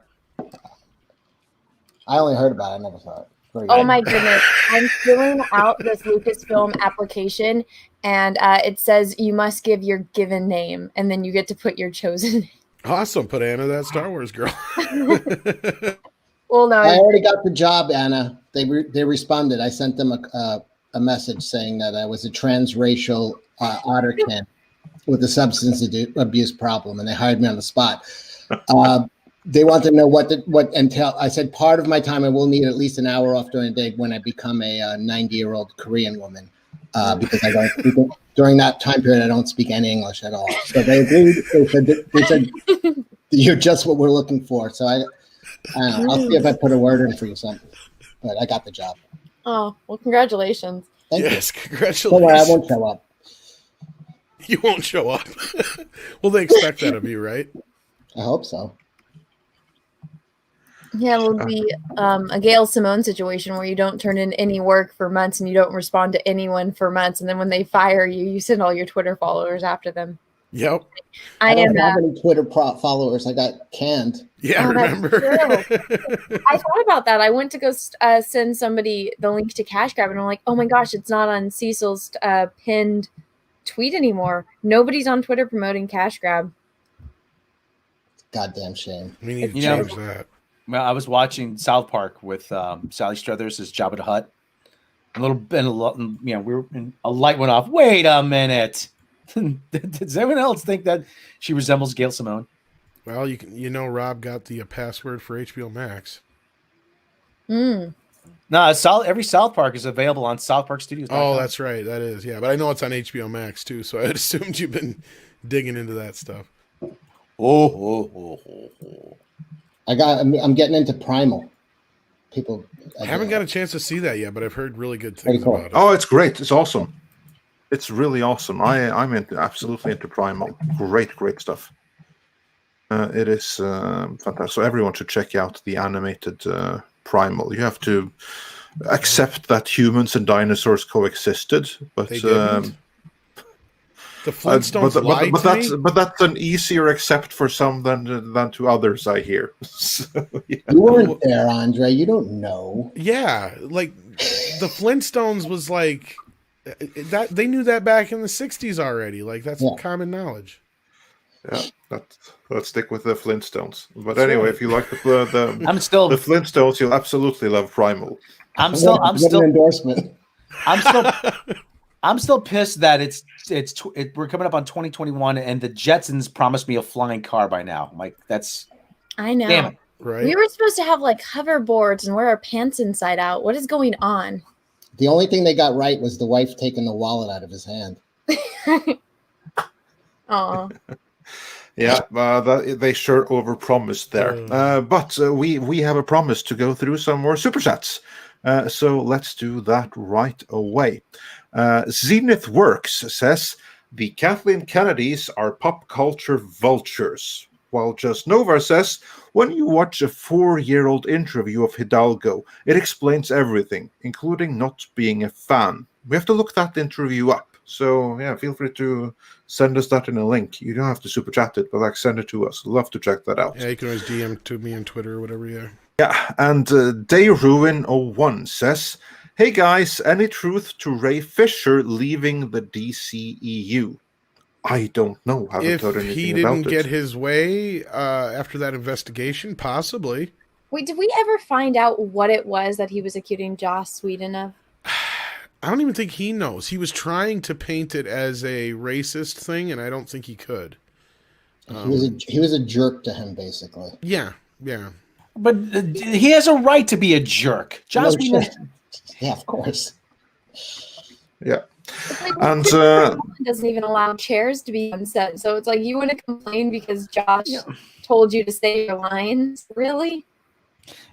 I only heard about it. I never saw it. Oh my goodness. I'm filling out this Lucasfilm application, and it says you must give your given name, and then you get to put your chosen name. Awesome. Put Anna, that Star Wars girl. Well, no. I already got the job, Anna. They responded. I sent them a message saying that I was a transracial otterkin with a substance abuse problem, and they hired me on the spot. They want to know what entail. I said part of my time I will need at least an hour off during the day when I become a 90-year-old Korean woman. because I don't speak it. During that time period, I don't speak any English at all. So they agreed. They said you're just what we're looking for. So I don't know. I'll see if I put a word in for you something. But I got the job. Oh, well, congratulations. Thank Yes, you. congratulations. Don't worry, I won't show up. You won't show up. Well, they expect that of you, right? I hope so. Yeah, it will be a Gail Simone situation where you don't turn in any work for months and you don't respond to anyone for months. And then when they fire you, you send all your Twitter followers after them. Yep. I don't have any Twitter followers. I got canned. Yeah, remember? I thought about that. I went to go send somebody the link to Cash Grab, and I'm like, oh my gosh, it's not on Cecil's pinned tweet anymore. Nobody's on Twitter promoting Cash Grab. Goddamn shame. We need to change that. Well, I was watching South Park with Sally Struthers as Jabba the Hutt. A light went off. Wait a minute. Does anyone else think that she resembles Gail Simone? Well, Rob got the password for HBO Max. No, every South Park is available on SouthParkStudios.com. Oh, that's right. That is, yeah. But I know it's on HBO Max too, so I assumed you've been digging into that stuff. I'm getting into Primal. People, I haven't got a chance to see that yet, but I've heard really good things about it. Oh, it's great. It's awesome. It's really awesome. I'm absolutely into Primal. Great stuff. It is fantastic. So everyone should check out the animated Primal. You have to accept that humans and dinosaurs coexisted, but they didn't. The Flintstones lied to me? But that's an easier accept for some than to others, I hear. So, yeah. You weren't there, Andre. You don't know. Yeah, like the Flintstones was like that. They knew that back in the '60s already. Like that's common knowledge. Yeah, let's stick with the Flintstones. But anyway, if you like the Flintstones, you'll absolutely love Primal. I'm still endorsement. I'm still pissed that we're coming up on 2021 and the Jetsons promised me a flying car by now. Like I know. Damn it. Right. We were supposed to have like hoverboards and wear our pants inside out. What is going on? The only thing they got right was the wife taking the wallet out of his hand. Aw. Yeah, they sure overpromised there. But we have a promise to go through some more super chats. So let's do that right away. Zenith Works says, the Kathleen Kennedys are pop culture vultures. While Just Nova says, when you watch a 4-year-old interview of Hidalgo, it explains everything, including not being a fan. We have to look that interview up. So, yeah, feel free to send us that in a link. You don't have to super chat it, but send it to us. Love to check that out. Yeah, you can always DM to me on Twitter or whatever, yeah. Yeah, and Dayruin01 says, hey guys, any truth to Ray Fisher leaving the DCEU? I don't know. If he didn't get his way after that investigation, possibly. Wait, did we ever find out what it was that he was accusing Joss Whedon of? I don't even think he knows. He was trying to paint it as a racist thing, and I don't think he could. He was a jerk to him, basically. Yeah. But he has a right to be a jerk. Joss Whedon. Yeah, of course. Yeah. Like, And doesn't even allow chairs to be on set. So it's like you want to complain because Josh told you to say your lines? Really?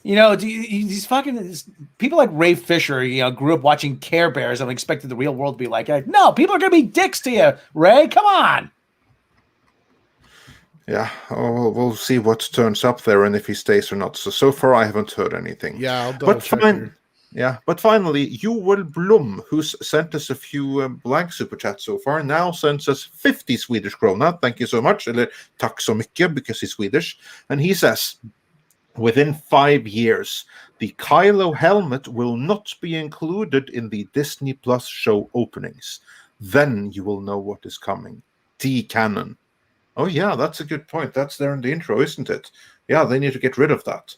These fucking people like Ray Fisher, grew up watching Care Bears and expected the real world to be like, no, people are going to be dicks to you, Ray. Come on. Yeah, we'll see what turns up there and if he stays or not. So far, I haven't heard anything. Yeah, I'll double check here. Yeah, but finally, Joel Blom, who's sent us a few blank super chats so far, now sends us 50 Swedish krona. Thank you so much. Eller tack så mycket, because he's Swedish. And he says, within 5 years, the Kylo helmet will not be included in the Disney Plus show openings. Then you will know what is coming. D-canon. Oh, yeah, that's a good point. That's there in the intro, isn't it? Yeah, they need to get rid of that.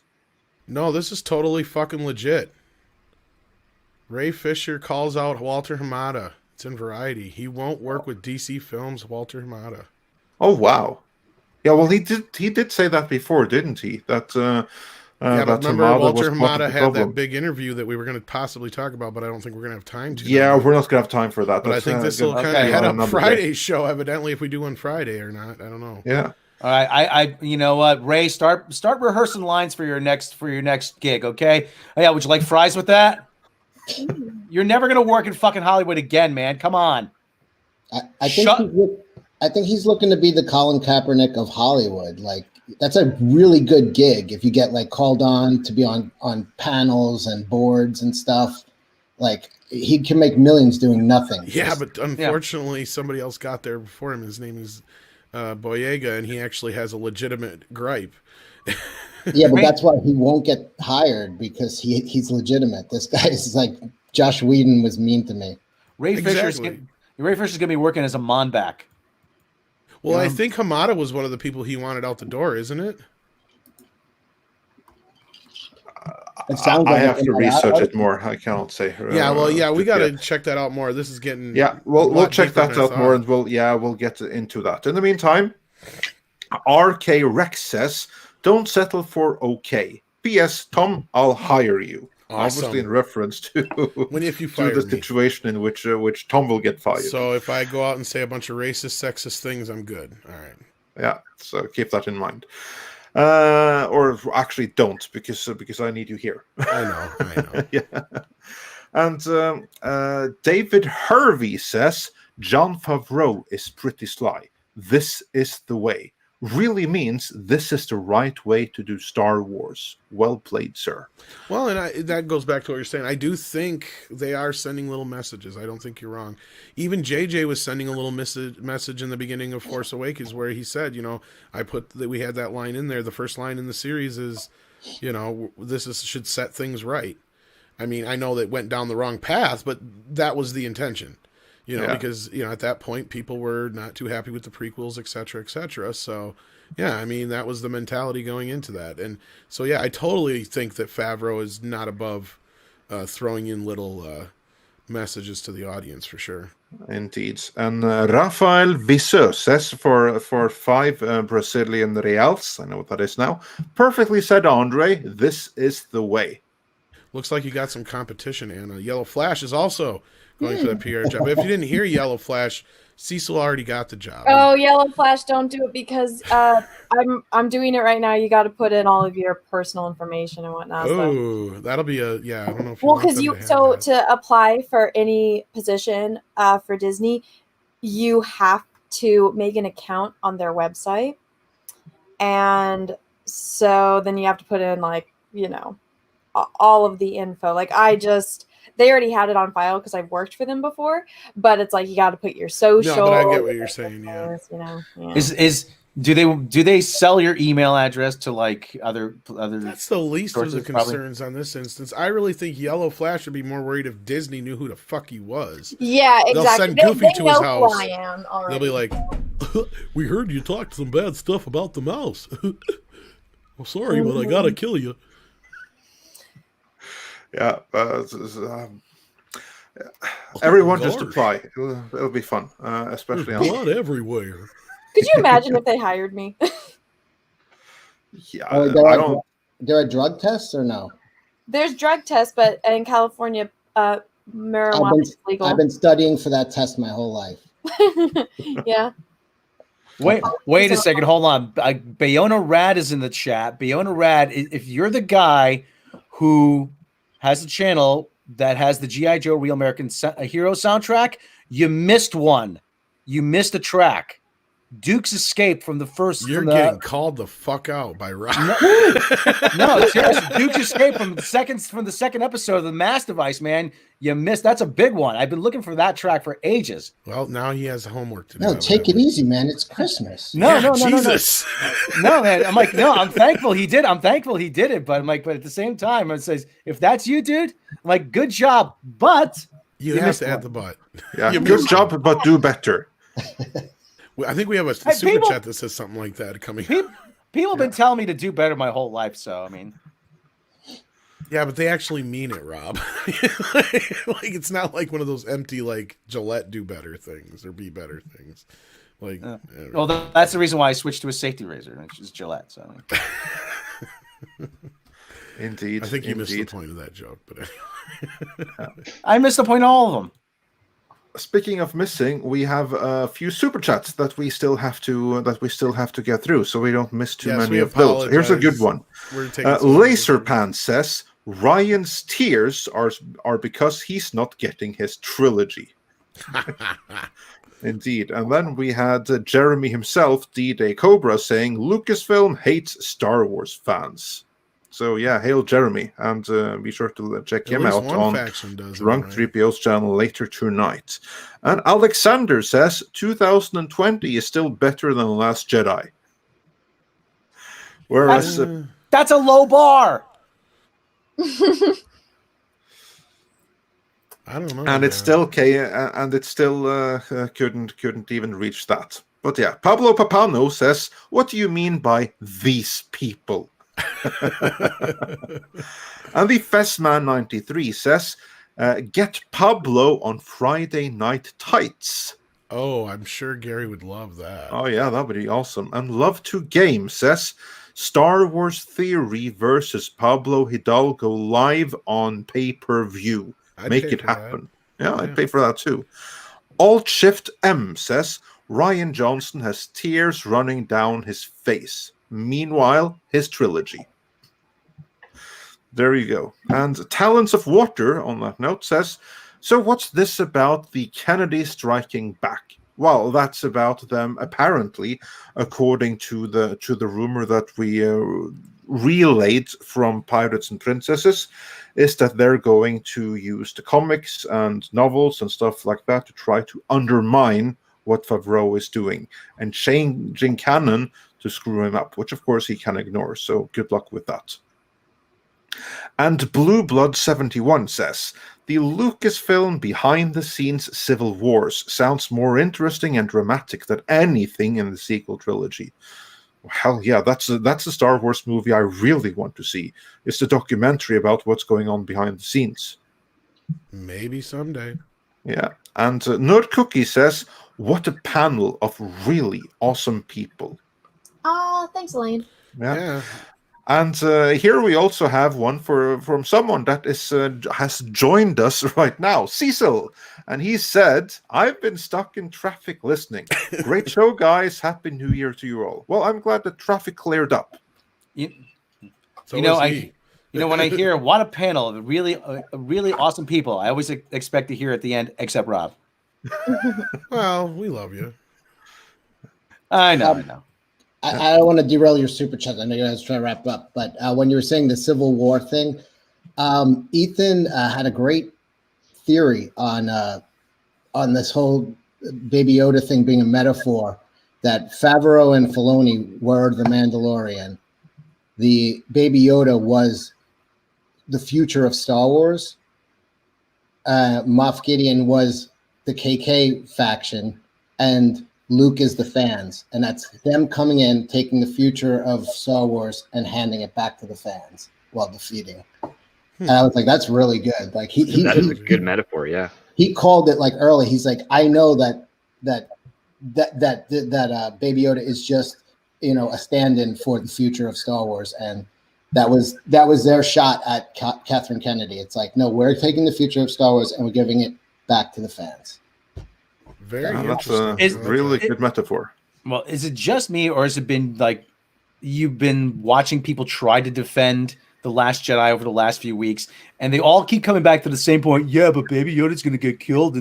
No, this is totally fucking legit. Ray Fisher calls out Walter Hamada. It's in Variety. He won't work with DC Films, Walter Hamada. Oh, wow. Yeah, well, he did say that before, didn't he? That Yeah, but that remember Hamada Walter was part of Hamada the had problem. that big interview that we were going to possibly talk about, but I don't think we're going to have time to. Yeah, we're not going to have time for that. But I think this will kind of okay. head up another day. Friday's show, evidently, if we do on Friday or not. I don't know. Yeah. All right, I you know what, Ray, start rehearsing lines for your next gig, okay? Oh, yeah, would you like fries with that? You're never gonna work in fucking Hollywood again, man. Come on. I think he's looking to be the Colin Kaepernick of Hollywood. Like, that's a really good gig if you get like called on to be on panels and boards and stuff. Like, he can make millions doing nothing. Yeah, but unfortunately, somebody else got there before him. His name is Boyega, and he actually has a legitimate gripe. Yeah, but that's why he won't get hired, because he's legitimate. This guy is like, Josh Whedon was mean to me. Ray Fisher's gonna be working as a Monback. Well, I think Hamada was one of the people he wanted out the door, isn't it? It sounds I like have to research it more. I cannot say. Yeah, well, yeah, we got to check that out more. This is getting we'll check that out more, and we'll get into that. In the meantime, RK Rex says, "Don't settle for okay. P.S. Tom, I'll hire you." Awesome. Obviously, in reference to if you fire to the me. situation in which Tom will get fired. So if I go out and say a bunch of racist, sexist things, I'm good. All right. Yeah, so keep that in mind. Or actually don't, because I need you here. I know. Yeah. And David Hervey says, Jon Favreau is pretty sly. This is the way. Really means this is the right way to do Star Wars. Well played, sir. Well, and that goes back to what you're saying. I do think they are sending little messages. I don't think you're wrong. Even JJ was sending a little message in the beginning of Force Awakens where he said, we had that line in there. The first line in the series is, should set things right. I mean, I know that went down the wrong path, but that was the intention. Because, at that point, people were not too happy with the prequels, et cetera, et cetera. So, yeah, I mean, that was the mentality going into that. And so, yeah, I totally think that Favreau is not above throwing in little messages to the audience, for sure. Indeed. And Rafael Viseux says for 5 Brazilian reals, I know what that is now, perfectly said, Andre, this is the way. Looks like you got some competition, Anna. Yellow Flash is also going for the PR job. If you didn't hear Yellow Flash, Cecil already got the job. Oh, Yellow Flash, don't do it, because I'm doing it right now. You got to put in all of your personal information and whatnot. Oh, that'll be I don't know if because to apply for any position for Disney, you have to make an account on their website, and so then you have to put in all of the info. They already had it on file because I've worked for them before, but it's like you got to put your social. No, but I get what you're saying. Yeah. Do they sell your email address to other? That's the least of the concerns on this instance. I really think Yellow Flash would be more worried if Disney knew who the fuck he was. Yeah, exactly. They'll send Goofy to his house. Who I am already. They'll be like, "We heard you talked some bad stuff about the mouse. Well, sorry, but I gotta kill you." Yeah, everyone just apply. It'll be fun, especially There's blood everywhere. Could you imagine if they hired me? Yeah, there are drug tests or no? There's drug tests, but in California, marijuana is legal. I've been studying for that test my whole life. Yeah. Wait a second. Hold on. Bayona Rad is in the chat. Bayona Rad, if you're the guy who has a channel that has the G.I. Joe Real American Hero soundtrack, you missed one. You missed a track. Duke's Escape from the first. You're getting called the fuck out by Rob. No, seriously. Duke's Escape from the second episode of the Mass Device, man. You missed. That's a big one. I've been looking for that track for ages. Well, now he has homework to do. No, take it easy, man. It's Christmas. No, Jesus. No, man. I'm like, no. I'm thankful he did. It, but I'm like, but at the same time, it says, if that's you, dude, I'm like, good job, but you have to add the but. Yeah, good job, but do better. I think we have a super chat that says something like that coming. People have been telling me to do better my whole life, so I mean. Yeah, but they actually mean it, Rob. It's not like one of those empty Gillette do better things or be better things. That's the reason why I switched to a safety razor, which is Gillette. So. Indeed. I think you missed the indeed. point of that joke, but anyway. I missed the point of all of them. Speaking of missing, we have a few super chats that we still have to get through, so we don't miss too Yes, many we of those. Here's a good apologize. one. We're taking so long. Laserpan says Ryan's tears are because he's not getting his trilogy. Indeed. And then we had Jeremy himself, D-Day Cobra, saying Lucasfilm hates Star Wars fans. So yeah, hail Jeremy, and be sure to check him out on Drunk 3PO's channel later tonight. And Alexander says 2020 is still better than The Last Jedi. Whereas That's a low bar. I don't know. and it's still couldn't even reach that. But yeah, Pablo Papano says, what do you mean by these people? And the Fessman93 says, get Pablo on Friday Night Tights. Oh, I'm sure Gary would love that. Oh yeah, that would be awesome. And Love to Game says, Star Wars Theory versus Pablo Hidalgo live on pay-per-view. Make it happen. Yeah, I'd pay for that too. Alt Shift M says, Ryan Johnson has tears running down his face. Meanwhile, his trilogy. There you go. And Talents of Water, on that note, says, so what's this about the Kennedy striking back? Well, that's about them, apparently, according to the rumor that we relayed from Pirates and Princesses, is that they're going to use the comics and novels and stuff like that to try to undermine what Favreau is doing and changing canon to screw him up, which of course he can ignore. So good luck with that. And Blue Blood 71 says, the Lucasfilm behind-the-scenes Civil Wars sounds more interesting and dramatic than anything in the sequel trilogy. Hell yeah, that's a Star Wars movie I really want to see. It's a documentary about what's going on behind the scenes. Maybe someday. Yeah. And Nerd Cookie says, what a panel of really awesome people. Oh, thanks, Elaine. Yeah. And here we also have one from someone that has joined us right now, Cecil. And he said, I've been stuck in traffic listening. Great show, guys. Happy New Year to you all. Well, I'm glad the traffic cleared up. When I hear what a panel of really awesome people, I always expect to hear at the end, except Rob. Well, we love you. I know. I don't want to derail your super chat. I know you guys are trying to wrap up, but when you were saying the Civil War thing, Ethan had a great theory on this whole Baby Yoda thing being a metaphor, that Favreau and Filoni were the Mandalorian. The Baby Yoda was the future of Star Wars. Moff Gideon was the KK faction, and Luke is the fans, and that's them coming in, taking the future of Star Wars and handing it back to the fans while defeating. And I was like, that's really good. Like that is a good metaphor. Yeah, he called it like early. He's like, I know that Baby Yoda is just a stand-in for the future of Star Wars, and that was their shot at Kathleen Kennedy. It's like, no, we're taking the future of Star Wars and we're giving it back to the fans. Very that's interesting. a really good metaphor. Well, is it just me, or has it been like you've been watching people try to defend The Last Jedi over the last few weeks, and they all keep coming back to the same point? Yeah, but Baby Yoda's going to get killed by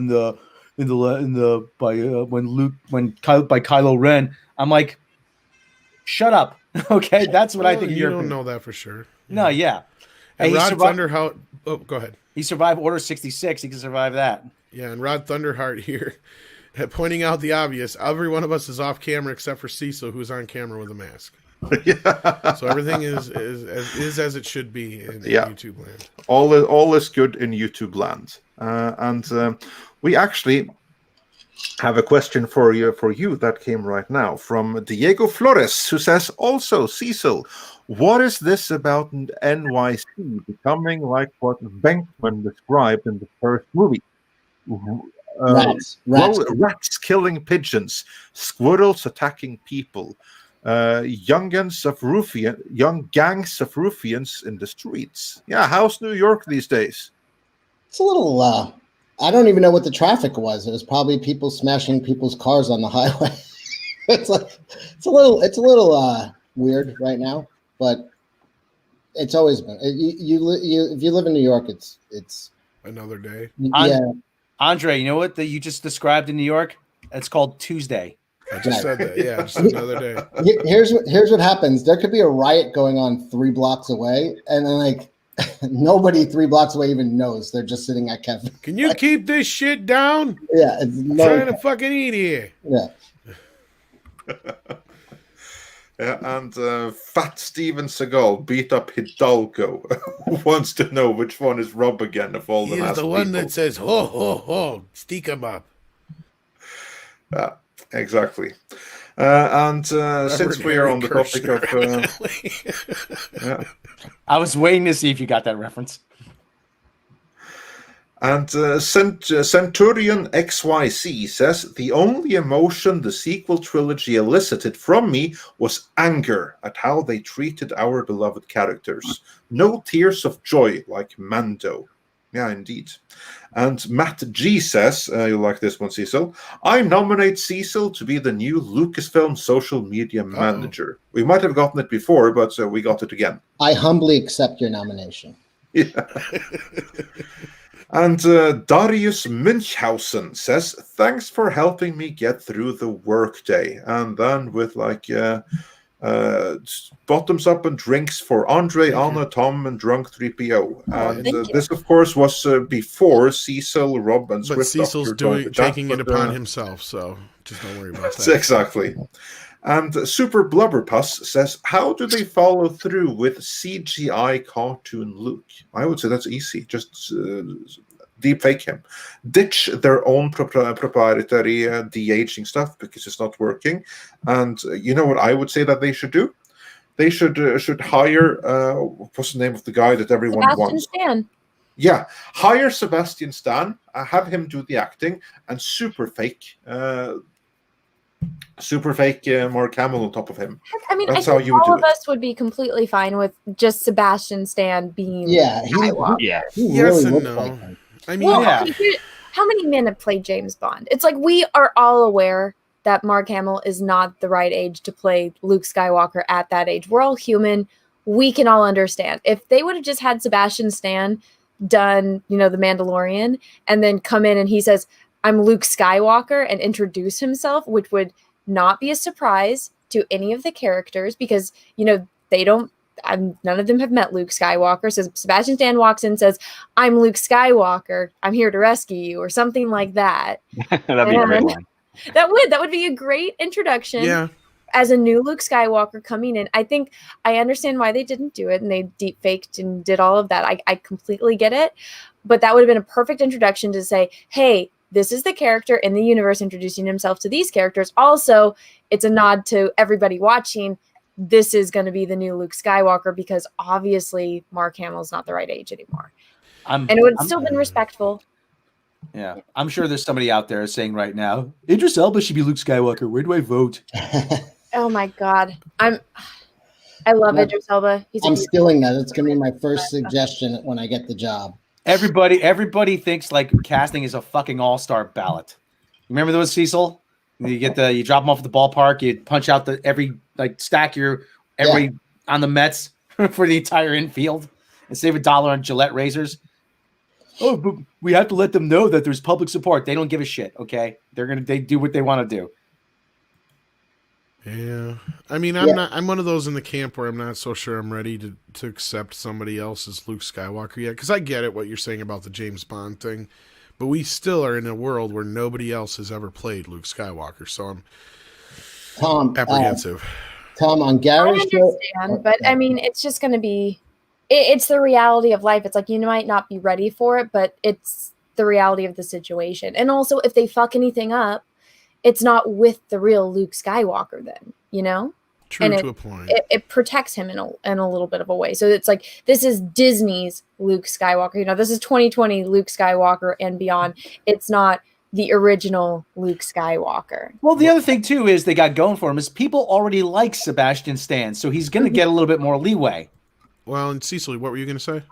Kylo Ren. I'm like, shut up. Okay, that's what I think. You don't know that for sure. No, yeah. And Rod Thunderheart. Oh, go ahead. He survived Order 66. He can survive that. Yeah, and Rod Thunderheart here, pointing out the obvious. Every one of us is off camera except for Cecil, who's on camera with a mask. Yeah. So everything is as it should be in YouTube land. All is good in YouTube land. And we actually have a question for you that came right now from Diego Flores, who says, also, Cecil, what is this about NYC becoming like what Venkman described in the first movie? Rats killing pigeons, squirrels attacking people. young gangs of ruffians in the streets. Yeah, how's New York these days? It's a little. I don't even know what the traffic was. It was probably people smashing people's cars on the highway. It's a little weird right now, but it's always been. If you live in New York, it's Another day. yeah. Andre, you know what you just described in New York? It's called Tuesday. I just said that. Yeah, just another day. Here's what happens. There could be a riot going on 3 blocks away, and then like nobody 3 blocks away even knows. They're just sitting at cafe. Can you keep this shit down? Yeah, I'm trying to fucking eat here. Yeah. Yeah, and Fat Steven Seagal beat up Hidalgo. Who wants to know which one is Rob again of all the He's masked the one people? that says, ho, ho, ho, stick him up. Yeah, exactly. And since we are on the topic of... yeah. I was waiting to see if you got that reference. And Centurion XYZ says, the only emotion the sequel trilogy elicited from me was anger at how they treated our beloved characters. No tears of joy like Mando. Yeah, indeed. And Matt G says, you like this one, Cecil, I nominate Cecil to be the new Lucasfilm social media manager. We might have gotten it before, but we got it again. I humbly accept your nomination. Yeah. And Darius Münchhausen says, thanks for helping me get through the workday. And then with like bottoms up and drinks for Andre, Anna, Tom, and Drunk 3PO. And this, of course, was before Cecil, Rob, and Swift. But Cecil's taking it upon himself, so just don't worry about that. Exactly. And Super Blubberpuss says, how do they follow through with CGI cartoon Luke? I would say that's easy. Just deepfake him. Ditch their own proprietary de-aging stuff because it's not working. And you know what I would say that they should do? They should hire, what's the name of the guy that everyone wants? Stan. Yeah, hire Sebastian Stan, have him do the acting, and super fake Mark Hamill on top of him. I mean, That's I how think you would all do of it. us would be completely fine with just Sebastian Stan being Skywalker. Yeah. He Yes really and looks no. like him. I mean, Well, Yeah. okay, how many men have played James Bond? It's like we are all aware that Mark Hamill is not the right age to play Luke Skywalker at that age. We're all human. We can all understand. If they would have just had Sebastian Stan done, The Mandalorian, and then come in and he says, I'm Luke Skywalker, and introduce himself, which would not be a surprise to any of the characters because, they don't, none of them have met Luke Skywalker. So Sebastian Stan walks in and says, I'm Luke Skywalker. I'm here to rescue you, or something like that. That'd be a great line. That would be a great introduction. yeah. As a new Luke Skywalker coming in. I think I understand why they didn't do it and they deep faked and did all of that. I completely get it. But that would have been a perfect introduction to say, hey, this is the character in the universe introducing himself to these characters. Also, it's a nod to everybody watching. This is going to be the new Luke Skywalker because obviously Mark Hamill's not the right age anymore. And it would have still been respectful. Yeah, I'm sure there's somebody out there saying right now, Idris Elba should be Luke Skywalker. Where do I vote? Oh my God. I love Well, Idris Elba. I'm stealing that. It's going to be my first suggestion when I get the job. Everybody thinks like casting is a fucking all-star ballot. Remember those, Cecil? You drop them off at the ballpark, you punch out every stack everybody on the Mets for the entire infield and save $1 on Gillette razors. Oh, but we have to let them know that there's public support. They don't give a shit, okay? They do what they want to do. Yeah. I mean, I'm one of those in the camp where I'm not so sure I'm ready to accept somebody else as Luke Skywalker yet. Because I get it, what you're saying about the James Bond thing. But we still are in a world where nobody else has ever played Luke Skywalker. So I'm apprehensive. Tom, on I Gary's show. understand, but I mean, it's just going to be, it's the reality of life. It's like, you might not be ready for it, but it's the reality of the situation. And also, if they fuck anything up, it's not with the real Luke Skywalker then, True and to a point. It protects him in a little bit of a way. So it's like, this is Disney's Luke Skywalker. This is 2020 Luke Skywalker and beyond. It's not the original Luke Skywalker. Well, the other thing too is they got going for him is people already like Sebastian Stan, so he's going to get a little bit more leeway. Well, and Cecil, what were you going to say?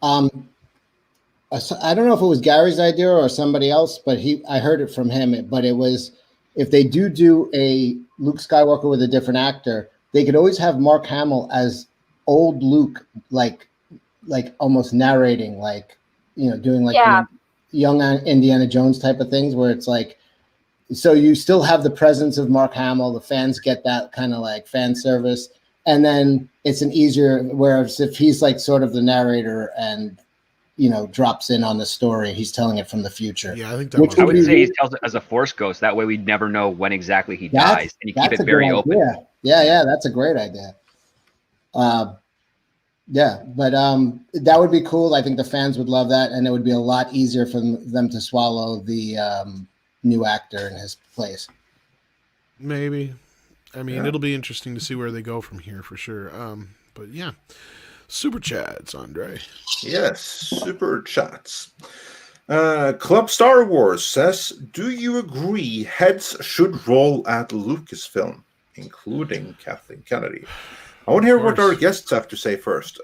I don't know if it was Gary's idea or somebody else, but I heard it from him. But it was, if they do a Luke Skywalker with a different actor, they could always have Mark Hamill as old Luke, like almost narrating, like, doing like young Indiana Jones type of things, where it's like, so you still have the presence of Mark Hamill. The fans get that kind of like fan service, and then it's an easier. Whereas if he's like sort of the narrator and drops in on the story, he's telling it from the future. Yeah, I think I would say he tells it as a Force ghost. That way, we'd never know when exactly he dies, and you keep it very open. Yeah, that's a great idea. Yeah, but that would be cool. I think the fans would love that, and it would be a lot easier for them to swallow the new actor in his place. Maybe. I mean, it'll be interesting to see where they go from here for sure. But yeah. Super chats, Andre. Yes, super chats. Club Star Wars says, do you agree heads should roll at Lucasfilm, including Kathleen Kennedy? I want to hear what our guests have to say first.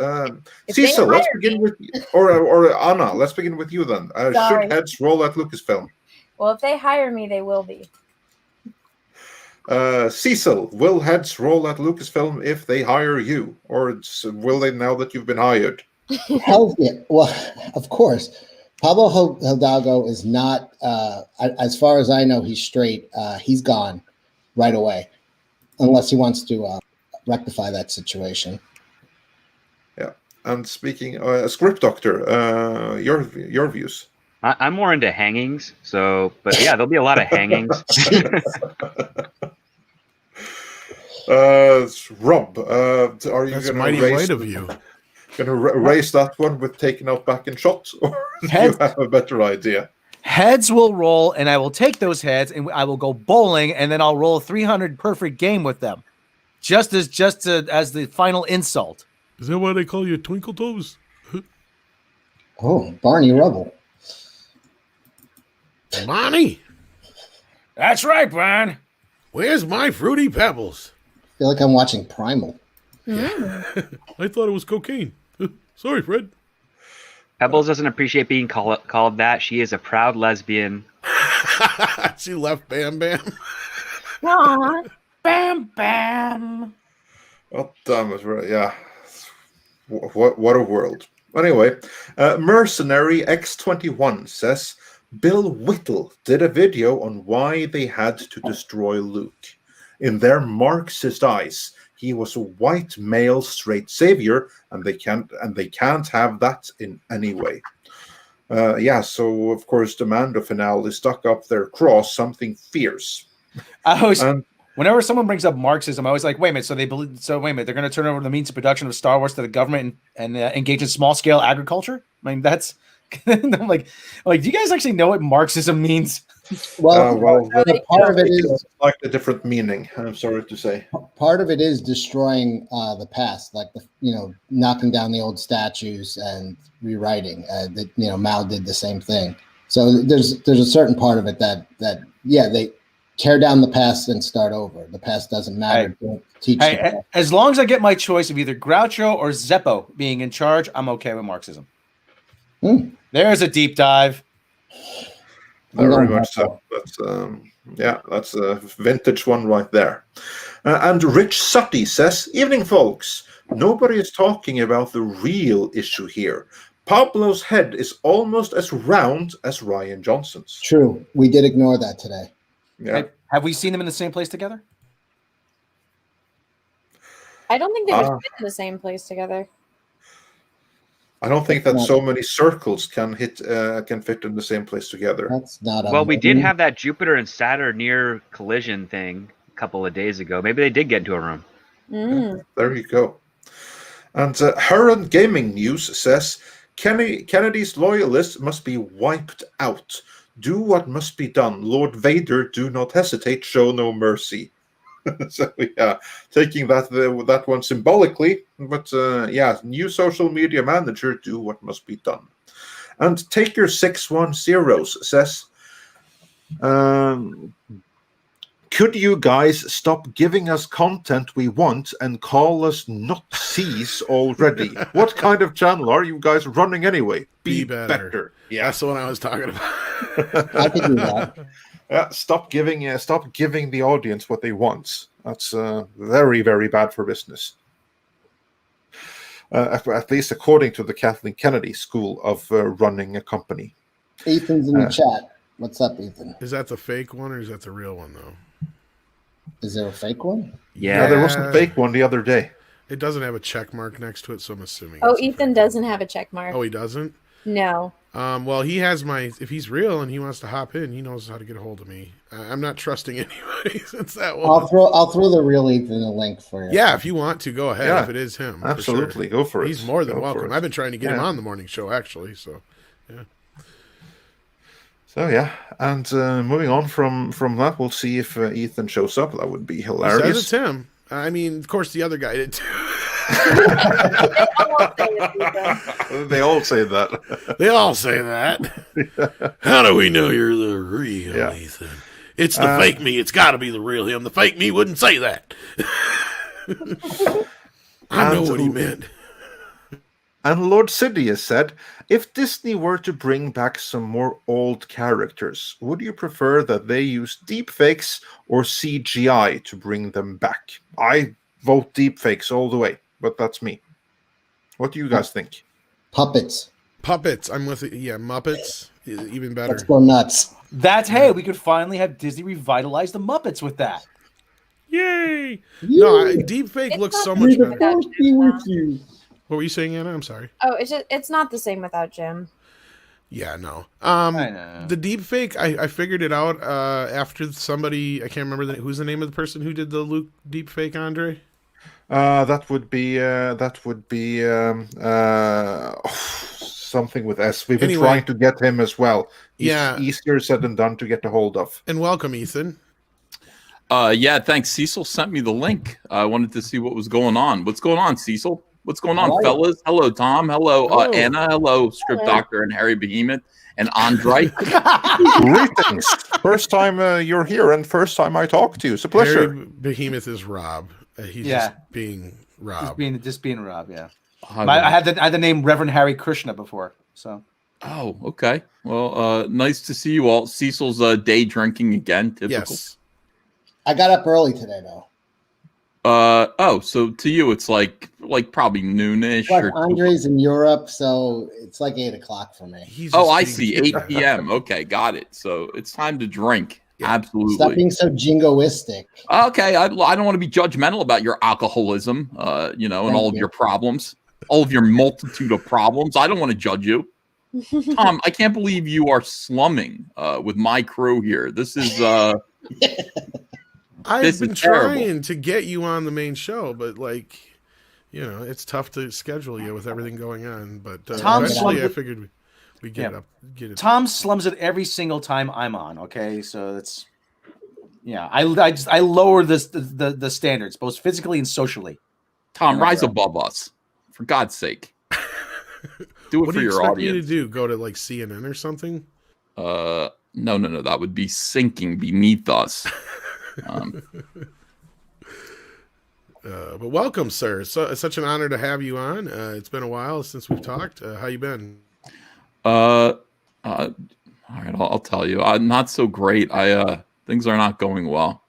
Cecil, let's begin with you. Or Anna, let's begin with you then. Should heads roll at Lucasfilm? Well, if they hire me, they will be. Cecil, will heads roll at Lucasfilm if they hire you? Or will they now that you've been hired? Hell yeah. Well, of course. Pablo Hidalgo is not, as far as I know, he's straight. He's gone right away, unless he wants to rectify that situation. Yeah. And speaking, Script Doctor, your views? I'm more into hangings, but yeah, there'll be a lot of hangings. Rob, are you going mighty white of you? Going to raise that one with taking out back and shots, or do you have a better idea? Heads will roll, and I will take those heads, and I will go bowling, and then I'll roll a 300 perfect game with them, just as the final insult. Is that why they call you Twinkle Toes? Oh, Barney Rubble. Bonnie, that's right, Brian. Where's my Fruity Pebbles? I feel like I'm watching Primal. I thought it was cocaine. Sorry, Fred. Pebbles doesn't appreciate being called that. She is a proud lesbian. She left Bam Bam. Aww. Bam Bam. Oh, damn it, right? Yeah. What a world. Anyway, Mercenary X21 says, Bill Whittle did a video on why they had to destroy Luke. In their Marxist eyes, he was a white male straight savior, and they can't have that in any way. So of course the Mando finale stuck up their cross something fierce. Whenever someone brings up Marxism, I was like, wait a minute. So wait a minute, they're going to turn over the means of production of Star Wars to the government and engage in small scale agriculture? I mean, that's. I'm like, do you guys actually know what Marxism means? Well, part of it is like a different meaning. I'm sorry to say. Part of it is destroying the past, like knocking down the old statues and rewriting. Mao did the same thing. So there's a certain part of it that they tear down the past and start over. The past doesn't matter. Don't teach. As long as I get my choice of either Groucho or Zeppo being in charge, I'm okay with Marxism. There's a deep dive. Very much so. That's a vintage one right there. And Rich Sutty says, evening, folks. Nobody is talking about the real issue here. Pablo's head is almost as round as Ryan Johnson's. True. We did ignore that today. Yeah. Have we seen them in the same place together? I don't think they would fit in the same place together. I don't think that so many circles can fit in the same place together. That's not. Well, we did have that Jupiter and Saturn near collision thing a couple of days ago. Maybe they did get into a room. Yeah, there you go. And Heron Gaming News says Kennedy's loyalists must be wiped out. Do what must be done. Lord Vader, do not hesitate. Show no mercy. So yeah, taking that one symbolically, but new social media manager, do what must be done. And Taker610 says, Could you guys stop giving us content we want and call us Nazis already? What kind of channel are you guys running anyway? Be better. Yeah, That's the one I was talking about. I could do that. stop giving the audience what they want. That's very, very bad for business. At least according to the Kathleen Kennedy school of running a company. Ethan's in the chat. What's up, Ethan? Is that the fake one or is that the real one, though? Is there a fake one? Yeah, there was a fake one the other day. It doesn't have a check mark next to it, so I'm assuming. Oh, it's a Ethan fake doesn't have a check mark. one. Oh, he doesn't? No. Well, he has my. If he's real and he wants to hop in, he knows how to get a hold of me. I'm not trusting anybody since that one. I'll throw the real Ethan a link for you. Yeah, if you want to, go ahead. Yeah, if it is him, absolutely, for sure. go for it. He's more than Go for welcome. it. I've been trying to get him on the morning show, actually. So, yeah. So yeah, and moving on from that, we'll see if Ethan shows up. That would be He hilarious. says it's him. I mean, of course, the other guy did too. They all say that. They all say that. How do we know you're the real Ethan? It's the fake me. It's got to be the real him. The fake me wouldn't say that. I know what he meant. And Lord Sidious said, if Disney were to bring back some more old characters, would you prefer that they use deepfakes or CGI to bring them back? I vote deepfakes all the way, but that's me. What do you guys think? Puppets. Puppets. I'm with it. Yeah, Muppets. Even better. Let's go nuts. Hey, we could finally have Disney revitalize the Muppets with that. Yay! No, deepfake It's looks not so the much same better. without Force be with you. What were you saying, Anna? I'm sorry. Oh, it's not the same without Jim. Yeah, no. I know. The deepfake, I figured it out after somebody, I can't remember who's the name of the person who did the Luke deepfake, Andre? That would be something with S. We've been trying to get him as well. He's easier said than done to get a hold of. And welcome, Ethan. Yeah, thanks. Cecil sent me the link. I wanted to see what was going on. What's going on, Cecil? What's going on, fellas? Hello, Tom. Hello, Anna. Hello, Script Doctor and Harry Behemoth and Andre. Greetings. First time you're here and first time I talk to you. It's a pleasure. Harry Behemoth is Rob. He's just being Rob. Just being Rob, yeah. I had the name Reverend Harry Krishna before, so. Oh, okay. Well, nice to see you all. Cecil's day drinking again. Typical. Yes. I got up early today, though. So to you, it's like probably noonish. But Andre's in Europe, so it's like 8 o'clock for me. I see. 8 p.m. Okay, got it. So it's time to drink. Yeah. Absolutely. Stop being so jingoistic. Okay, I don't want to be judgmental about your alcoholism, and all of your problems, all of your multitude of problems. I don't want to judge you. Tom, I can't believe you are slumming with my crew here. This is I've been trying to get you on the main show, but it's tough to schedule you with everything going on. But eventually, I figured we get it. Tom slums it every single time I'm on. Okay, so that's I lower the standards both physically and socially. Tom, rise above us, for God's sake. Do it for your audience. What do you expect me to do? Go to CNN or something? No. That would be sinking beneath us. But welcome, sir. It's such an honor to have you on. It's been a while since we've talked. How you been? All right, I'll tell you. Not so great. Things are not going well.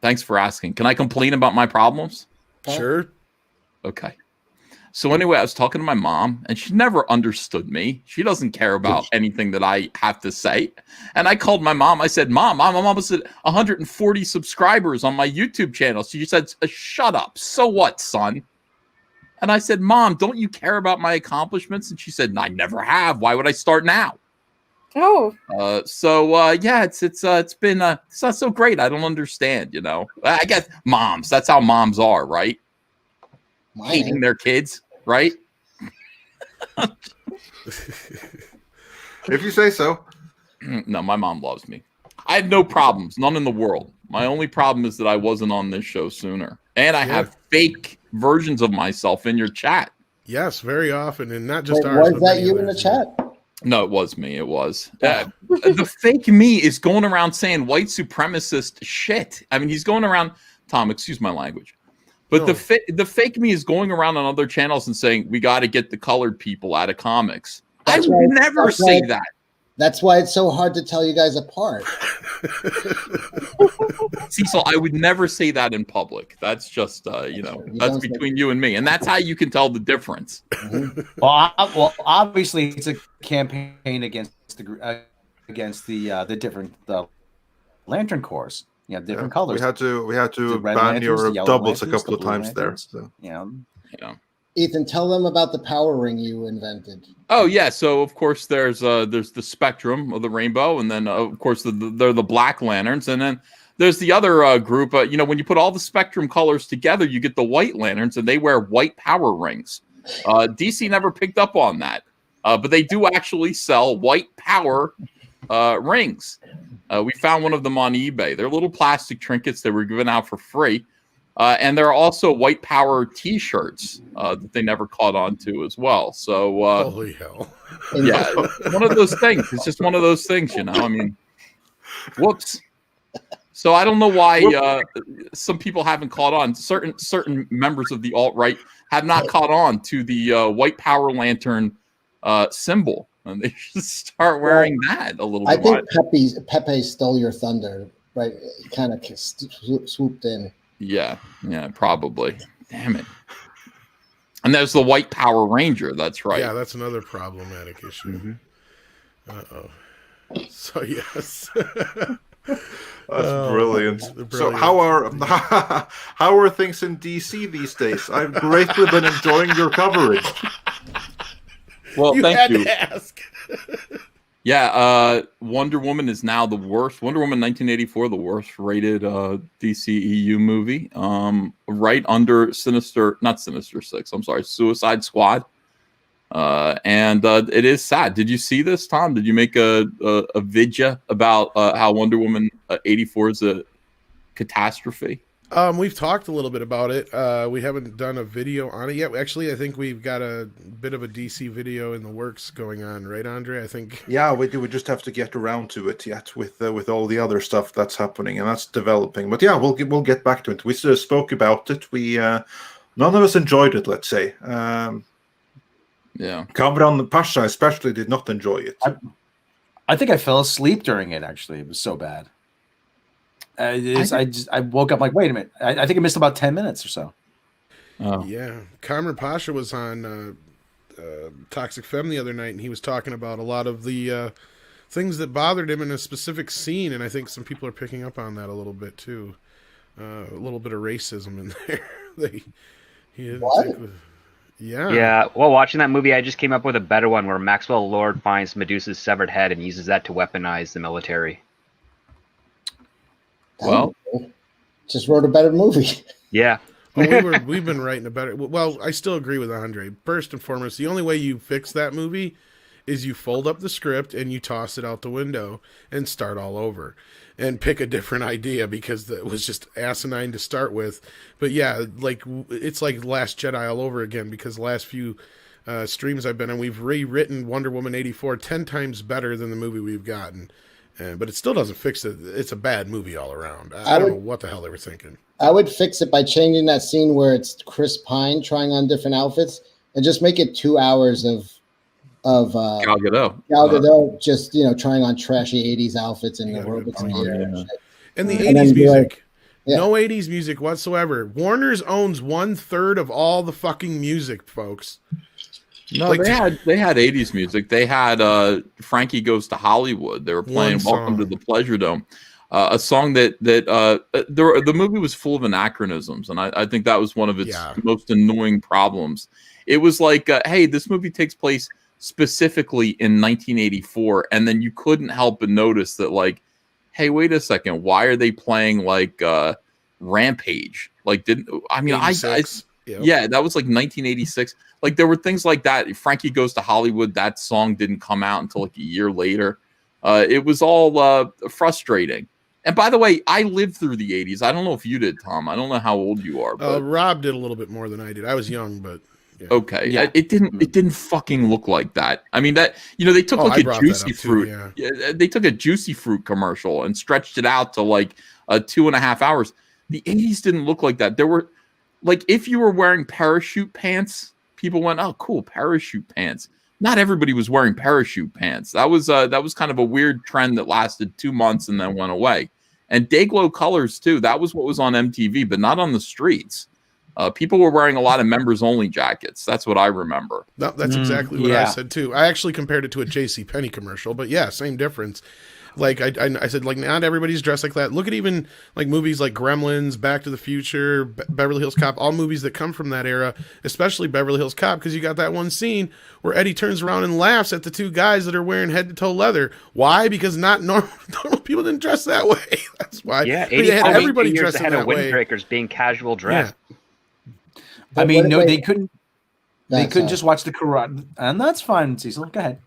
Thanks for asking. Can I complain about my problems? Sure. Okay. So anyway, I was talking to my mom, and she never understood me. She doesn't care about anything that I have to say. And I called my mom. I said, Mom, I'm almost at 140 subscribers on my YouTube channel. She said, shut up. So what, son? And I said, Mom, don't you care about my accomplishments? And she said, I never have. Why would I start now? Oh. It's been it's not so great. I don't understand, I guess moms, that's how moms are, right? Hating their kids. Right? If you say so. No, my mom loves me. I have no problems, none in the world. My only problem is that I wasn't on this show sooner. And I have fake versions of myself in your chat. Yes, very often. And not just ours. Was that you in the chat? No, it was me. It was. The fake me is going around saying white supremacist shit. I mean, he's going around, Tom, excuse my language. But No. the fake me is going around on other channels and saying, we got to get the colored people out of comics. That's I would right. never That's say right. that. That's why it's so hard to tell you guys apart. Cecil, I would never say that in public. That's just, You that's don't say- between you and me. And that's how you can tell the difference. Well, obviously, it's a campaign against the different Lantern Corps. You know, different colors. We had to The red ban lanterns, your the yellow doubles a lanterns, couple of the blue times there. lanterns. So. You know, Ethan, tell them about the power ring you invented. Oh yeah, so of course there's the spectrum of the rainbow, and then of course they're the black lanterns, and then there's the other group. When you put all the spectrum colors together, you get the white lanterns, and they wear white power rings. DC never picked up on that, but they do actually sell white power rings. We found one of them on eBay. They're little plastic trinkets that were given out for free. And there are also white power T-shirts that they never caught on to as well. So, Holy hell! Yeah, one of those things. It's just one of those things, I mean, whoops. So I don't know why some people haven't caught on. Certain members of the alt-right have not caught on to the white power lantern symbol, and they should start wearing that a little I bit. think Pepe stole your thunder, right? He kind of swooped in. Yeah, probably. Damn it. And there's the White Power Ranger. That's right. Yeah, that's another problematic issue. Uh-oh. So, yes. That's brilliant. Brilliant. So how are things in DC these days? I've greatly been enjoying your coverage. Well, You thank had you. to ask. Yeah, Wonder Woman is now the worst. Wonder Woman 1984, the worst rated DC EU movie. Right under not Sinister Six. I'm sorry, Suicide Squad. And it is sad. Did you see this, Tom? Did you make a vidya about how Wonder Woman 84 is a catastrophe? We've talked a little bit about it. We haven't done a video on it yet. Actually, I think we've got a bit of a DC video in the works going on, right, Andre? I think. Yeah, we do. We just have to get around to it yet with all the other stuff that's happening and that's developing. But yeah, we'll get back to it. We sort of spoke about it. We none of us enjoyed it. Let's say. Yeah. Kamran Pasha especially did not enjoy it. I think I fell asleep during it. Actually, it was so bad. I woke up like, wait a minute. I think I missed about 10 minutes or so. Oh. Yeah, Kamran Pasha was on Toxic Femme the other night, and he was talking about a lot of the things that bothered him in a specific scene, and I think some people are picking up on that a little bit too. A little bit of racism in there. Yeah. Yeah. Well, watching that movie, I just came up with a better one where Maxwell Lord finds Medusa's severed head and uses that to weaponize the military. Well, just wrote a better movie. Yeah. We've been writing a better. Well, I still agree with Andre. First and foremost, the only way you fix that movie is you fold up the script and you toss it out the window and start all over and pick a different idea because it was just asinine to start with. But yeah, like it's like Last Jedi all over again because the last few streams I've been on, we've rewritten Wonder Woman 84 10 times better than the movie we've gotten. But it still doesn't fix it. It's a bad movie all around. I don't know what the hell they were thinking. I would fix it by changing that scene where it's Chris Pine trying on different outfits and just make it 2 hours of Gal Gadot. Gal Gadot just trying on trashy 80s outfits and aerobics in the air. And the And then 80s be music. like, yeah. No 80s music whatsoever. Warner's owns 1/3 of all the fucking music, folks. No, Like- they had 80s music. They had Frankie Goes to Hollywood. They were playing One Welcome to song. the Pleasure Dome. A song that the movie was full of anachronisms, and I think that was one of its most annoying problems. It was like, hey, this movie takes place specifically in 1984, and then you couldn't help but notice that, like, hey, wait a second, why are they playing like Rampage? Like, yeah, that was like 1986. Like, there were things like that. Frankie Goes to Hollywood, that song didn't come out until like a year later. It was all frustrating. And by the way, I lived through the 80s. I don't know if you did, Tom. I don't know how old you are. But Rob did a little bit more than I did. I was young, but Okay, Yeah. it didn't fucking look like that. I mean, that they took I like a brought that juicy up too, fruit. yeah. Yeah, they took a juicy fruit commercial and stretched it out to like 2.5 hours. The 80s didn't look like that. There were like, if you were wearing parachute pants, people went, "Oh, cool, parachute pants." Not everybody was wearing parachute pants. That was kind of a weird trend that lasted 2 months and then went away. And Dayglow colors too. That was what was on MTV, but not on the streets. People were wearing a lot of members-only jackets. That's what I remember. No, that's exactly what I yeah. said too. I actually compared it to a JCPenney commercial, but yeah, same difference. Like I said, like not everybody's dressed like that. Look at even like movies like Gremlins, Back to the Future, Beverly Hills Cop, all movies that come from that era, especially Beverly Hills Cop, because you got that one scene where Eddie turns around and laughs at the two guys that are wearing head-to-toe leather. Why? Because not normal people didn't dress that way. That's why. Yeah, But you had 85 everybody years dressing ahead of that way. windbreakers being casual dress. I mean, What- no, wait. they couldn't. They That's couldn't all. just watch the karate, and that's fine. Cecil, go ahead.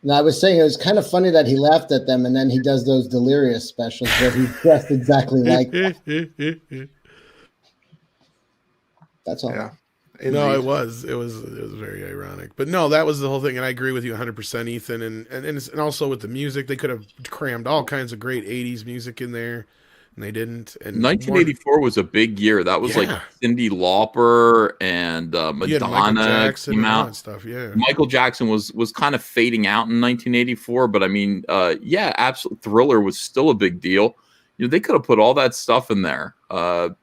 No, I was saying it was kind of funny that he laughed at them, and then he does those delirious specials where he's dressed exactly like. That's all. Yeah. No, Indeed. it was very ironic, but no, that was the whole thing, and I agree with you 100%, Ethan, and also with the music, they could have crammed all kinds of great '80s music in there, and they didn't. And 1984 was a big year. That was like Yeah. Cyndi Lauper and you had Michael Madonna Jackson came and all out. that stuff. Yeah, Michael Jackson was kind of fading out in 1984, but I mean, yeah, absolutely. Thriller was still a big deal. They could have put all that stuff in there, but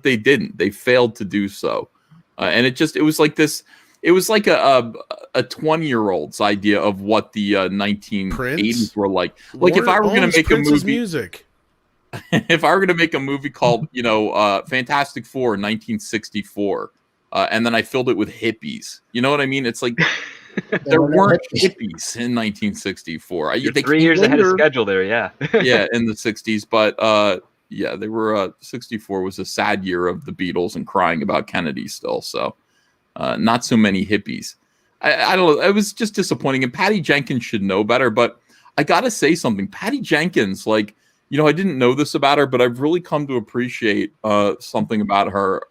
they didn't. They failed to do so, and it was like this. It was like a 20-year-old's idea of what the 1980s Prince? were like. Like if I were going to make Prince's a movie, music. if I were going to make a movie called, Fantastic Four 1964, and then I filled it with hippies, you know what I mean? It's like there weren't hippies in 1964. You're They 3 came years ahead of later, schedule there, yeah. yeah, in the 60s, but yeah, they were 64 was a sad year of the Beatles and crying about Kennedy still, so not so many hippies. I don't know. It was just disappointing, and Patty Jenkins should know better, but I got to say something. Patty Jenkins, like, I didn't know this about her, but I've really come to appreciate something about her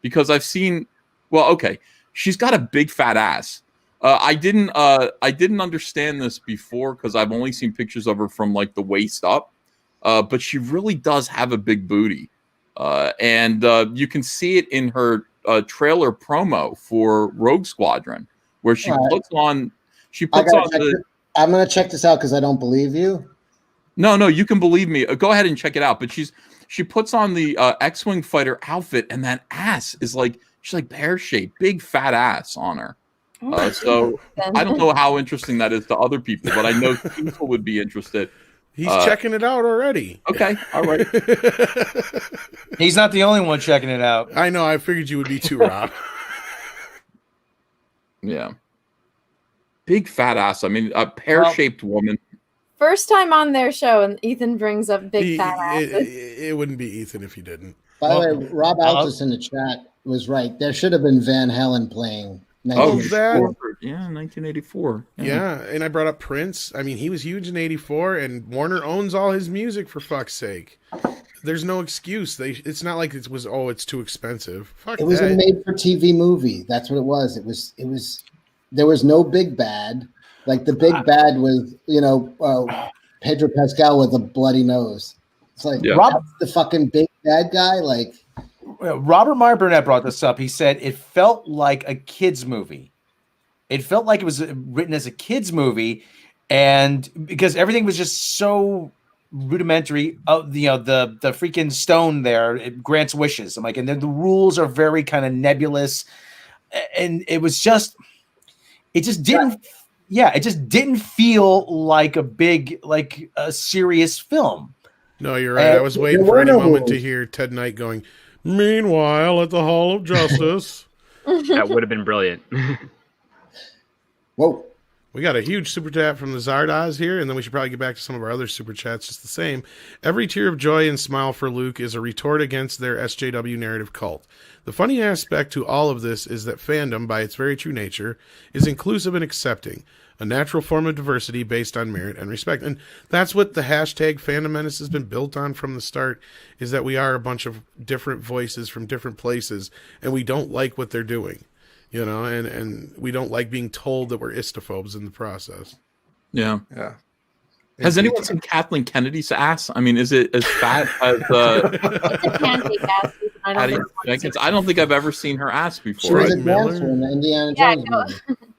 because I've seen. Well, okay, she's got a big fat ass. I didn't understand this before because I've only seen pictures of her from like the waist up, but she really does have a big booty, and you can see it in her trailer promo for Rogue Squadron, where she puts on. She puts on the. I'm gonna check this out because I don't believe you. No, you can believe me. Go ahead and check it out. But she puts on the X-Wing fighter outfit, and that ass is like she's like pear-shaped, big fat ass on her. So I don't know how interesting that is to other people, but I know people would be interested. He's checking it out already. Okay, all right. He's not the only one checking it out. I know. I figured you would be too, Rob. Yeah, big fat ass. I mean, a pear-shaped woman. First time on their show, and Ethan brings up big fat asses. It wouldn't be Ethan if you didn't. By the way, Rob Altus in the chat was right. There should have been Van Halen playing. Oh, that? Yeah, 1984. Yeah, and I brought up Prince. I mean, he was huge in '84, and Warner owns all his music, for fuck's sake. There's no excuse. It's not like it was, it's too expensive. Fuck It was that. a made-for-TV movie. That's what it was. It was. There was no big bad. Like the big bad was, Pedro Pascal with a bloody nose. It's like that's the fucking big bad guy. Like Robert Meyer Burnett brought this up. He said it felt like a kids movie. It felt like it was written as a kids movie, and because everything was just so rudimentary. The freaking stone there, it grants wishes. I'm like, and then the rules are very kind of nebulous, and it just didn't. Yeah, it just didn't feel like a serious film. No, you're right. I was waiting for any moment to hear Ted Knight going, "Meanwhile, at the Hall of Justice." That would have been brilliant. Whoa. We got a huge super chat from the Zardoz here, and then we should probably get back to some of our other super chats just the same. Every tear of joy and smile for Luke is a retort against their SJW narrative cult. The funny aspect to all of this is that fandom, by its very true nature, is inclusive and accepting. a natural form of diversity based on merit and respect. And that's what the hashtag Fandom Menace has been built on from the start, is that we are a bunch of different voices from different places, and we don't like what they're doing, you know, and we don't like being told that we're istophobes in the process. Yeah. Yeah. Has anyone seen Kathleen Kennedy's ass? I mean, is it as fat as It's a pancake ass. I don't Patty know. Jenkins? I don't think I've ever seen her ass She before. was a Right, Miller? dancer in the Indiana Yeah, Jones go- movie.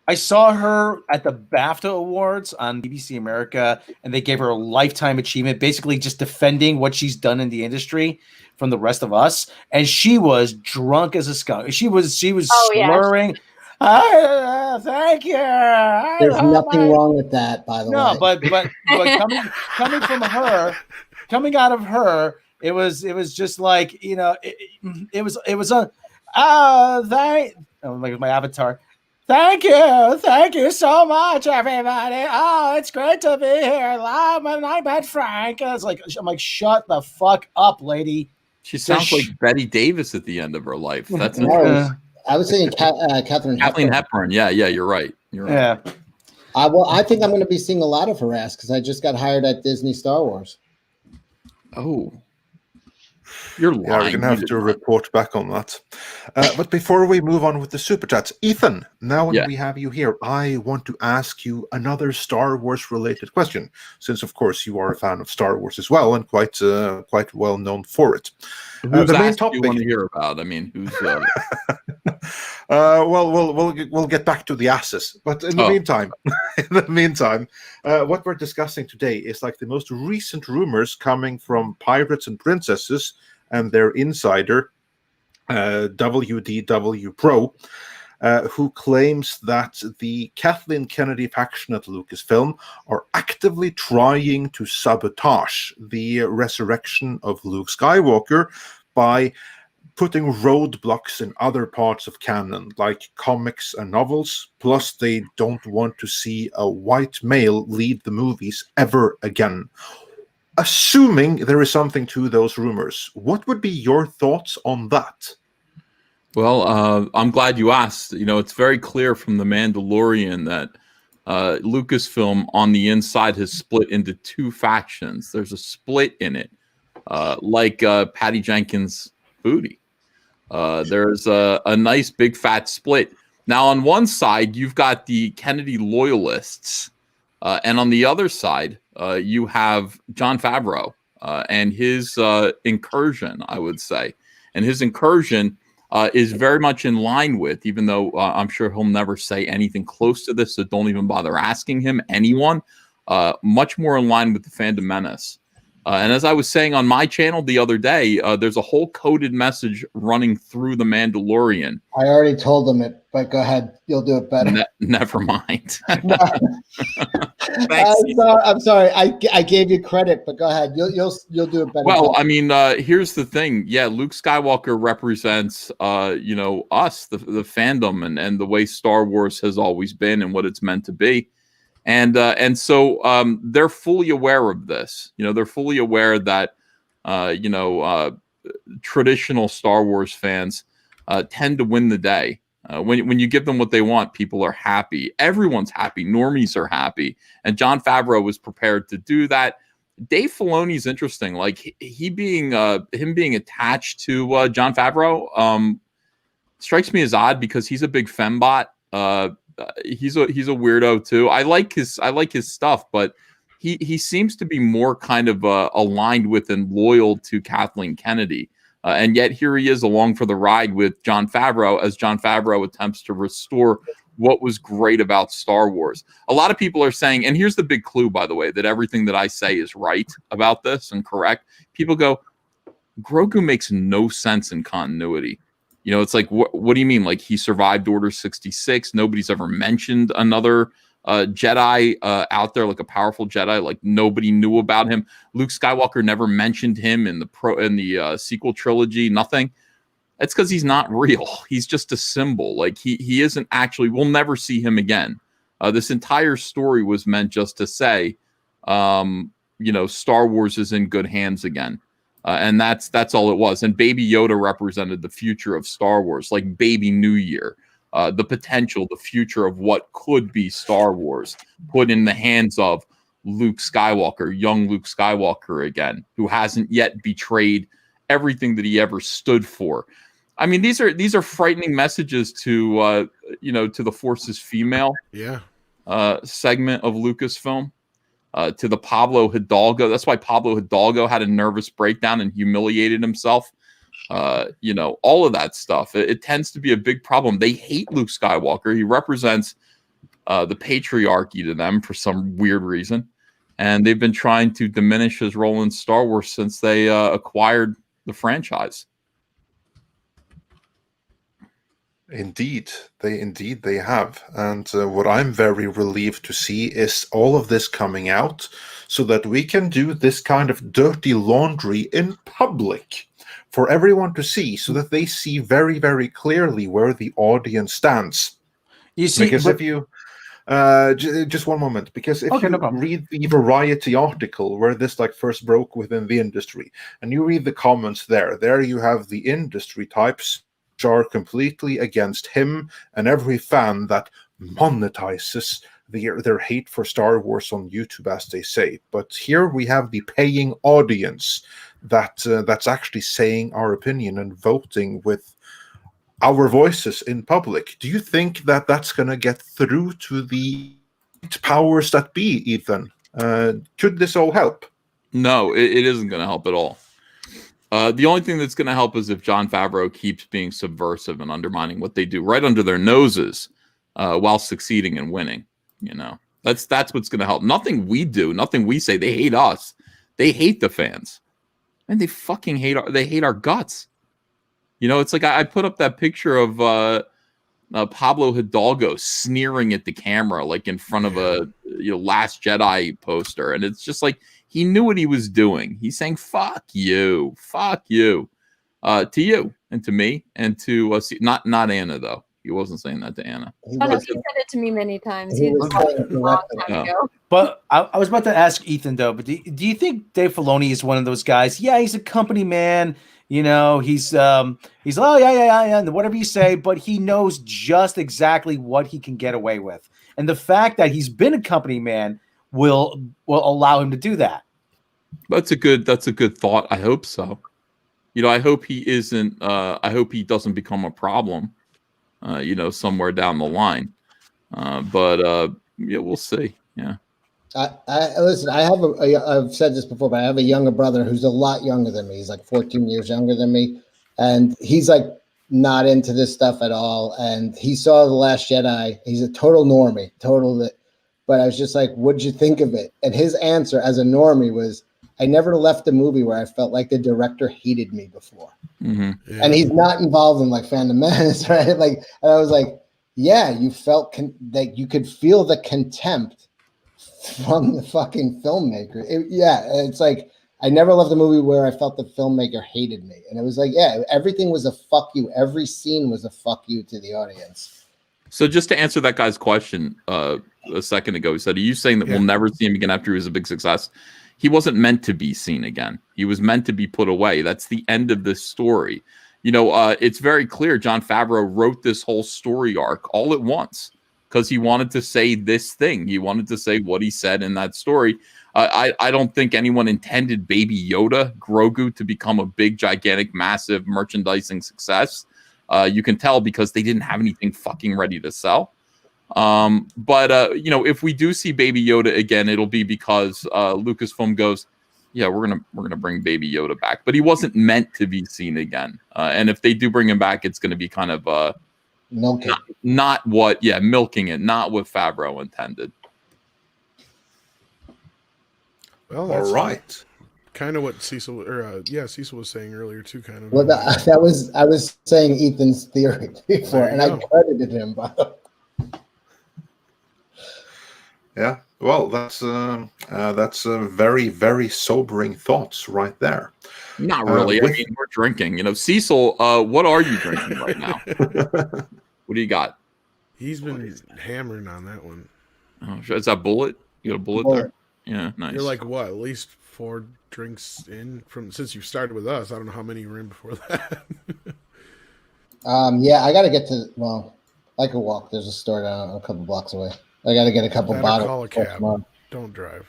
I saw her at the BAFTA Awards on BBC America, and they gave her a lifetime achievement, basically just defending what she's done in the industry from the rest of us. And she was drunk as a skunk. She was Oh, yeah. slurring. Thank you. There's nothing wrong with that, by the No, way. but coming from her, coming out of her, it was just like, you know, it was a like my avatar. Thank you so much, everybody. Oh, it's great to be here. Live, and I met Frank. I'm like, shut the fuck up, lady. She sounds like Betty Davis at the end of her life. That's No, I was saying Kathleen Kathleen Hepburn. Hepburn. Yeah, you're right. You're right. Yeah. I think I'm going to be seeing a lot of her ass because I just got hired at Disney Star Wars. Oh, you're lying. Yeah, we're going to have to report back on that. But before we move on with the super chats, Ethan, now when we have you here, I want to ask you another Star Wars related question, since of course you are a fan of Star Wars as well and quite well known for it. Who's the main asked topic you want to hear about? I mean, who's? We'll get back to the asses, but in the meantime, what we're discussing today is like the most recent rumors coming from Pirates and Princesses and their insider, WDW Pro, who claims that the Kathleen Kennedy faction at Lucasfilm are actively trying to sabotage the resurrection of Luke Skywalker by putting roadblocks in other parts of canon, like comics and novels. Plus, they don't want to see a white male lead the movies ever again. Assuming there is something to those rumors, what would be your thoughts on that? Well, I'm glad you asked. You know, it's very clear from The Mandalorian that Lucasfilm on the inside has split into two factions. There's a split in it, like Patty Jenkins' booty. There's a nice big fat split. Now, on one side, you've got the Kennedy loyalists, and on the other side, you have Jon Favreau and his incursion, I would say. And his incursion is very much in line with, even though I'm sure he'll never say anything close to this, so don't even bother asking him, anyone, much more in line with the Fandom Menace. And as I was saying on my channel the other day, there's a whole coded message running through The Mandalorian. I already told them it, but go ahead. You'll do it better. Never mind. I'm sorry. I gave you credit, but go ahead. You'll do it better. Well, I mean, here's the thing. Yeah, Luke Skywalker represents, us, the fandom, and the way Star Wars has always been and what it's meant to be. And so they're fully aware of this. You know, they're fully aware that, traditional Star Wars fans tend to win the day. When you give them what they want, people are happy. Everyone's happy. Normies are happy. And Jon Favreau was prepared to do that. Dave Filoni's interesting. Like him being attached to Jon Favreau strikes me as odd because he's a big fembot. He's a weirdo too. I like his stuff, but he seems to be more kind of aligned with and loyal to Kathleen Kennedy. And yet here he is along for the ride with Jon Favreau as Jon Favreau attempts to restore what was great about Star Wars. A lot of people are saying, and here's the big clue, by the way, that everything that I say is right about this and correct. People go, Grogu makes no sense in continuity. You know, it's like, what do you mean? Like he survived Order 66. Nobody's ever mentioned another Jedi out there, like a powerful Jedi. Like nobody knew about him. Luke Skywalker never mentioned him in the sequel trilogy. Nothing. It's because he's not real. He's just a symbol. Like he isn't actually. We'll never see him again. This entire story was meant just to say, Star Wars is in good hands again. And that's all it was. And Baby Yoda represented the future of Star Wars, like Baby New Year. the potential, the future of what could be Star Wars put in the hands of Luke Skywalker, young Luke Skywalker again, who hasn't yet betrayed everything that he ever stood for. I mean, these are frightening messages to to the Force's female segment of Lucasfilm, to the Pablo Hidalgo. That's why Pablo Hidalgo had a nervous breakdown and humiliated himself. All of that stuff. It tends to be a big problem. They hate Luke Skywalker. He represents the patriarchy to them for some weird reason, and they've been trying to diminish his role in Star Wars since they acquired the franchise. Indeed, they have. And what I'm very relieved to see is all of this coming out so that we can do this kind of dirty laundry in public for everyone to see, so that they see very, very clearly where the audience stands. You see, because if you just one moment, because if you read the Variety article where this first broke within the industry, and you read the comments there you have the industry types which are completely against him and every fan that monetizes their hate for Star Wars on YouTube, as they say. But here we have the paying audience that's actually saying our opinion and voting with our voices in public. Do you think that that's going to get through to the powers that be, Ethan? Could this all help? No, it isn't going to help at all. The only thing that's going to help is if Jon Favreau keeps being subversive and undermining what they do right under their noses while succeeding and winning. That's what's going to help. Nothing we do, nothing we say. They hate us. They hate the fans. And they fucking hate our guts. It's like I put up that picture of Pablo Hidalgo sneering at the camera, like in front of a Last Jedi poster, and it's just like he knew what he was doing. He's saying "fuck you," to you and to me and to not Anna though. He wasn't saying that to Anna. He said it to me many times. He was a long time ago. But I was about to ask Ethan though. But do you think Dave Filoni is one of those guys? Yeah, he's a company man. He's oh yeah, and whatever you say. But he knows just exactly what he can get away with, and the fact that he's been a company man will allow him to do that. That's a good thought. I hope so. I hope he isn't. I hope he doesn't become a problem. Somewhere down the line. But we'll see. Yeah. I listen. I've said this before, but I have a younger brother who's a lot younger than me. He's like 14 years younger than me, and he's not into this stuff at all. And he saw The Last Jedi. He's a total normie, But I was just like, "What'd you think of it?" And his answer, as a normie, was, "I never left a movie where I felt like the director hated me before." Mm-hmm. Yeah. And he's not involved in Phantom Menace, right? And I was like, "Yeah, you felt that you could feel the contempt from the fucking filmmaker." It's like I never left a movie where I felt the filmmaker hated me, and it was everything was a fuck you. Every scene was a fuck you to the audience. So just to answer that guy's question a second ago, he said, "Are you saying that we'll never see him again after he was a big success?" He wasn't meant to be seen again. He was meant to be put away. That's the end of this story. It's very clear Jon Favreau wrote this whole story arc all at once because he wanted to say this thing. He wanted to say what he said in that story. I don't think anyone intended Baby Yoda, Grogu, to become a big, gigantic, massive merchandising success. You can tell because they didn't have anything fucking ready to sell. But if we do see Baby Yoda again, it'll be because Lucasfilm goes, yeah, we're gonna bring Baby Yoda back. But he wasn't meant to be seen again. And if they do bring him back, it's gonna be kind of milking. Milking it, not what Favreau intended. Well, that's all right. Kind of what Cecil was saying earlier too. Kind of. Well, I was saying Ethan's theory before, and I credited him. Yeah, well, that's very, very sobering thoughts right there. Not really. I mean, we're drinking. Cecil, what are you drinking right now? What do you got? He's been hammering on that one. Oh, is that Bullet? You got a Bullet there? Yeah, nice. You're like what? At least 4 drinks in since you started with us. I don't know how many you were in before that. I got to get to. Well, I could walk. There's a store down a couple blocks away. I got to get a couple Better bottles. call a cab. Don't drive.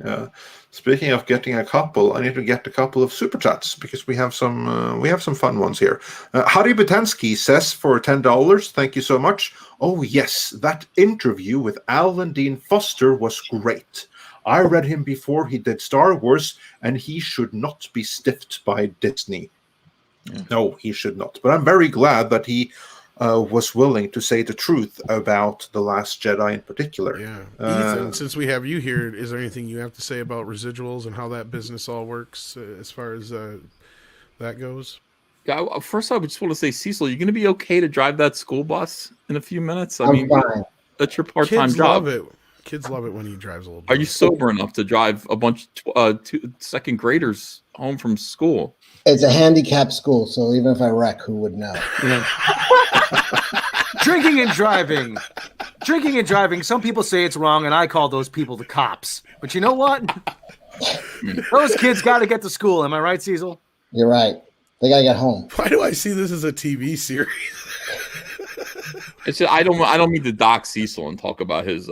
Yeah. Speaking of getting a couple, I need to get a couple of super chats because we have some fun ones here. Harry Butansky says for $10, thank you so much. Oh yes, that interview with Alan Dean Foster was great. I read him before he did Star Wars, and he should not be stiffed by Disney. Yeah. No, he should not. But I'm very glad that he was willing to say the truth about The Last Jedi in particular. Yeah. Ethan, since we have you here, is there anything you have to say about residuals and how that business all works as far as that goes? Yeah, first, I just want to say, Cecil, you're going to be okay to drive that school bus in a few minutes? I'm fine. That's your part-time job. Love it. Kids love it when he drives a little bit. Are you sober enough to drive a bunch of second graders home from school? It's a handicapped school, so even if I wreck, who would know? Drinking and driving. Some people say it's wrong, and I call those people the cops. But you know what? Those kids got to get to school. Am I right, Cecil? You're right. They got to get home. Why do I see this as a TV series? It's just, I don't mean to dock Cecil and talk about his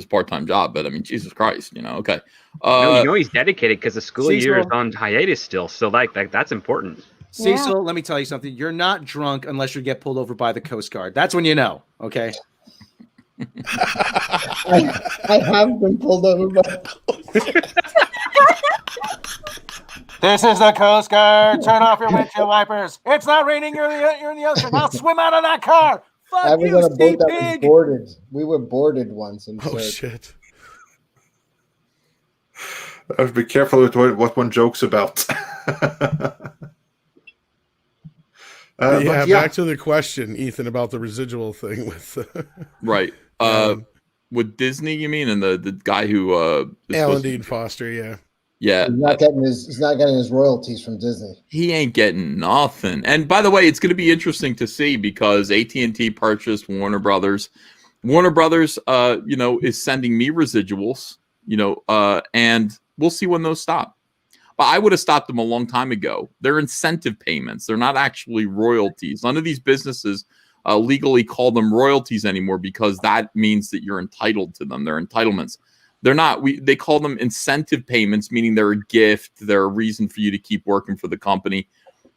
part-time job, but I mean, Jesus Christ, okay. No, he's dedicated because the school year is on hiatus still, so like that's important. Cecil, let me tell you something. You're not drunk unless you get pulled over by the Coast Guard. That's when you know, okay? I have been pulled over by This is the Coast Guard. Turn off your windshield wipers. It's not raining. You're in the ocean. I'll swim out of that car. Fuck I was you, on a boat Steve that Pig. was boarded. We were boarded once. And Shit. I have to be careful with what one jokes about. Back to the question, Ethan, about the residual thing with right. With Disney, you mean, and the guy who Alan Dean Foster, yeah. Yeah, he's not getting his royalties from Disney. He ain't getting nothing. And by the way, it's going to be interesting to see because AT&T purchased Warner Brothers. Warner Brothers, is sending me residuals, and we'll see when those stop. But I would have stopped them a long time ago. They're incentive payments. They're not actually royalties. None of these businesses legally call them royalties anymore because that means that you're entitled to them. They're entitlements. They're not. They call them incentive payments, meaning they're a gift. They're a reason for you to keep working for the company.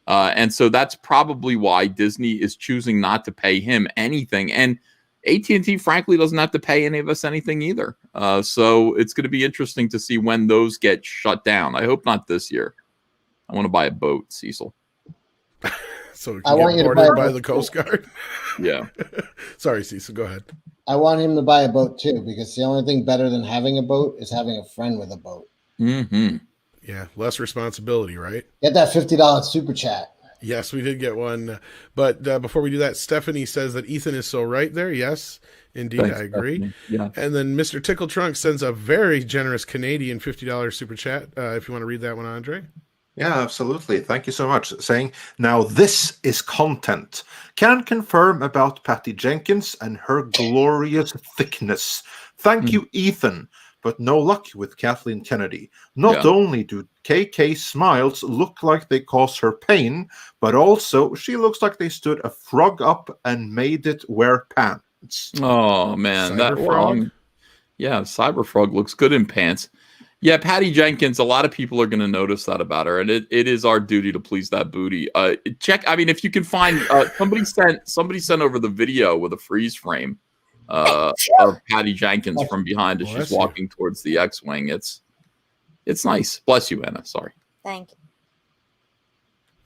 And so that's probably why Disney is choosing not to pay him anything. And AT&T, frankly, doesn't have to pay any of us anything either. So it's going to be interesting to see when those get shut down. I hope not this year. I want to buy a boat, Cecil. So I want you to buy the Coast Guard. Yeah. Sorry, Cecil. Go ahead. I want him to buy a boat too, because the only thing better than having a boat is having a friend with a boat. Mm-hmm. Yeah, less responsibility, right? Get that $50 super chat. Yes, we did get one. But before we do that, Stephanie says that Ethan is so right there. Yes, indeed, Thanks, I agree. Stephanie. Yeah. And then Mr. Tickle Trunk sends a very generous Canadian $50 super chat. If you want to read that one, Andre. Yeah, absolutely. Thank you so much. Saying, now this is content. Can confirm about Patty Jenkins and her glorious thickness. Thank you, Ethan. But no luck with Kathleen Kennedy. Not only do KK smiles look like they cause her pain, but also she looks like they stood a frog up and made it wear pants. Oh, man. Cyberfrog looks good in pants. Yeah, Patty Jenkins, a lot of people are going to notice that about her, and it is our duty to please that booty. If you can find somebody sent over the video with a freeze frame of Patty Jenkins from behind as she's walking towards the X-Wing. It's nice. Bless you, Anna. Sorry. Thank you.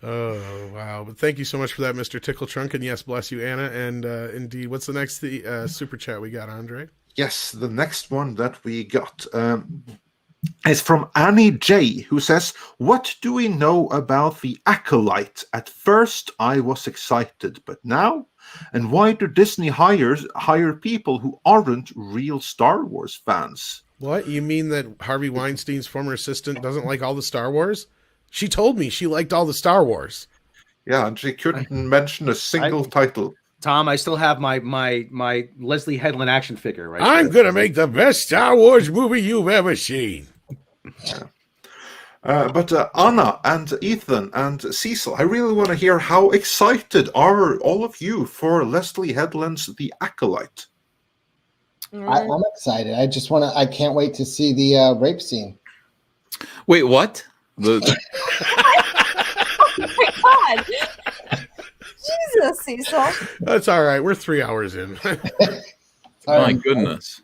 Oh, wow. But thank you so much for that, Mr. Tickle Trunk. And yes, bless you, Anna. And indeed, what's the next super chat we got, Andre? Yes, the next one that we got is from Annie J, who says, what do we know about the Acolyte? At first, I was excited, but now? And why do Disney hire people who aren't real Star Wars fans? What? You mean that Harvey Weinstein's former assistant doesn't like all the Star Wars? She told me she liked all the Star Wars. Yeah, and she couldn't mention a single title. Tom, I still have my Leslie Headland action figure, right? I'm going to make the best Star Wars movie you've ever seen. But Anna and Ethan and Cecil, I really want to hear how excited are all of you for Leslie Headland's The Acolyte? I'm excited. I can't wait to see the rape scene. Wait, what? Oh my God. Jesus, Cecil. That's all right. We're 3 hours in. My goodness.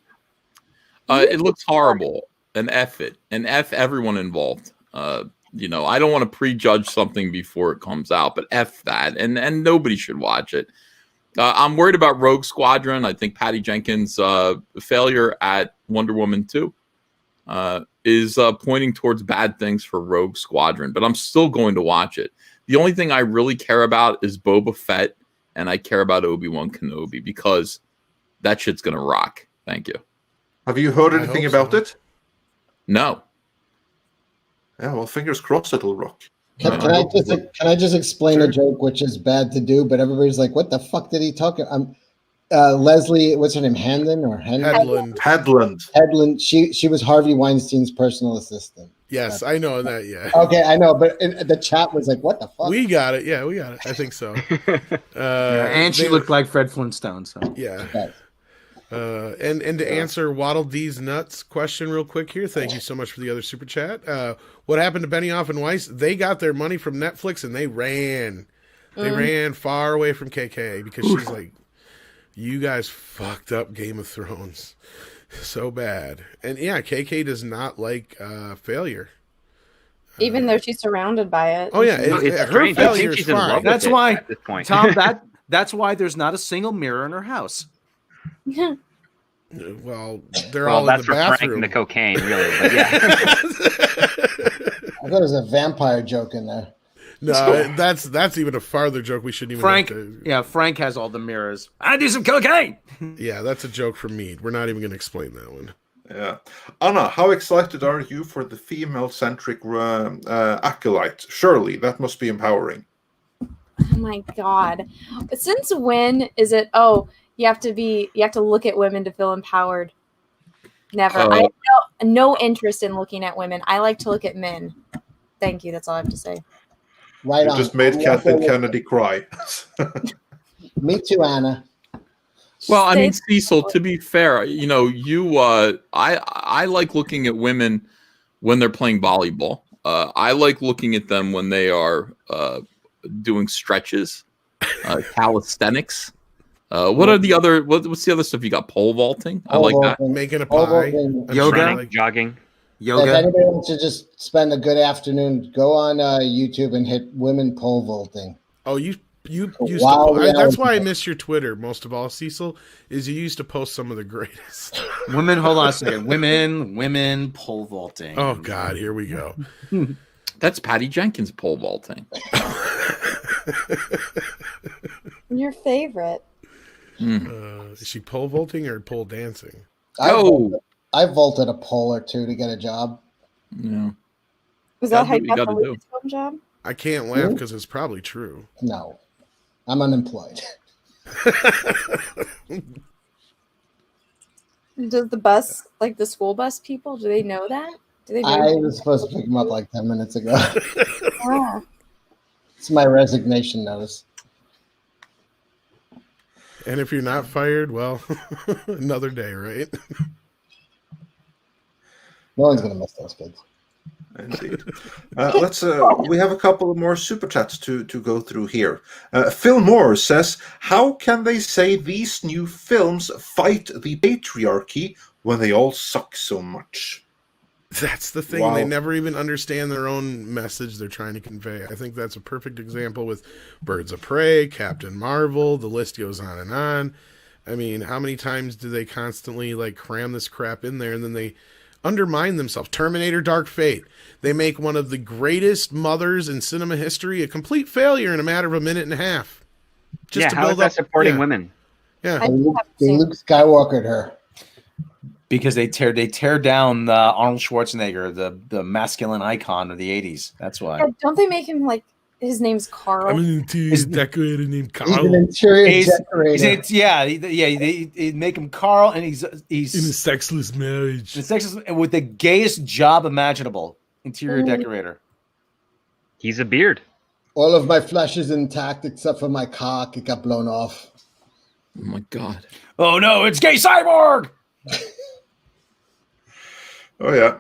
It looks horrible. And F it. And F everyone involved. I don't want to prejudge something before it comes out, but F that. And nobody should watch it. I'm worried about Rogue Squadron. I think Patty Jenkins' failure at Wonder Woman 2 is pointing towards bad things for Rogue Squadron, but I'm still going to watch it. The only thing I really care about is Boba Fett, and I care about Obi-Wan Kenobi because that shit's going to rock. Thank you. Have you heard anything about it? No. Yeah, well, fingers crossed it'll rock. Can I just explain a joke which is bad to do, but everybody's like, "What the fuck did he talk?" Leslie, what's her name? Headland. She was Harvey Weinstein's personal assistant. Yes, I know that. Yeah. Okay, I know, but the chat was like, "What the fuck?" We got it. Yeah, we got it. I think so. And she looked like Fred Flintstone. So yeah. Okay. And to answer Waddle D's nuts question real quick here, thank you so much for the other super chat. What happened to Benioff and Weiss? They got their money from Netflix and they ran. They ran far away from KK because she's like, you guys fucked up Game of Thrones so bad. And yeah, KK does not like failure. Even though she's surrounded by it. Oh yeah, It's her strange. I think failure is she's in love fine. with that's it why, at this point. Tom. That's why there's not a single mirror in her house. Well, they're all in that's the for Frank bathroom. and the cocaine, really. But yeah. I thought there was a vampire joke in there. No, that's even a farther joke. We shouldn't even. Frank, have to, yeah, Frank has all the mirrors. I do some cocaine. yeah, that's a joke from Mead. We're not even going to explain that one. Yeah. Anna, how excited are you for the female-centric Acolyte? Surely, that must be empowering. Oh my God. Since when is it, oh, you have to look at women to feel empowered? Never. I have no interest in looking at women. I like to look at men. Thank you. That's all I have to say. Right You on. just made Kathleen Kennedy cry. Me too, Anna. Well, I mean, Cecil, to be fair, I like looking at women when they're playing volleyball. I like looking at them when they are doing stretches, calisthenics. What are the other? What's the other stuff you got? Pole vaulting. I like that. Making a Pole pie. vaulting. Yoga? Running, jogging. If Yoga. anybody wants to just spend a good afternoon, go on YouTube and hit women pole vaulting. Oh, you used Wow, to. yeah. That's why I miss your Twitter most of all, Cecil. Is you used to post some of the greatest. Women, hold on a second. Women pole vaulting. Oh God, here we go. That's Patty Jenkins pole vaulting. Your favorite. Is she pole vaulting or pole dancing? I vaulted a pole or two to get a job. Yeah. Was that That's how what you you got the gotta do. Lucasfilm job? I can't laugh because it's probably true. No, I'm unemployed. Does the bus, like the school bus people, do they know that? Do they I know? was supposed to pick him up like 10 minutes ago. Oh. It's my resignation notice. And if you're not fired, well, another day, right? No one's going to miss those kids. Indeed. We have a couple of more super chats to go through here. Phil Moore says, how can they say these new films fight the patriarchy when they all suck so much? That's the thing. Wow. They never even understand their own message they're trying to convey. I think that's a perfect example with Birds of Prey, Captain Marvel, the list goes on and on. I mean, how many times do they constantly like cram this crap in there and then they undermine themselves? Terminator Dark Fate. They make one of the greatest mothers in cinema history a complete failure in a matter of a minute and a half. Just to how build is that up, supporting yeah. women? Yeah. They Luke Skywalkered her. Because they tear down Arnold Schwarzenegger, the masculine icon of the 80s. That's why. Yeah, don't they make him like his name's Carl? I'm an interior decorator named He's an Carl. interior decorator. They make him Carl, and he's In a sexless marriage. with the gayest job imaginable. Interior decorator. He's a beard. All of my flesh is intact except for my cock. It got blown off. Oh my god. Oh no, it's gay cyborg. Oh yeah,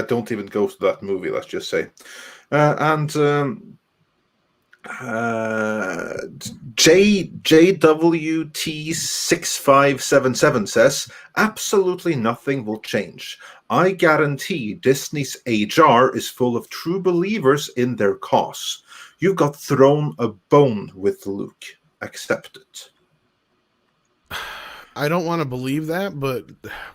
don't even go to that movie. Let's just say, JWT6577 says absolutely nothing will change. I guarantee Disney's HR is full of true believers in their cause. You got thrown a bone with Luke. Accept it. I don't want to believe that, but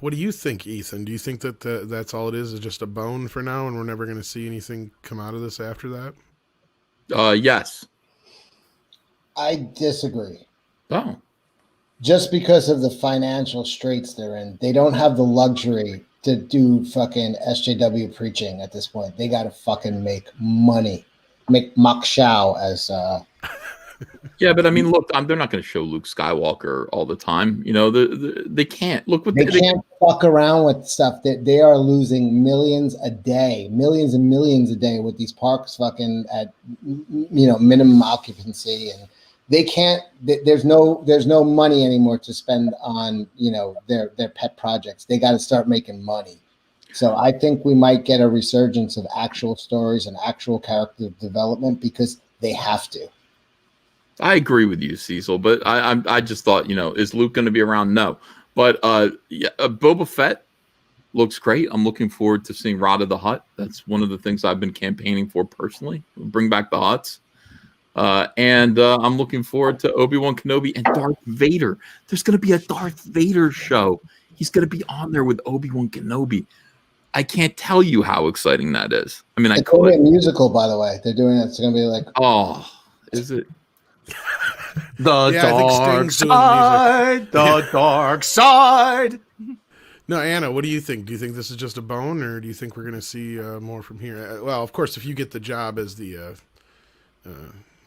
what do you think, Ethan? Do you think that that's all it is just a bone for now, and we're never going to see anything come out of this after that? Yes. I disagree. Oh. Just because of the financial straits they're in, they don't have the luxury to do fucking SJW preaching at this point. They got to fucking make money, make mak shao as. Yeah, but I mean, look, they're not going to show Luke Skywalker all the time. You know, they can't. Look what they can't fuck around with stuff. That they are losing millions a day, millions and millions a day with these parks fucking at minimum occupancy, and they can't. There's no money anymore to spend on their pet projects. They got to start making money. So I think we might get a resurgence of actual stories and actual character development because they have to. I agree with you, Cecil, but I just thought, is Luke going to be around? No. But Boba Fett looks great. I'm looking forward to seeing Rada the Hutt. That's one of the things I've been campaigning for personally. Bring back the Hutts. And I'm looking forward to Obi-Wan Kenobi and Darth Vader. There's going to be a Darth Vader show. He's going to be on there with Obi-Wan Kenobi. I can't tell you how exciting that is. I mean, it's going to be a musical, by the way. They're doing it. It's going to be like, oh, is it? The dark side. The dark side. No, Anna, what do you think? Do you think this is just a bone, or do you think we're going to see more from here? Well, of course, if you get the job as the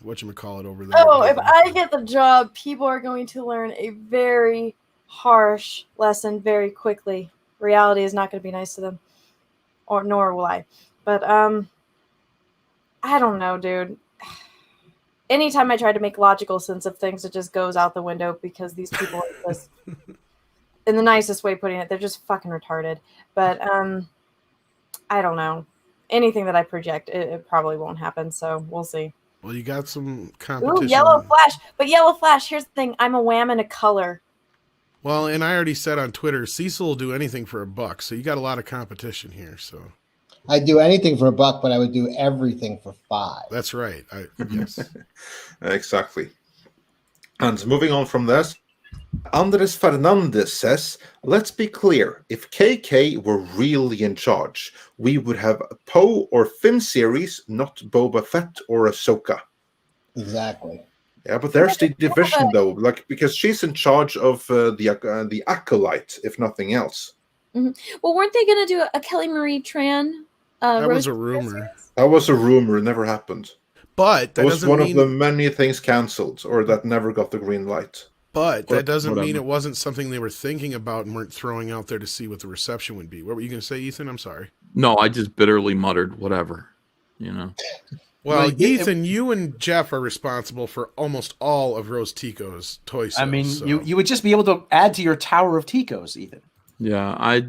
whatchamacallit over there. Oh, if I get the job, people are going to learn a very harsh lesson very quickly. Reality is not going to be nice to them, nor will I. But I don't know, dude. Anytime I try to make logical sense of things, it just goes out the window because these people are just, in the nicest way of putting it, they're just fucking retarded. But I don't know. Anything that I project, it probably won't happen. So we'll see. Well, you got some competition. Ooh, Yellow Flash. But Yellow Flash, here's the thing. I'm a wham and a color. Well, and I already said on Twitter, Cecil will do anything for $1. So you got a lot of competition here. So I'd do anything for $1, but I would do everything for $5. That's right. Yes. Exactly. And moving on from this, Andres Fernandez says, let's be clear. If KK were really in charge, we would have a Poe or Finn series, not Boba Fett or Ahsoka. Exactly. Yeah, but there's the division, though, because she's in charge of the Acolyte, if nothing else. Mm-hmm. Well, weren't they going to do a Kelly Marie Tran? That was a rumor. That was a rumor. It never happened. But that was doesn't one mean... of the many things canceled or that never got the green light. But that doesn't mean it wasn't something they were thinking about and weren't throwing out there to see what the reception would be. What were you going to say, Ethan? I'm sorry. No, I just bitterly muttered, whatever, Well, Ethan, you and Jeff are responsible for almost all of Rose Tico's toy sales. I mean, you would just be able to add to your tower of Ticos, Ethan. Yeah, I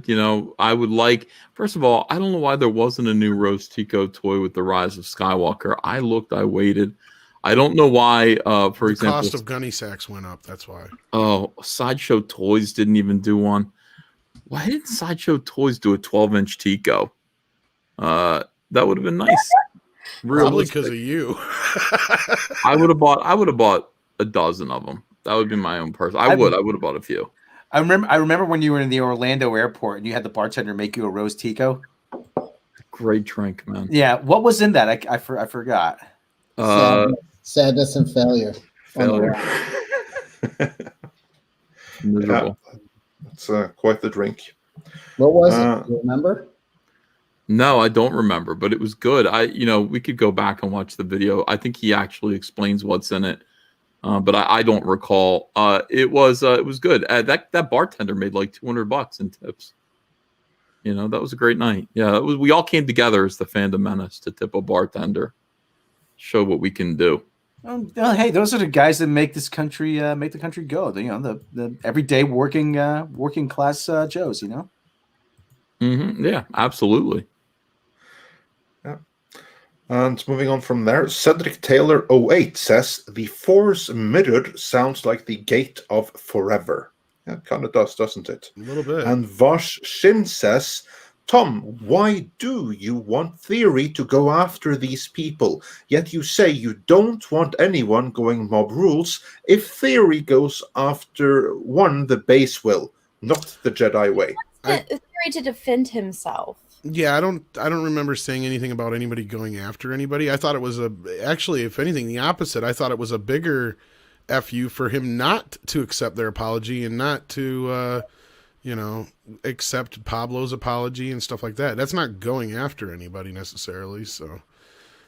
would like, first of all, I don't know why there wasn't a new Rose Tico toy with the Rise of Skywalker. I looked, I waited. I don't know why, for example. The cost of gunny sacks went up, that's why. Oh, Sideshow Toys didn't even do one. Why didn't Sideshow Toys do a 12-inch Tico? That would have been nice. Probably because of you. I would have bought a dozen of them. That would be my own person. I would have bought a few. I remember when you were in the Orlando airport and you had the bartender make you a Rose Tico. Great drink, man. Yeah, what was in that? I forgot. Sadness and failure. Miserable. Yeah, it's quite the drink. What was it? Do you remember? No, I don't remember, but it was good. We could go back and watch the video. I think he actually explains what's in it. But I don't recall. It was good. That bartender made like $200 in tips. You know, that was a great night. Yeah, we all came together as the Fandom Menace to tip a bartender, show what we can do. Hey, those are the guys that make this country, make the country go. The everyday working class Joes. You know. Yeah, absolutely. Yeah. And moving on from there, Cedric Taylor 08 says the Force Mirror sounds like the gate of forever. Yeah, it kind of does, doesn't it? A little bit. And Vosh Shin says, Tom, why do you want Theory to go after these people? Yet you say you don't want anyone going mob rules. If Theory goes after one, the base will, not the Jedi way. Theory to defend himself. Yeah, I don't remember saying anything about anybody going after anybody. I thought it was actually, if anything, the opposite. I thought it was a bigger FU for him not to accept their apology and not to, accept Pablo's apology and stuff like that. That's not going after anybody necessarily. So,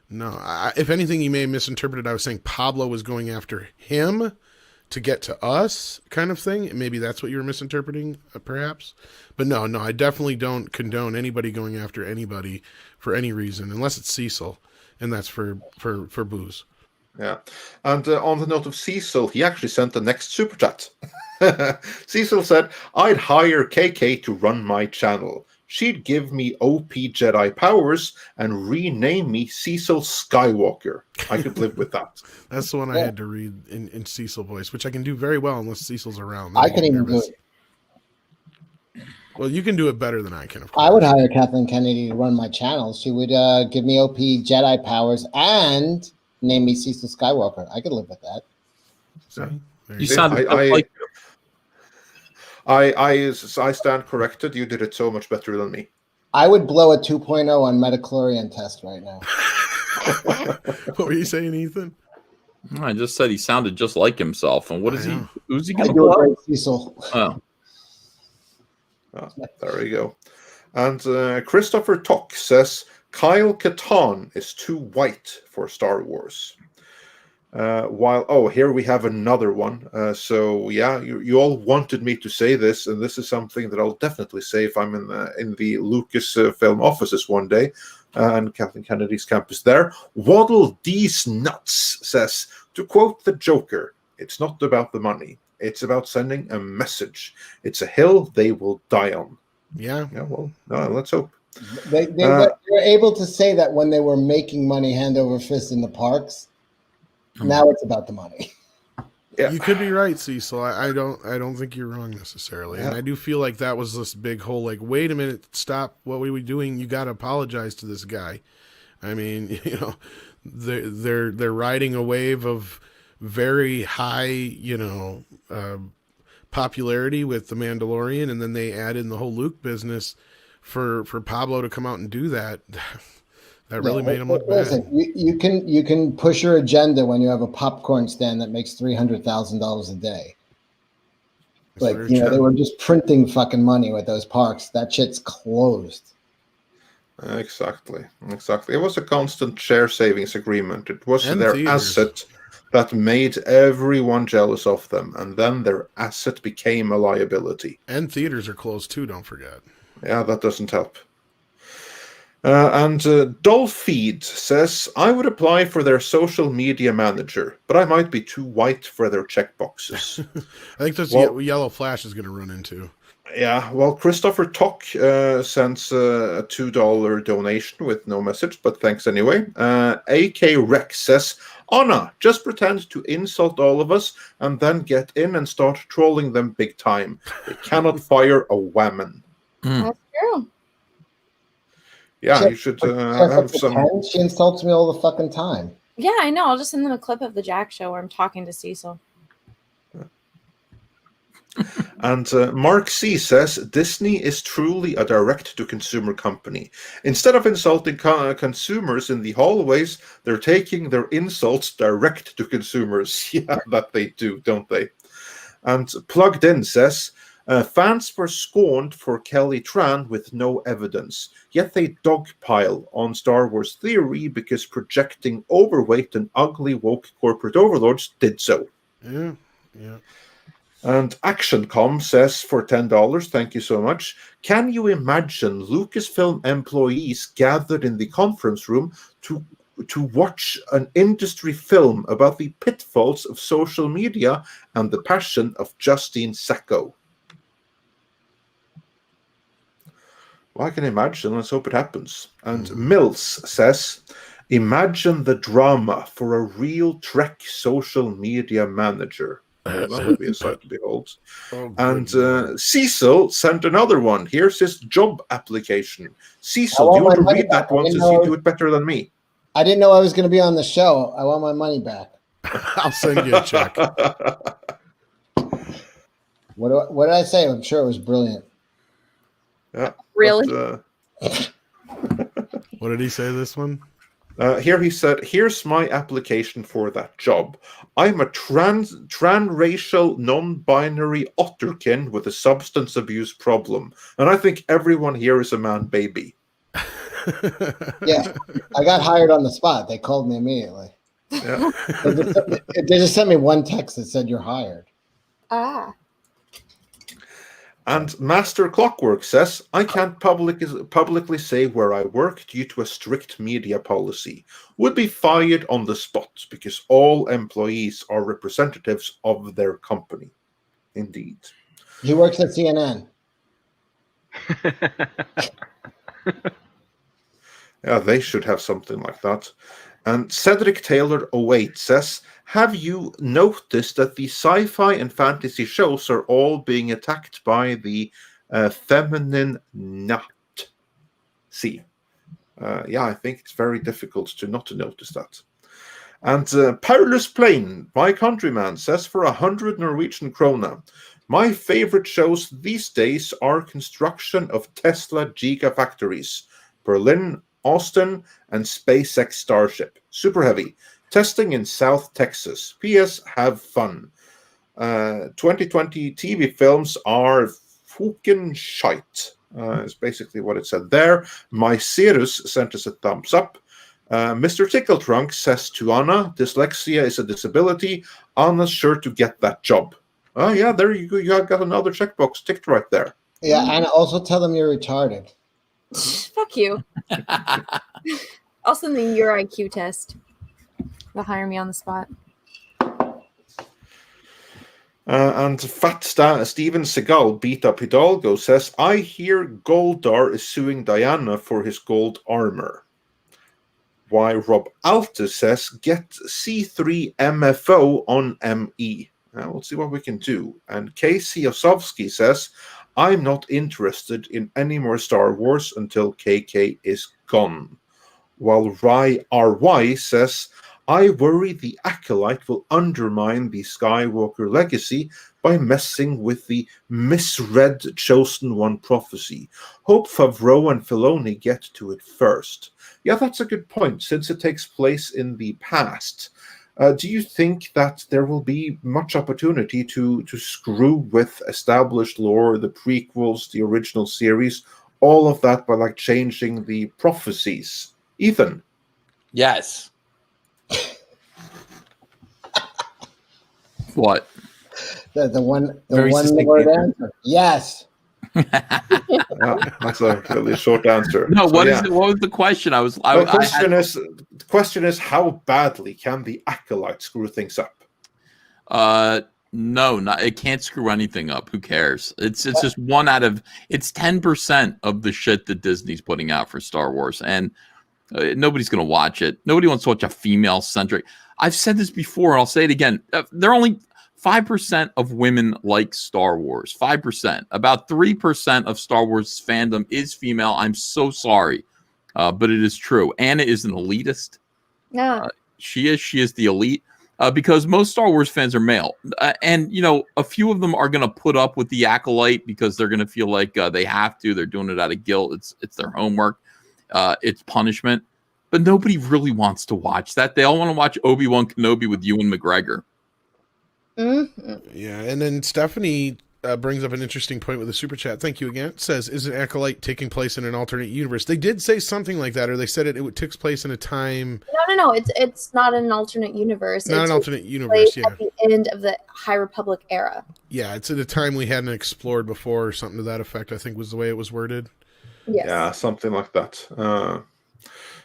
no. If anything, you may have misinterpreted. I was saying Pablo was going after him to get to us, kind of thing. Maybe that's what you were misinterpreting, perhaps. But no, I definitely don't condone anybody going after anybody for any reason, unless it's Cecil, and that's for booze. Yeah, and on the note of Cecil, he actually sent the next super chat. Cecil said, I'd hire KK to run my channel. She'd give me OP Jedi powers and rename me Cecil Skywalker. I could live with that. That's the one I had to read in Cecil voice, which I can do very well unless Cecil's around. I can even do it. Well, you can do it better than I can, of course. I would hire Kathleen Kennedy to run my channel. She would give me OP Jedi powers and name me Cecil Skywalker. I could live with that. You sound like I stand corrected. You did it so much better than me. I would blow a 2.0 on Metachlorian test right now. What were you saying, Ethan? I just said he sounded just like himself. And what is he? Who's he I going to do blow? a great Cecil. Oh. There we go. And Christopher Tock says, Kyle Katarn is too white for Star Wars. Here we have another one. So yeah, you all wanted me to say this, and this is something that I'll definitely say if I'm in the Lucasfilm offices one day, and Kathleen Kennedy's campus there. Waddle D's nuts says, to quote the Joker, it's not about the money. It's about sending a message. It's a hill they will die on. Yeah. Yeah. Well, let's hope. They were able to say that when they were making money hand over fist in the parks. Now it's about the money. Yeah. You could be right, Cecil. I don't think you're wrong necessarily. Yeah. And I do feel like that was this big whole wait a minute, stop, what were we doing? You got to apologize to this guy. I mean, they're riding a wave of very high, popularity with The Mandalorian, and then they add in the whole Luke business for Pablo to come out and do that. That really made him look bad. You can push your agenda when you have a popcorn stand that makes $300,000 a day. They were just printing fucking money with those parks. That shit's closed. Exactly. It was a constant share savings agreement. It was And their theaters. asset that made everyone jealous of them, and then their asset became a liability. And theaters are closed too, don't forget. Yeah, that doesn't help. And Dolpheed says, I would apply for their social media manager, but I might be too white for their checkboxes. I think that's what Yellow Flash is going to run into. Yeah, well, Christopher Tock sends a $2 donation with no message, but thanks anyway. AK Rex says, Anna, just pretend to insult all of us and then get in and start trolling them big time. They cannot fire a whammon. That's true. Yeah, you should have some. She insults me all the fucking time. Yeah, I know. I'll just send them a clip of the Jack show where I'm talking to Cecil. And Mark C says, Disney is truly a direct-to-consumer company. Instead of insulting consumers in the hallways, they're taking their insults direct to consumers. Yeah, that they do, don't they? And Plugged In says, fans were scorned for Kelly Tran with no evidence, yet they dogpile on Star Wars Theory because projecting overweight and ugly woke corporate overlords did so. Yeah. And ActionCom says for $10, thank you so much. Can you imagine Lucasfilm employees gathered in the conference room to watch an industry film about the pitfalls of social media and the passion of Justine Sacco? Well, I can imagine. Let's hope it happens. And Mills says, imagine the drama for a real Trek social media manager. That would be a sight to behold. And Cecil sent another one. Here's his job application. Cecil, do you want to read that one since you do it better than me? I didn't know I was going to be on the show. I want my money back. I'll send you a check. What did I say? I'm sure it was brilliant. Yeah. Really? What did he say this one? Here he said, here's my application for that job. I'm a transracial, non-binary otterkin with a substance abuse problem. And I think everyone here is a man baby. Yeah, I got hired on the spot. They called me immediately. Yeah. They just sent me one text that said you're hired. Ah. And Master Clockwork says, I can't publicly say where I work due to a strict media policy. Would be fired on the spot because all employees are representatives of their company. Indeed. He works at CNN. Yeah, they should have something like that. And Cedric Taylor 08 says, have you noticed that the sci-fi and fantasy shows are all being attacked by the feminine nut? See. Yeah, I think it's very difficult to not to notice that. And Paulus Plain, my countryman, says for 100 Norwegian krona, my favorite shows these days are construction of Tesla gigafactories. Berlin, Austin, and SpaceX Starship. Super heavy. Testing in South Texas. P.S. Have fun. 2020 TV films are fucking shite. Is basically what it said there. My Cirrus sent us a thumbs up. Mr. Tickletrunk says to Anna, dyslexia is a disability. Anna's sure to get that job. Oh, yeah, there you go. You got another checkbox ticked right there. Yeah, and also tell them you're retarded. Fuck you. I'll send them your IQ test. They'll hire me on the spot. And Fat Steven Seagal beat up Hidalgo says, I hear Goldar is suing Diana for his gold armor. Why Rob Altus says, get C3 MFO on ME. Now we'll see what we can do. And Casey Osowski says, I'm not interested in any more Star Wars until KK is gone. While RY says, I worry the Acolyte will undermine the Skywalker legacy by messing with the misread Chosen One prophecy. Hope Favreau and Filoni get to it first. Yeah, that's a good point, since it takes place in the past. Do you think that there will be much opportunity to screw with established lore, the prequels, the original series, all of that by like changing the prophecies? Ethan? Yes. What? The one Very word answer. Yes. That's a really short answer. No, So, yeah. What was the question? The question is how badly can the Acolyte screw things up? No, it can't screw anything up. Who cares? It's just it's 10% of the shit that Disney's putting out for Star Wars, and nobody's gonna watch it. Nobody wants to watch a female centric. I've said this before, and I'll say it again. They're only 5% of women like Star Wars. 5%. About 3% of Star Wars fandom is female. I'm so sorry, but it is true. Anna is an elitist. No. She is the elite because most Star Wars fans are male. And, a few of them are going to put up with the Acolyte because they're going to feel like they have to. They're doing it out of guilt. It's their homework. It's punishment. But nobody really wants to watch that. They all want to watch Obi-Wan Kenobi with Ewan McGregor. Mm-hmm. Yeah, and then Stephanie brings up an interesting point with the super chat. Thank you again. It says, is an Acolyte taking place in an alternate universe? They did say something like that, or they said it takes place in a time. No. It's not an alternate universe. Not it's an alternate universe, yeah. At the end of the High Republic era. Yeah, it's at a time we hadn't explored before, or something to that effect, I think was the way it was worded. Yes. Yeah, something like that.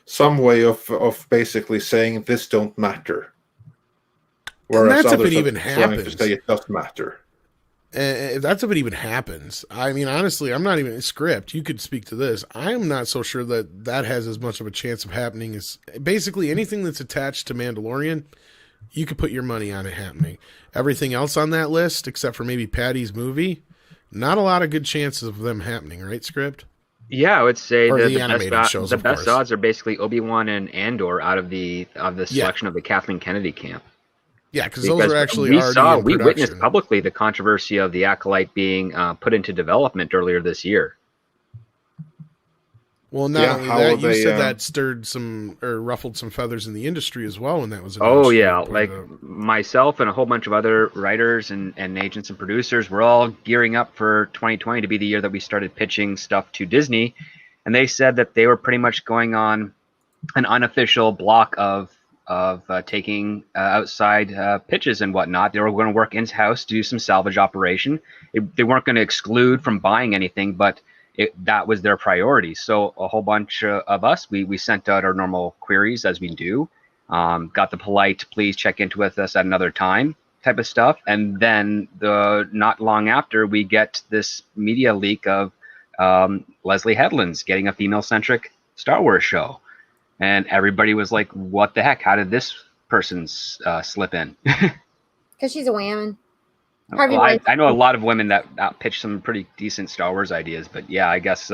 Some way of basically saying this don't matter. Whereas that's if it others even are trying to happens. say it does matter. That's if it even happens. I mean, honestly, I'm not even script. You could speak to this. I'm not so sure that has as much of a chance of happening as basically anything that's attached to Mandalorian. You could put your money on it happening. Everything else on that list, except for maybe Patty's movie, not a lot of good chances of them happening, right, script? Yeah, I would say Or that the animated shows, the of best course. odds are basically Obi-Wan and Andor out of the selection of the Kathleen Kennedy camp. Yeah, because those are actually already in we witnessed production. publicly the controversy of the Acolyte being put into development earlier this year. Well, not Yeah, only how that, will you they, said that stirred some or ruffled some feathers in the industry as well when that was Oh announced. yeah, You like pointed out. myself and a whole bunch of other writers and agents and producers, we're all gearing up for 2020 to be the year that we started pitching stuff to Disney, and they said that they were pretty much going on an unofficial block of taking outside pitches and whatnot. They were going to work in-house, do some salvage operation. They weren't going to exclude from buying anything, but that was their priority. So a whole bunch of us, we sent out our normal queries as we do, got the polite, please check into with us at another time type of stuff. And then not long after, we get this media leak of Leslie Headland's getting a female-centric Star Wars show. And everybody was like, what the heck? How did this person slip in? Because she's a woman. Well, I know a lot of women that pitch some pretty decent Star Wars ideas, but yeah, I guess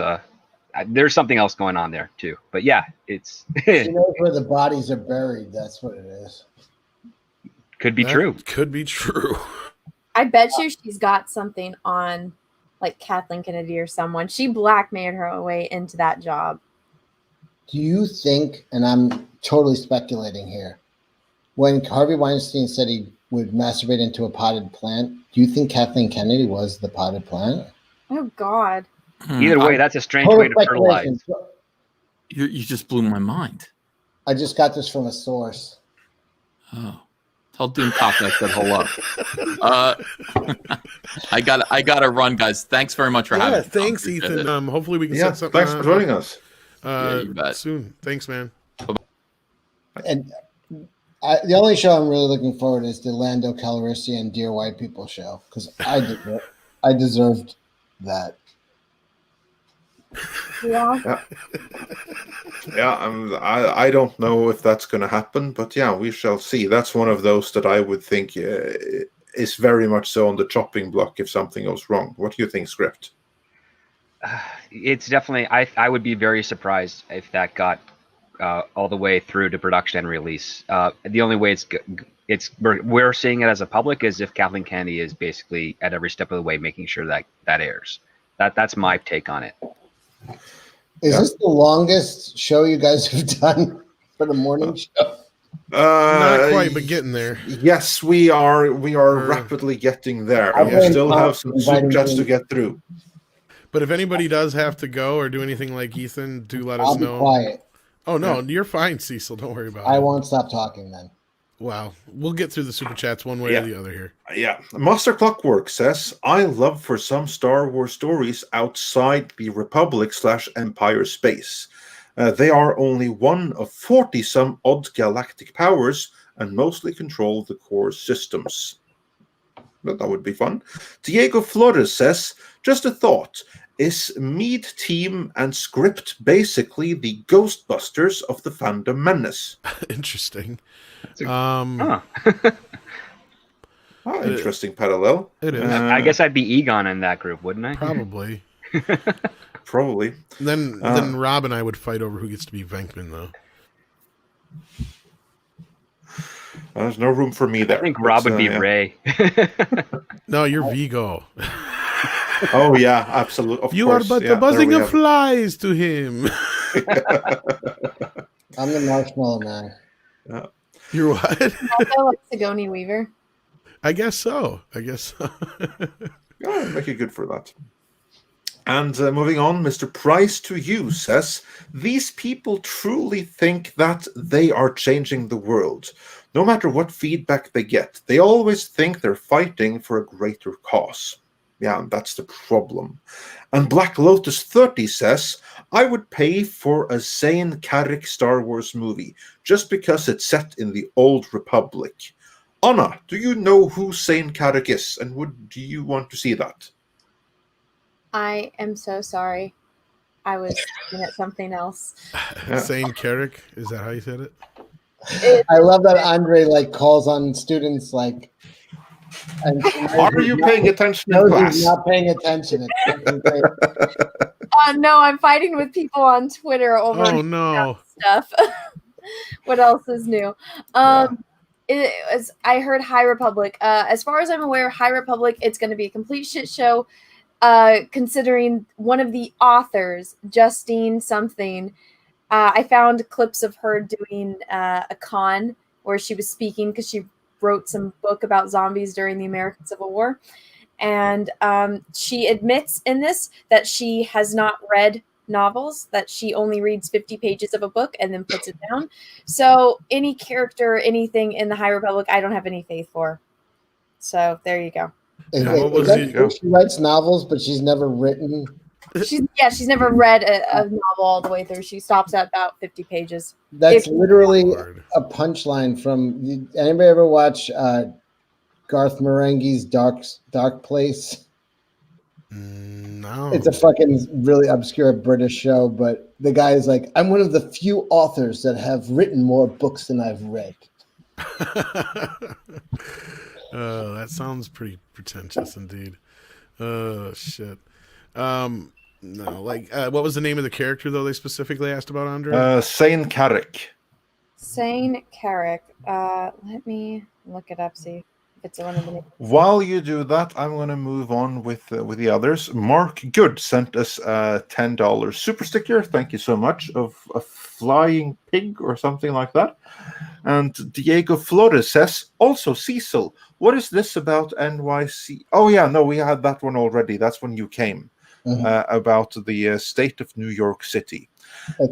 there's something else going on there too. But yeah, it's She knows where the bodies are buried. That's what it is. Could be true. Could be true. I bet you she's got something on like Kathleen Kennedy or someone. She blackmailed her way into that job. Do you think, and I'm totally speculating here, when Harvey Weinstein said he would masturbate into a potted plant, do you think Kathleen Kennedy was the potted plant? Oh, God. Either way, that's a strange Total way to fertilize. speculation. You just blew my mind. I just got this from a source. Oh, tell Doom Cock I said hello. I gotta run, guys. Thanks very much for having me. Thanks, Appreciate Ethan. it. Hopefully we can Yeah, set something thanks for joining us. You bet. Soon. Thanks, man. And the only show I'm really looking forward to is the Lando Calrissian Dear White People show, because I deserved that. Yeah. I don't know if that's going to happen, but yeah, we shall see. That's one of those that I would think is very much so on the chopping block if something goes wrong. What do you think, Script? It's definitely. I would be very surprised if that got all the way through to production and release. The only way we're seeing it as a public is if Kathleen Kennedy is basically at every step of the way making sure that airs. That's my take on it. Is this the longest show you guys have done for the morning show? Not quite, but getting there. Yes, we are rapidly getting there. I We still really have some super chats to get through. But if anybody does have to go or do anything like Ethan, do let I'll us be know. quiet. Oh, no, you're fine, Cecil. Don't worry about it. I won't stop talking then. Wow. We'll get through the super chats one way or the other here. Yeah. Master Clockwork says, I love for some Star Wars stories outside the Republic/Empire space. They are only one of 40-some odd galactic powers and mostly control the core systems. But that would be fun. Diego Flores says, just a thought. Is MEitM and Script basically the Ghostbusters of the fandom menace? Interesting. Interesting parallel. It is. I guess I'd be Egon in that group, wouldn't I? Probably. Probably. Then Rob and I would fight over who gets to be Venkman, though. There's no room for me there. I think Rob would be Ray. No, you're Vigo. Oh, yeah, absolutely. Of You course. are but Yeah, the buzzing there we of flies to him. I'm the Marshmallow Man. You're what? I feel like Sigourney Weaver. I guess so. Yeah, make it good for that. And moving on, Mr. Price to you says, these people truly think that they are changing the world. No matter what feedback they get, they always think they're fighting for a greater cause. Yeah, that's the problem. And Black Lotus 30 says, I would pay for a Zane Carrick Star Wars movie just because it's set in the Old Republic. Anna, do you know who Zane Carrick is, and do you want to see that? I am so sorry. I was looking at something else. Zane Carrick, is that how you said it? I love that Andre like calls on students like. And are you paying attention in no, class? he's not paying attention. No, I'm fighting with people on Twitter over stuff. What else is new? I heard High Republic. As far as I'm aware, High Republic, it's going to be a complete shit show. Considering one of the authors, Justine something, I found clips of her doing a con where she was speaking because she wrote some book about zombies during the American Civil War. And she admits in this that she has not read novels, that she only reads 50 pages of a book and then puts it down. So any character, anything in the High Republic, I don't have any faith for. So there you go. She writes novels, but she's never written. She's never read a novel all the way through. She stops at about 50 pages. That's literally a punchline from. Anybody ever watch Garth Marenghi's Dark Place? No. It's a fucking really obscure British show, but the guy is like, I'm one of the few authors that have written more books than I've read. That sounds pretty pretentious indeed. Oh shit. No, like what was the name of the character though they specifically asked about, Andre? Zane Carrick. Zane Carrick. Let me look it up, see if it's one of the names. While you do that, I'm going to move on with the others. Mark Good sent us a $10 super sticker. Thank you so much. Of a flying pig or something like that. And Diego Flores says, also Cecil, what is this about NYC? Oh yeah, no, we had that one already. That's when you came. About the state of New York City.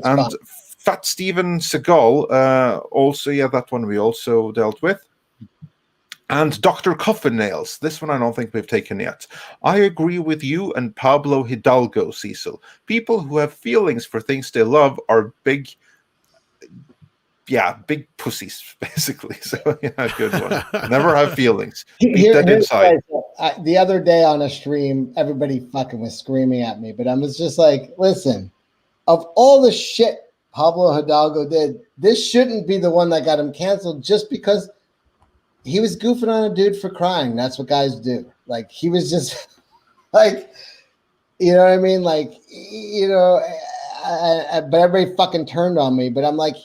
And Fat Steven Seagal, also, yeah, that one we also dealt with. And Dr. Coffin Nails, this one I don't think we've taken yet. I agree with you and Pablo Hidalgo, Cecil. People who have feelings for things they love are big pussies, basically. So, yeah, good one. Never have feelings. Keep that inside. The other day on a stream, everybody fucking was screaming at me, but I was just like, listen, of all the shit Pablo Hidalgo did, this shouldn't be the one that got him canceled just because he was goofing on a dude for crying. That's what guys do. Like, he was just like, you know what I mean? Like, you know, but everybody fucking turned on me, but I'm like,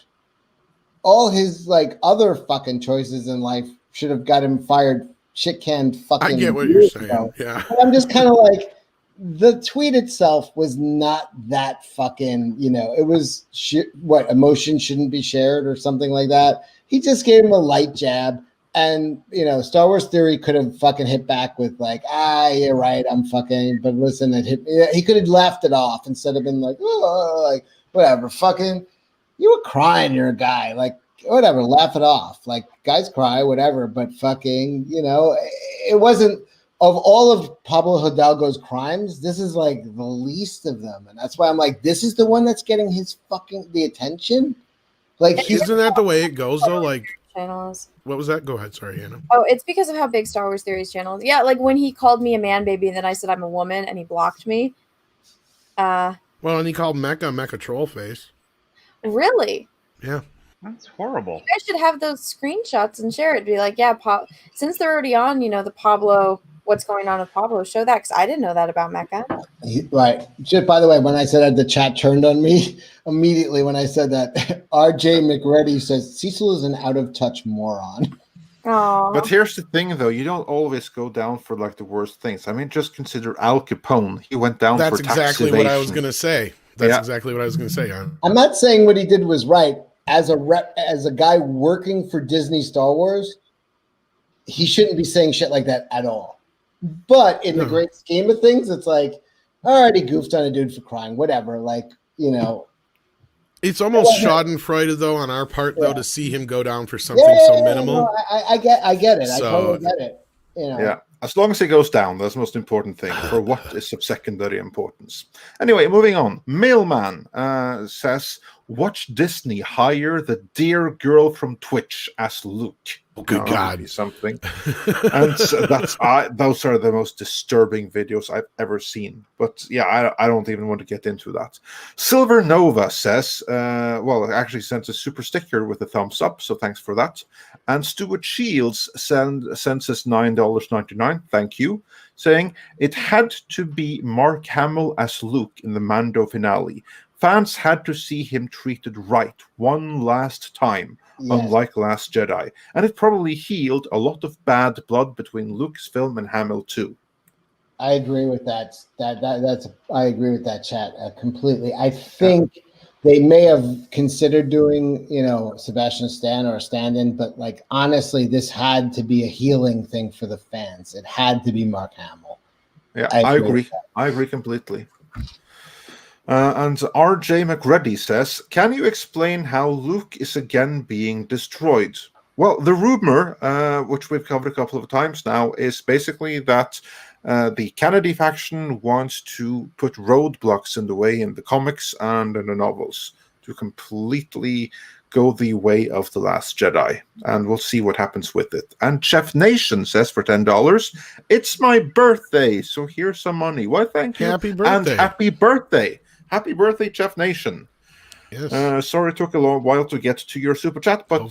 all his like other fucking choices in life should have got him fired. Shit canned fucking. I get what you're saying. Yeah, but I'm just kind of like, the tweet itself was not that fucking. You know, it was what emotion shouldn't be shared or something like that. He just gave him a light jab, and you know, Star Wars Theory could have fucking hit back with like, you're right, I'm fucking. But listen, it hit. He could have laughed it off instead of been like, oh, like whatever, fucking. You were crying, you're a guy. Like, whatever, laugh it off. Like, guys cry, whatever, but fucking, you know, it wasn't, of all of Pablo Hidalgo's crimes, this is like the least of them. And that's why I'm like, this is the one that's getting the attention? Like, isn't that the way it goes, though? Like, channels. What was that? Go ahead. Sorry, Hannah. Oh, it's because of how big Star Wars Theory's channel is. Yeah, like when he called me a man baby and then I said I'm a woman and he blocked me. Well, and he called Mecha troll face. Really? Yeah. That's horrible. You guys should have those screenshots and share it. Be like, yeah, since they're already on, you know, the Pablo, what's going on with Pablo, show that, because I didn't know that about Mecha. Right. Just by the way, when I said that, the chat turned on me immediately when I said that. RJ McReady says, Cecil is an out-of-touch moron. Aww. But here's the thing, though. You don't always go down for, like, the worst things. I mean, just consider Al Capone. He went down for tax evasion. That's exactly what I was going to say. That's exactly what I was going to say. I'm not saying what he did was right. As a guy working for Disney Star Wars, he shouldn't be saying shit like that at all. But in the No. great scheme of things, it's like, all right, he goofed on a dude for crying, whatever. Like, you know. It's almost schadenfreude, though, on our part, though, Yeah. to see him go down for something so minimal. No, I get it. I So- totally get it. You know. Yeah, as long as he goes down, that's the most important thing. For what is of secondary importance? Anyway, moving on. Mailman says, watch Disney hire the dear girl from Twitch as Luke. Oh, good God. Would be something. And those are the most disturbing videos I've ever seen. But yeah, I don't even want to get into that. Silver Nova says, well, actually sends a super sticker with a thumbs up, so thanks for that. And Stuart Shields sends us $9.99, thank you, saying it had to be Mark Hamill as Luke in the Mando finale. Fans had to see him treated right one last time. Yes. Unlike Last Jedi, and it probably healed a lot of bad blood between Lucasfilm and Hamill too. I agree with that. I agree with that, chat, completely. I think they may have considered doing, you know, Sebastian Stan or a stand-in, but like honestly, this had to be a healing thing for the fans. It had to be Mark Hamill. Yeah, I agree. I agree completely. And RJ McReady says, can you explain how Luke is again being destroyed? Well, the rumor, which we've covered a couple of times now, is basically that the Kennedy faction wants to put roadblocks in the way in the comics and in the novels to completely go the way of The Last Jedi. And we'll see what happens with it. And Chef Nation says for $10, it's my birthday, so here's some money. Well, thank you. Happy birthday. And happy birthday. Happy birthday, Chef Nation. Yes. Sorry it took a long while to get to your super chat, but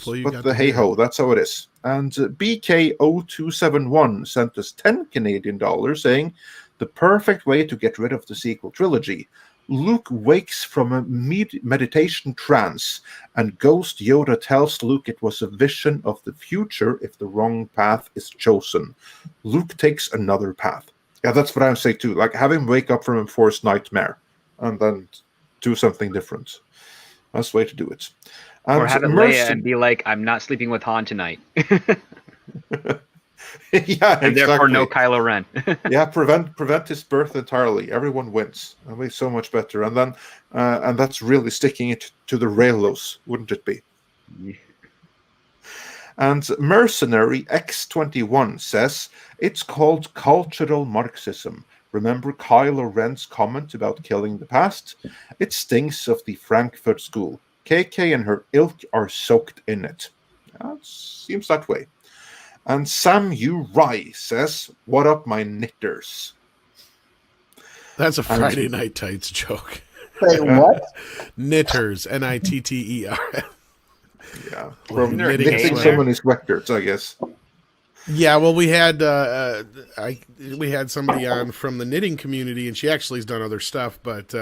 hey-ho, that's how it is. And BK0271 sent us 10 Canadian dollars saying, the perfect way to get rid of the sequel trilogy. Luke wakes from a meditation trance, and Ghost Yoda tells Luke it was a vision of the future if the wrong path is chosen. Luke takes another path. Yeah, that's what I would say too. Like, have him wake up from a forced nightmare and then do something different. That's the way to do it. And or have it Leia and be like, I'm not sleeping with Han tonight. Yeah, and therefore no Kylo Ren. Yeah, prevent his birth entirely. Everyone wins. It'll be so much better. And then and that's really sticking it to the rails, wouldn't it be? Yeah. And Mercenary X21 says, it's called cultural Marxism. Remember Kylo Ren's comment about killing the past? It stinks of the Frankfurt School. KK and her ilk are soaked in it. It seems that way. And Sam U. Rai says, what up, my knitters? That's a Friday Night Tights joke. Wait, what? Knitters, Nitters. Yeah, from knitting someone is records, I guess. Yeah, well, we had somebody on from the knitting community, and she actually has done other stuff, but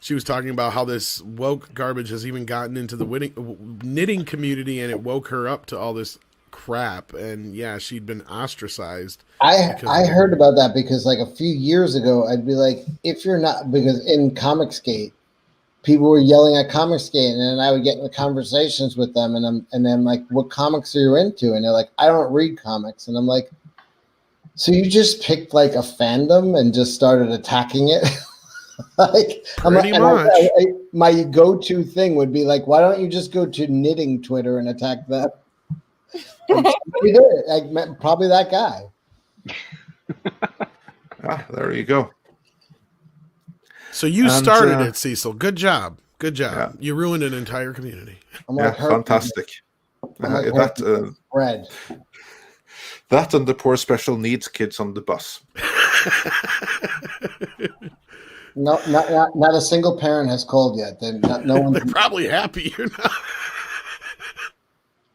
she was talking about how this woke garbage has even gotten into the knitting community, and it woke her up to all this crap. And yeah, she'd been ostracized. I heard about that because like a few years ago, I'd be like, if you're not, because in Comicsgate, people were yelling at Comicsgate, and then I would get into conversations with them, and then like, what comics are you into? And they're like, I don't read comics. And I'm like, so you just picked like a fandom and just started attacking it? Like, pretty much. My go-to thing would be like, why don't you just go to knitting Twitter and attack them? Like, probably that guy. There you go. So you started it, Cecil. Good job. Good job. Yeah. You ruined an entire community. Fantastic. Red. That and the poor special needs kids on the bus. No, not a single parent has called yet. They're probably happy you're not.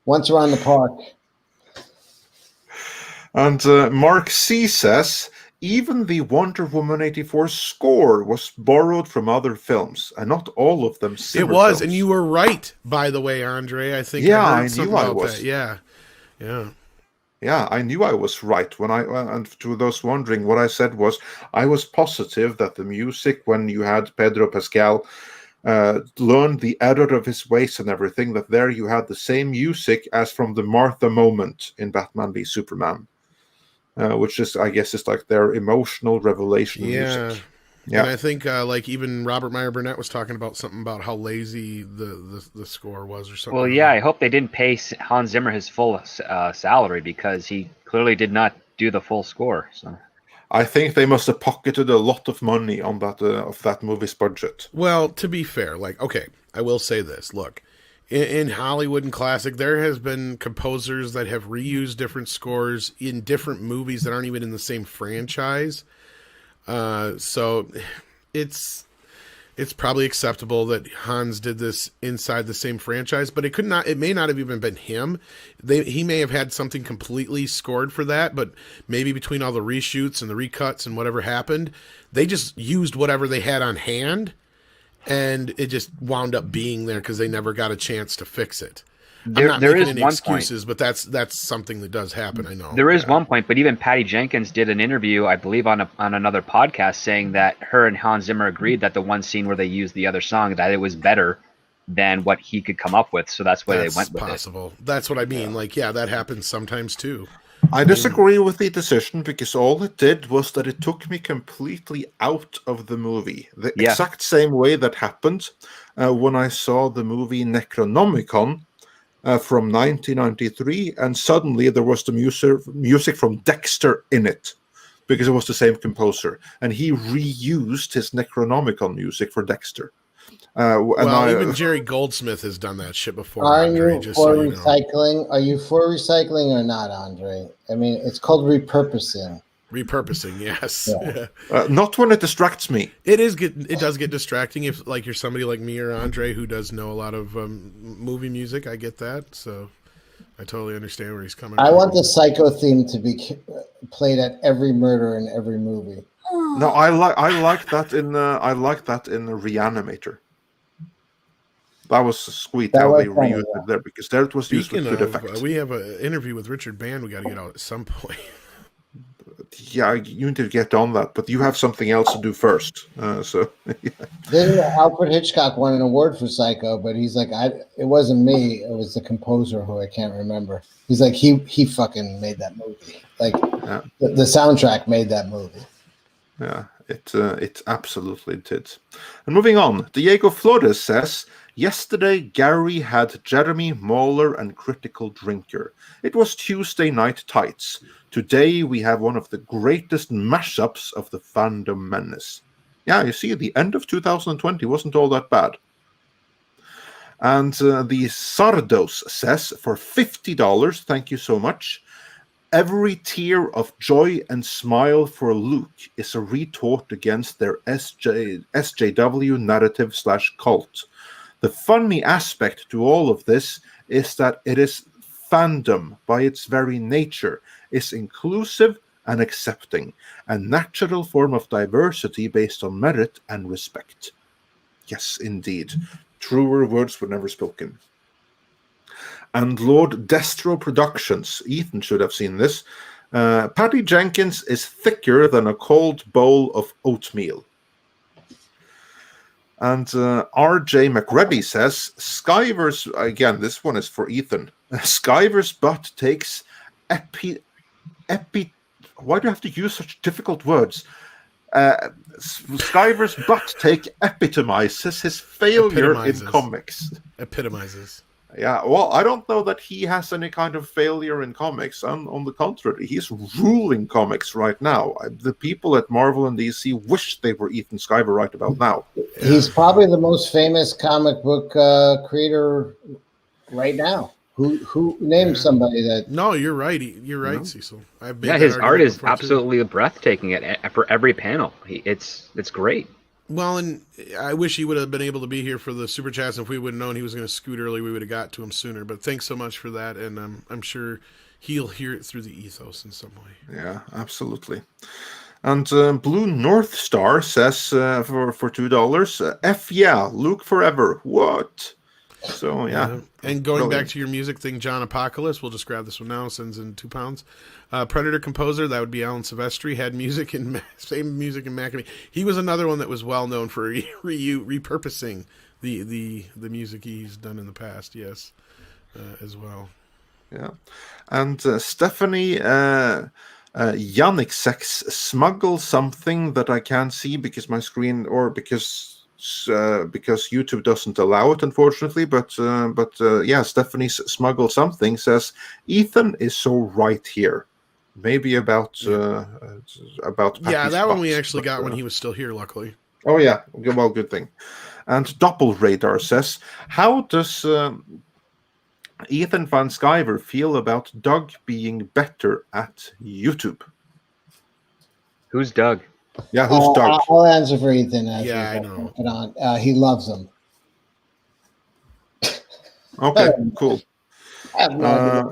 Once around the park. And Mark C says, even the Wonder Woman 84 score was borrowed from other films, and not all of them. It was, and you were right, by the way, Andre. I think. Yeah, I knew I was. That. Yeah. Yeah, I knew I was right. And to those wondering, what I said was, I was positive that the music, when you had Pedro Pascal learned the error of his ways and everything, that there you had the same music as from the Martha moment in Batman v Superman. which is, I guess, is like their emotional revelation music. Yeah, and I think like even Robert Meyer Burnett was talking about something about how lazy the score was or something. Well, yeah, I hope they didn't pay Hans Zimmer his full salary, because he clearly did not do the full score. So I think they must have pocketed a lot of money on that of that movie's budget. Well, to be fair, like, okay, I will say this. Look, in Hollywood and classic, there has been composers that have reused different scores in different movies that aren't even in the same franchise. So it's probably acceptable that Hans did this inside the same franchise, but it may not have even been him. He may have had something completely scored for that, but maybe between all the reshoots and the recuts and whatever happened, they just used whatever they had on hand, and it just wound up being there because they never got a chance to fix it. I'm not making any excuses, but that's something that does happen. I know there is one point, but even Patty Jenkins did an interview, I believe, on another podcast, saying that her and Hans Zimmer agreed that the one scene where they used the other song, that it was better than what he could come up with, so that's why they went with possible. That's what I mean. Like, yeah, that happens sometimes too. I disagree with the decision, because all it did was that it took me completely out of the movie. The exact same way that happened when I saw the movie Necronomicon from 1993, and suddenly there was the music from Dexter in it, because it was the same composer, and he reused his Necronomicon music for Dexter. Even Jerry Goldsmith has done that shit before. Are you for recycling? Are you for recycling or not, Andre? I mean, it's called repurposing. Repurposing, yes. Yeah. Not when it distracts me. It does get distracting if, like, you're somebody like me or Andre who does know a lot of movie music. I get that, so I totally understand where he's coming from. I want the Psycho theme to be played at every murder in every movie. No, I like that in the Reanimator. That was sweet how they reused it there, because there it was used with good effect. We have an interview with Richard Band we got to get out at some point. Yeah, you need to get on that, but you have something else to do first. Then Alfred Hitchcock won an award for Psycho, but he's like, it wasn't me, it was the composer who I can't remember. He's like, he fucking made that movie. Like, the soundtrack made that movie. Yeah, it absolutely did. And moving on, Diego Flores says, yesterday Gary had Jeremy Mauler and Critical Drinker. It was Tuesday Night Tights. Today we have one of the greatest mashups of the fandom menace. Yeah, you see, the end of 2020 wasn't all that bad. And the Sardos says, for $50, thank you so much. Every tear of joy and smile for Luke is a retort against their SJW narrative/cult. The funny aspect to all of this is that it is fandom by its very nature, is inclusive and accepting, a natural form of diversity based on merit and respect. Yes, indeed. Truer words were never spoken. And Lord Destro Productions, Ethan should have seen this. Patty Jenkins is thicker than a cold bowl of oatmeal. And R.J. McReady says, Skyver's, again, this one is for Ethan. Skyver's butt takes why do you have to use such difficult words? Skyver's butt take epitomizes his failure in comics. Epitomizes. Yeah, well, I don't know that he has any kind of failure in comics. On the contrary, he's ruling comics right now. The people at Marvel and DC wish they were Ethan Skyver right about now. He's probably the most famous comic book creator right now. Who named somebody that? No, you're right. You're right, Cecil. His art is absolutely breathtaking for every panel. It's great. Well, and I wish he would have been able to be here for the Super Chats. If we would have known he was going to scoot early, we would have got to him sooner. But thanks so much for that, and I'm sure he'll hear it through the ethos in some way. Yeah, absolutely. And Blue North Star says for $2, F yeah, Luke forever. What? So yeah. And going back to your music thing, John Apocalypse, we'll just grab this one now, sends in £2. Predator composer, that would be Alan Silvestri, had music in same music in Macadamia. He was another one that was well known for repurposing the music he's done in the past, as well. Yeah. And Stephanie Yannick Sex smuggle something that I can't see because my screen, or because YouTube doesn't allow it, unfortunately. But yeah, Stephanie's smuggle something says Ethan is so right here. Maybe about Yeah, that one we butt, actually but, got when he was still here, luckily. Oh yeah, well, good thing. And Doppelradar says, how does Ethan Van Sciver feel about Doug being better at YouTube? Who's Doug? Yeah, who's Doug? I'll answer for Ethan. Yeah, I know. He loves him. Okay, cool. I have no idea.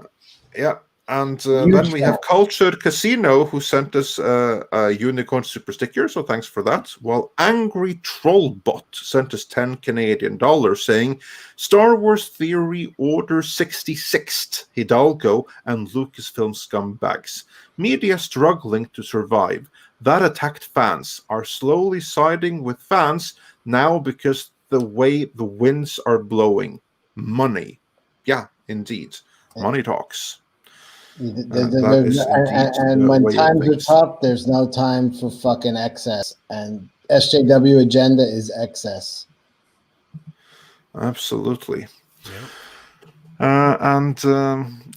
Yeah, and then we have Culture Casino, who sent us a unicorn super sticker, so thanks for that. While Angry Trollbot sent us 10 Canadian dollars, saying Star Wars Theory Order 66th, Hidalgo and Lucasfilm scumbags. Media struggling to survive. That attacked fans are slowly siding with fans now because the way the winds are blowing. Money. Yeah, indeed. Money talks. And when times are tough, there's no time for fucking excess. And SJW agenda is excess. Absolutely. And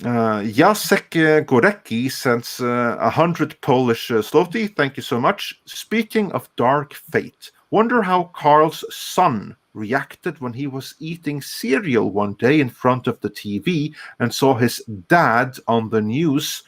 Jacek Gorecki sends 100 Polish zloty. Thank you so much. Speaking of dark fate, wonder how Carl's son reacted when he was eating cereal one day in front of the TV and saw his dad on the news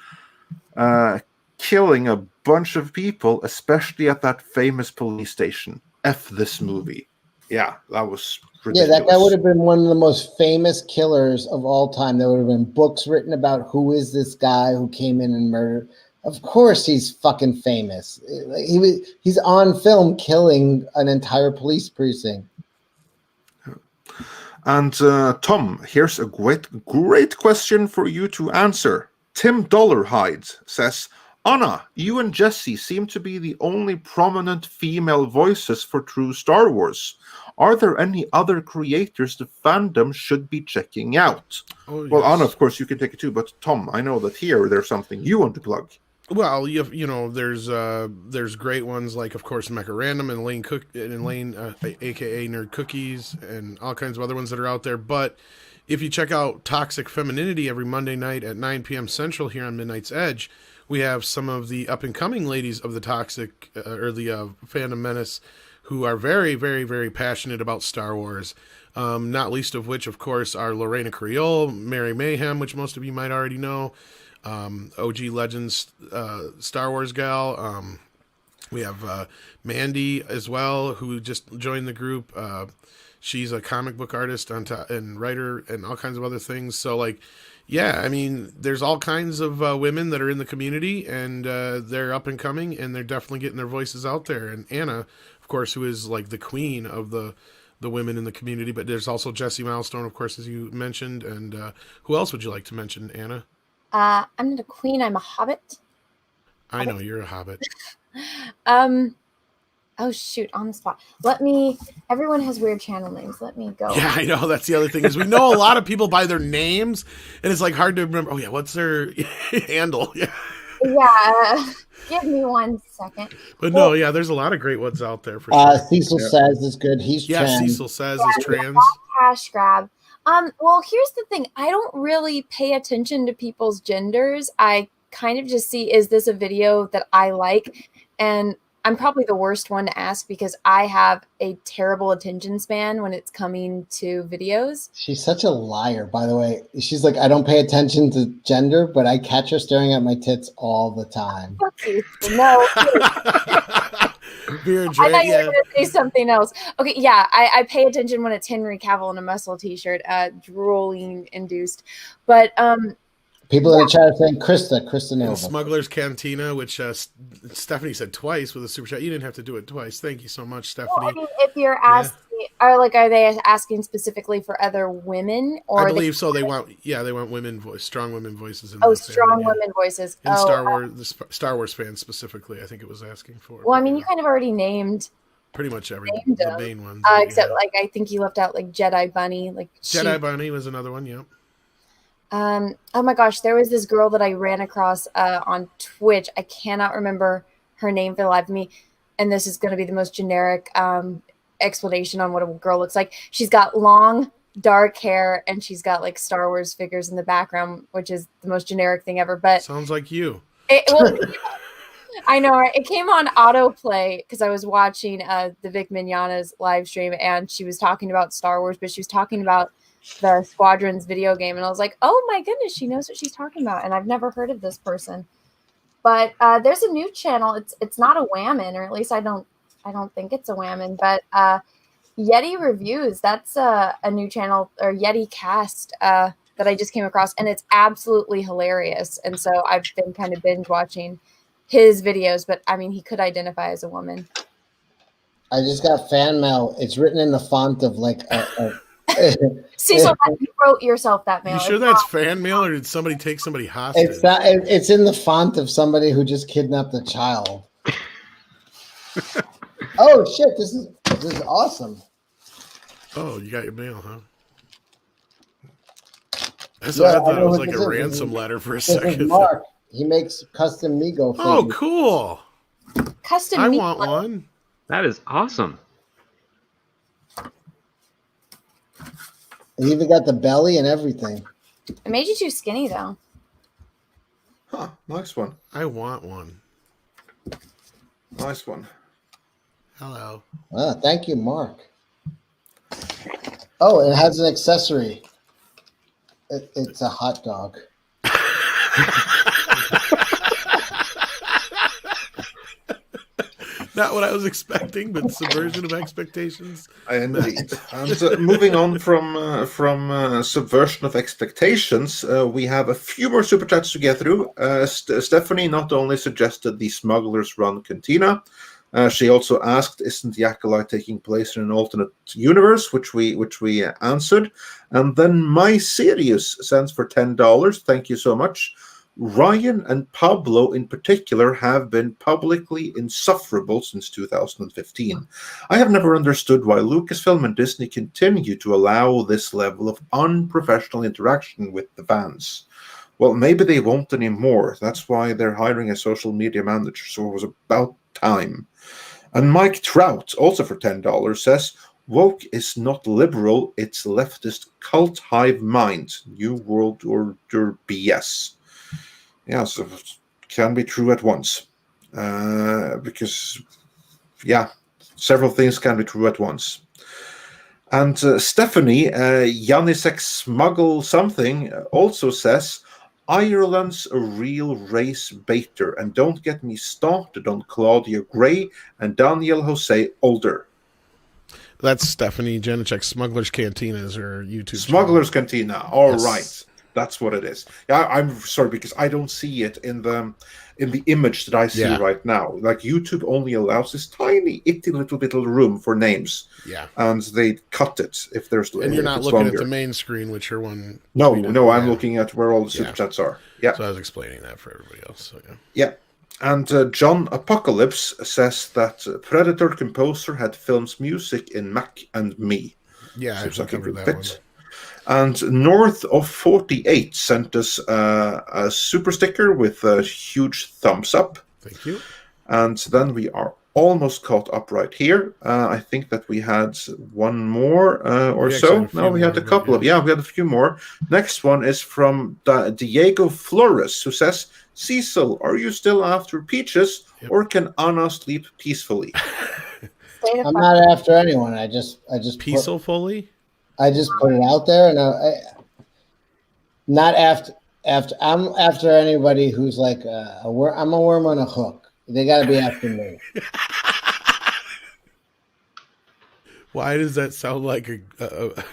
killing a bunch of people, especially at that famous police station. F this movie. Yeah, that was ridiculous. Yeah, that guy would have been one of the most famous killers of all time. There would have been books written about who is this guy who came in and murdered. Of course he's fucking famous. He's on film killing an entire police precinct. And Tom, here's a great question for you to answer. Tim Dollarhide says, Anna, you and Jesse seem to be the only prominent female voices for true Star Wars. Are there any other creators the fandom should be checking out? Oh, yes. Well, Anna, of course, you can take it too, but Tom, I know that here there's something you want to plug. Well, you know, there's great ones like, of course, Mecha Random and Lane aka Nerd Cookies, and all kinds of other ones that are out there. But if you check out Toxic Femininity every Monday night at 9 p.m. Central here on Midnight's Edge, we have some of the up and coming ladies of the Toxic or the Fandom Menace who are very, very, very passionate about Star Wars. Not least of which, of course, are Lorena Creole, Mary Mayhem, which most of you might already know. OG Legends Star Wars gal. We have Mandy as well, who just joined the group. She's a comic book artist and writer and all kinds of other things. So, like, yeah, I mean, there's all kinds of women that are in the community, and they're up and coming, and they're definitely getting their voices out there. And Anna, of course, who is like the queen of the women in the community, but there's also Jessie Milestone, of course, as you mentioned. And who else would you like to mention, Anna? I'm not a queen. I'm a hobbit. I know you're a hobbit. Oh shoot, on the spot. Everyone has weird channel names. Let me go. Yeah, I know. That's the other thing is we know a lot of people by their names, and it's like hard to remember. Oh yeah, what's their handle? Yeah. Yeah. Give me 1 second. But no, yeah, there's a lot of great ones out there for sure. Cecil Says is good. He's trans. Cecil Says is trans. Cash grab. Well, here's the thing. I don't really pay attention to people's genders. I kind of just see, is this a video that I like? And I'm probably the worst one to ask because I have a terrible attention span when it's coming to videos. She's such a liar, by the way. She's like, I don't pay attention to gender, but I catch her staring at my tits all the time. No. I thought you were going to say something else. Okay, yeah, I pay attention when it's Henry Cavill in a muscle t-shirt, drooling induced. But people in the chat are saying Krista Nova. Smuggler's Cantina, which Stephanie said twice with a super chat. You didn't have to do it twice. Thank you so much, Stephanie. Well, I mean, if you're asking, are they asking specifically for other women, or I believe so. They want women strong women voices. Strong women voices. In Star Wars, the Star Wars fans specifically, I think it was asking for. Well, I mean, you kind of already named pretty much the main ones, except like I think you left out like Jedi Bunny, like Jedi Bunny was another one. Yep. Oh my gosh, there was this girl that I ran across on Twitch. I cannot remember her name for the life of me. And this is going to be the most generic explanation on what a girl looks like. She's got long, dark hair, and she's got like Star Wars figures in the background, which is the most generic thing ever. But sounds like you. I know, right? It came on autoplay because I was watching the Vic Mignogna's live stream, and she was talking about Star Wars, but she was talking about the Squadrons video game, and I was like, oh my goodness, she knows what she's talking about, and I've never heard of this person. But there's a new channel. It's not a whammon, or at least I don't think it's a whammon, but Yeti Reviews. That's a new channel, or Yeti Cast, that I just came across, and it's absolutely hilarious. And so I've been kind of binge watching his videos, but I mean, he could identify as a woman. I just got fan mail. It's written in the font of like a Cecil, you wrote yourself that mail. You sure that's fan mail, or did somebody take somebody hostage? It's not. It's in the font of somebody who just kidnapped a child. Oh shit! This is awesome. Oh, you got your mail, huh? That's what I thought. It was like a ransom letter for a second. Mark, he makes custom Mego figures. Oh, cool! Custom. I want one. That is awesome. He even got the belly and everything. It made you too skinny, though. Huh, nice one. I want one. Nice one. Hello. Ah, thank you, Mark. Oh, it has an accessory. It's a hot dog. Not what I was expecting, but subversion of expectations. Indeed. And moving on from subversion of expectations, we have a few more super chats to get through. Stephanie not only suggested the Smugglers Run Cantina, she also asked, "Isn't the Acolyte taking place in an alternate universe?" Which we answered. And then My Sirius sends for $10. Thank you so much. Ryan and Pablo in particular have been publicly insufferable since 2015. I have never understood why Lucasfilm and Disney continue to allow this level of unprofessional interaction with the fans. Well, maybe they won't anymore. That's why they're hiring a social media manager, so it was about time. And Mike Trout, also for $10, says, "Woke is not liberal, it's leftist cult hive mind. New World Order BS." Yeah, so it can be true at once. Because, yeah, several things can be true at once. And Stephanie, Yannisek Smuggle something, also says, "Ireland's a real race baiter, and don't get me started on Claudia Gray and Daniel Jose Older." That's Stephanie Janicek. Smuggler's Cantina is her YouTube Smuggler's channel. Cantina. All Yes. right. That's what it is. Yeah, I'm sorry because I don't see it in the image that I see right now. Like YouTube only allows this tiny, itty little bit of room for names. Yeah. And they cut it if there's. And you're not looking at the main screen, which her one. No, I'm looking at where all the super chats are. Yeah. So I was explaining that for everybody else. So yeah. Yeah. And John Apocalypse says that Predator composer had films music in Mac and Me. Yeah, Seems I've covered that one. And North of 48 sent us a super sticker with a huge thumbs up. Thank you. And then we are almost caught up right here. I think that we had one more or so. No, we had a couple of. Yeah, we had a few more. Next one is from Diego Flores, who says, "Cecil, are you still after Peaches, or can Anna sleep peacefully?" I'm not after anyone. I just peacefully. I just put it out there, and not after. I'm after anybody who's like I'm a worm on a hook. They got to be after me. Why does that sound like a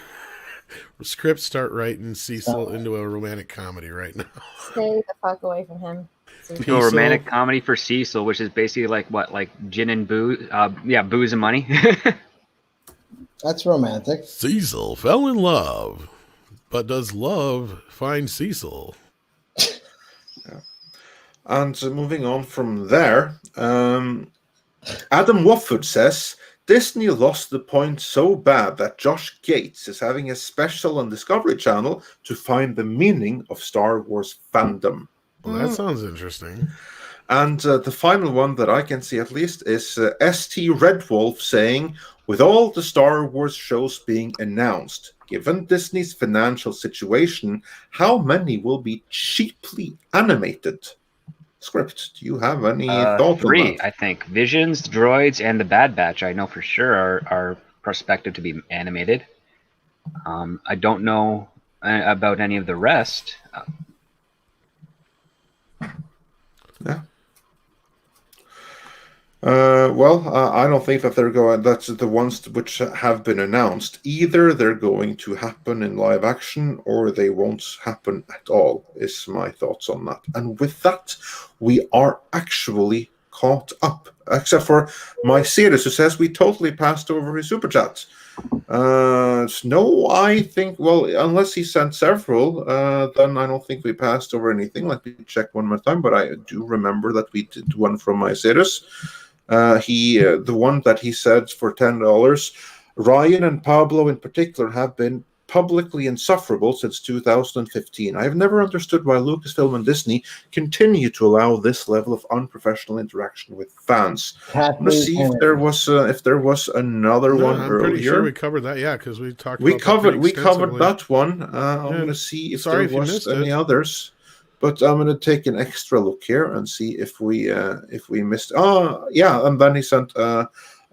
script? Start writing Cecil into a romantic comedy right now. Stay the fuck away from him. A romantic comedy for Cecil, which is basically like what, like gin and booze? Booze and money. That's romantic. Cecil fell in love, but does love find Cecil? And moving on from there, Adam Wofford says, Disney lost the point so bad that Josh Gates is having a special on Discovery Channel to find the meaning of Star Wars fandom. Well, that sounds interesting. And the final one that I can see at least is ST Red Wolf saying, with all the Star Wars shows being announced, given Disney's financial situation, how many will be cheaply animated? Script, do you have any thoughts on 3, that? I think. Visions, Droids, and the Bad Batch, I know for sure, are prospective to be animated. I don't know about any of the rest. Yeah. I don't think that they're going. That's the ones which have been announced. Either they're going to happen in live action, or they won't happen at all. Is my thoughts on that. And with that, we are actually caught up, except for my Sirius, who says we totally passed over his super chat. No, I think. Well, unless he sent several, then I don't think we passed over anything. Let me check one more time. But I do remember that we did one from my Sirius. The one that he said for $10, Ryan and Pablo in particular have been publicly insufferable since 2015. I have never understood why Lucasfilm and Disney continue to allow this level of unprofessional interaction with fans. I'm going to see if there was another one I'm earlier. pretty sure we covered that. Yeah, because we talked. We about covered that one. I'm going to see if there was any others. But I'm going to take an extra look here and see if we missed. Oh, yeah, and then he sent a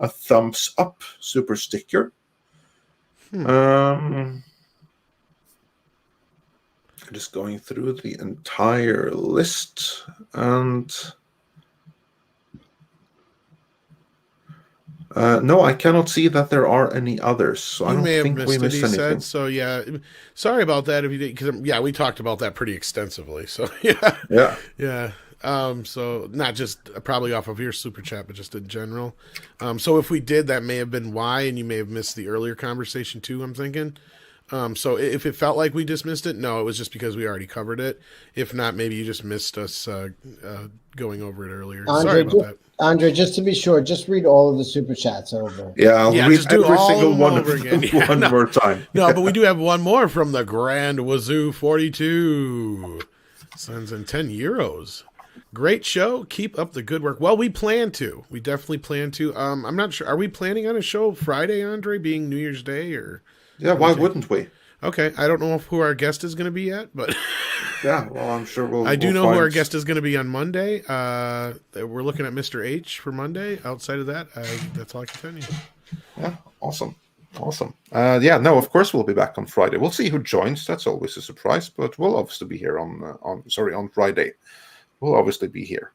thumbs up super sticker. Just going through the entire list, and no, I cannot see that there are any others. So I don't think we missed anything. Said, so yeah, sorry about that if you did, because we talked about that pretty extensively. So yeah. So not just probably off of your super chat, but just in general. So if we did, that may have been why, and you may have missed the earlier conversation too, I'm thinking. So if it felt like we dismissed it, no, it was just because we already covered it. If not, maybe you just missed us going over it earlier. Sorry about that. Andre, just to be sure, just read all of the super chats over. Yeah, I'll read just do every all single of them one over again. one more time. No, but we do have one more from the Grand Wazoo 42. Sends in €10. Great show. Keep up the good work. Well, we plan to. We definitely plan to. I'm not sure. Are we planning on a show Friday, Andre, being New Year's Day, or? Yeah, why wouldn't we? Okay, I don't know who our guest is going to be yet, but yeah, well, I'm sure we'll. I do know who our guest is going to be on Monday. We're looking at Mr. H for Monday. Outside of that, that's all I can tell you. Yeah, awesome. Yeah, no, of course we'll be back on Friday. We'll see who joins. That's always a surprise, but we'll obviously be here on Friday. We'll obviously be here.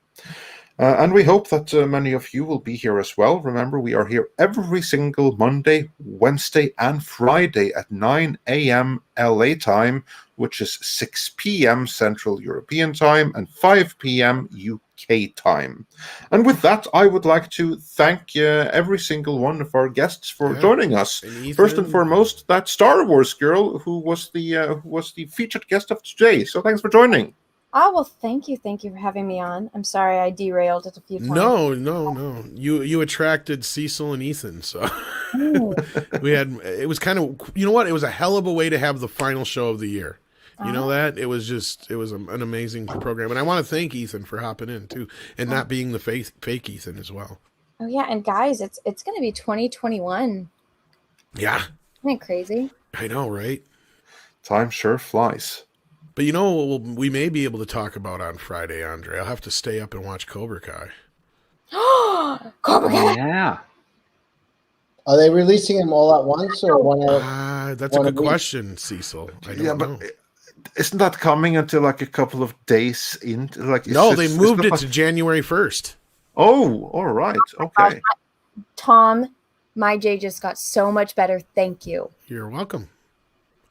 And we hope that many of you will be here as well. Remember, we are here every single Monday, Wednesday, and Friday at 9 a.m. LA time, which is 6 p.m. Central European time and 5 p.m. UK time. And with that, I would like to thank every single one of our guests for joining us. First and foremost, that Star Wars girl who was the featured guest of today. So thanks for joining. Oh, well, thank you. Thank you for having me on. I'm sorry I derailed it a few times. No. You attracted Cecil and Ethan, so it was kind of, you know what? It was a hell of a way to have the final show of the year. You know that? It was an amazing program. And I want to thank Ethan for hopping in too, and not being the fake Ethan as well. Oh yeah, and guys, it's going to be 2021. Yeah. Isn't that crazy? I know, right? Time sure flies. But you know what we may be able to talk about on Friday, Andre? I'll have to stay up and watch Cobra Kai. Cobra Kai! Yeah. Are they releasing them all at once or one at that's a good question, Cecil. I don't know. But isn't that coming until like a couple of days in? No, they moved it to January 1st. Oh, all right. Okay. Tom, my J just got so much better. Thank you. You're welcome.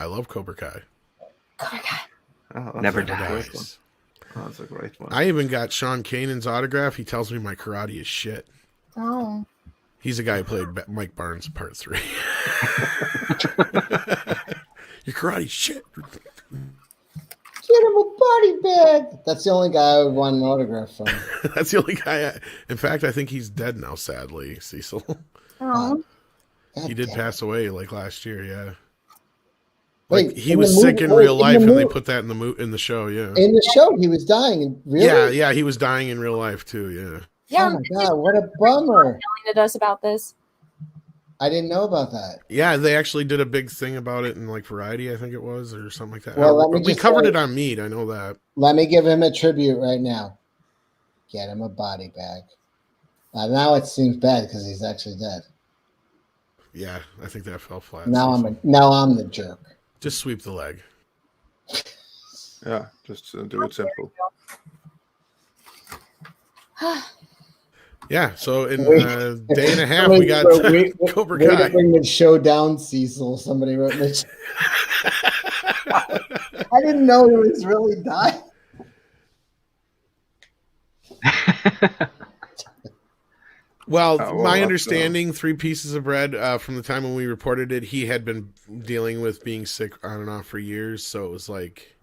I love Cobra Kai. Cobra Kai. Oh, Never dies. Oh, that's a great one. I even got Sean Kanan's autograph. He tells me my karate is shit. Oh. He's the guy who played Mike Barnes in Part 3. Your karate's shit. Get him a body bag. That's the only guy I would want an autograph from. That's the only guy. In fact, I think he's dead now, sadly, Cecil. Oh, He did pass away like last year. Yeah. Wait, Like he in was the sick movie- in wait, real in the life, and they movie- put that in the show. Yeah. In the show, he was dying. Really? Yeah, he was dying in real life too. Yeah. yeah. Oh my god, what a bummer! Telling to us about this. I didn't know about that. Yeah, they actually did a big thing about it in like Variety, I think it was, or something like that. Well, let me we just covered say- it on Mead. I know that. Let me give him a tribute right now. Get him a body bag. Now it seems bad because he's actually dead. Yeah, I think that fell flat. Now I'm the jerk. Just sweep the leg. Yeah, just do it simple. Yeah, so in Wait. a day and a half, we got Cobra Way to Kai. bring the show down, Cecil. Somebody wrote this. I didn't know he was really dying. Well, well, my that's, understanding, 3 pieces of bread from the time when we reported it, he had been dealing with being sick on and off for years. So it was like,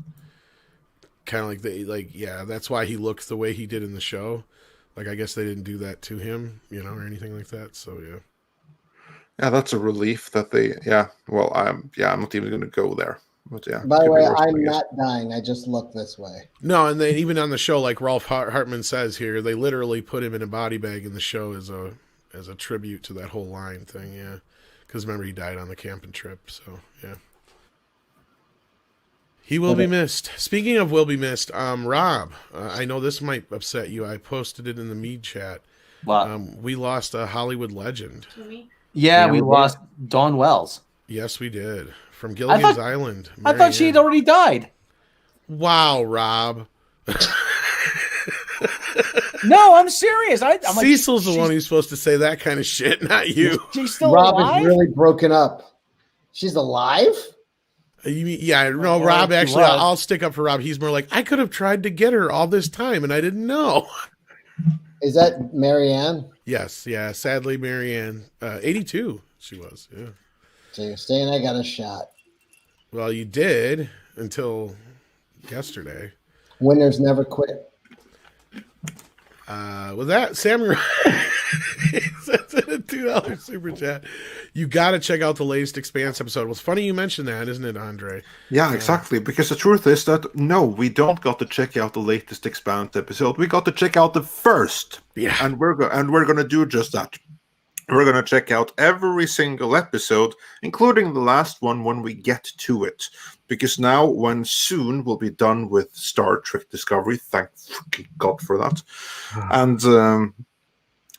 kind of like yeah, that's why he looked the way he did in the show. Like, I guess they didn't do that to him, or anything like that. So, yeah. Yeah, that's a relief that they. Yeah, well, I'm not even going to go there. But yeah. By the could be way, worse, I I'm guess. not dying. I just look this way. No, and they even on the show, like Rolf Hartman says here, they literally put him in a body bag in the show as a tribute to that whole line thing. Yeah, because remember he died on the camping trip. So yeah, he will be missed. Speaking of will be missed, Rob, I know this might upset you. I posted it in the Mead chat. What? We lost a Hollywood legend. Yeah, we lost Dawn Wells. Yes, we did. From Gilligan's Island. I thought she had already died. Wow, Rob. No, I'm serious. I'm Cecil's like, the one who's supposed to say that kind of shit, not you. She's still Rob alive? is really broken up. She's alive? You mean, yeah, no, Well, Rob, she actually, was. I'll stick up for Rob. He's more like, I could have tried to get her all this time, and I didn't know. Is that Marianne? Yes, yeah, sadly, Marianne, 82, she was, yeah. So you're saying I got a shot. Well, you did until yesterday. Winners never quit. With that, Samurai says in a $2 super chat, you got to check out the latest Expanse episode. Well, it's funny you mentioned that, isn't it, Andre? Yeah, exactly. Because the truth is that no, we don't got to check out the latest Expand episode. We got to check out the first. Yeah. And we're going to do just that. We're going to check out every single episode, including the last one when we get to it. Because now, when soon we'll be done with Star Trek Discovery, thank fucking God for that, and The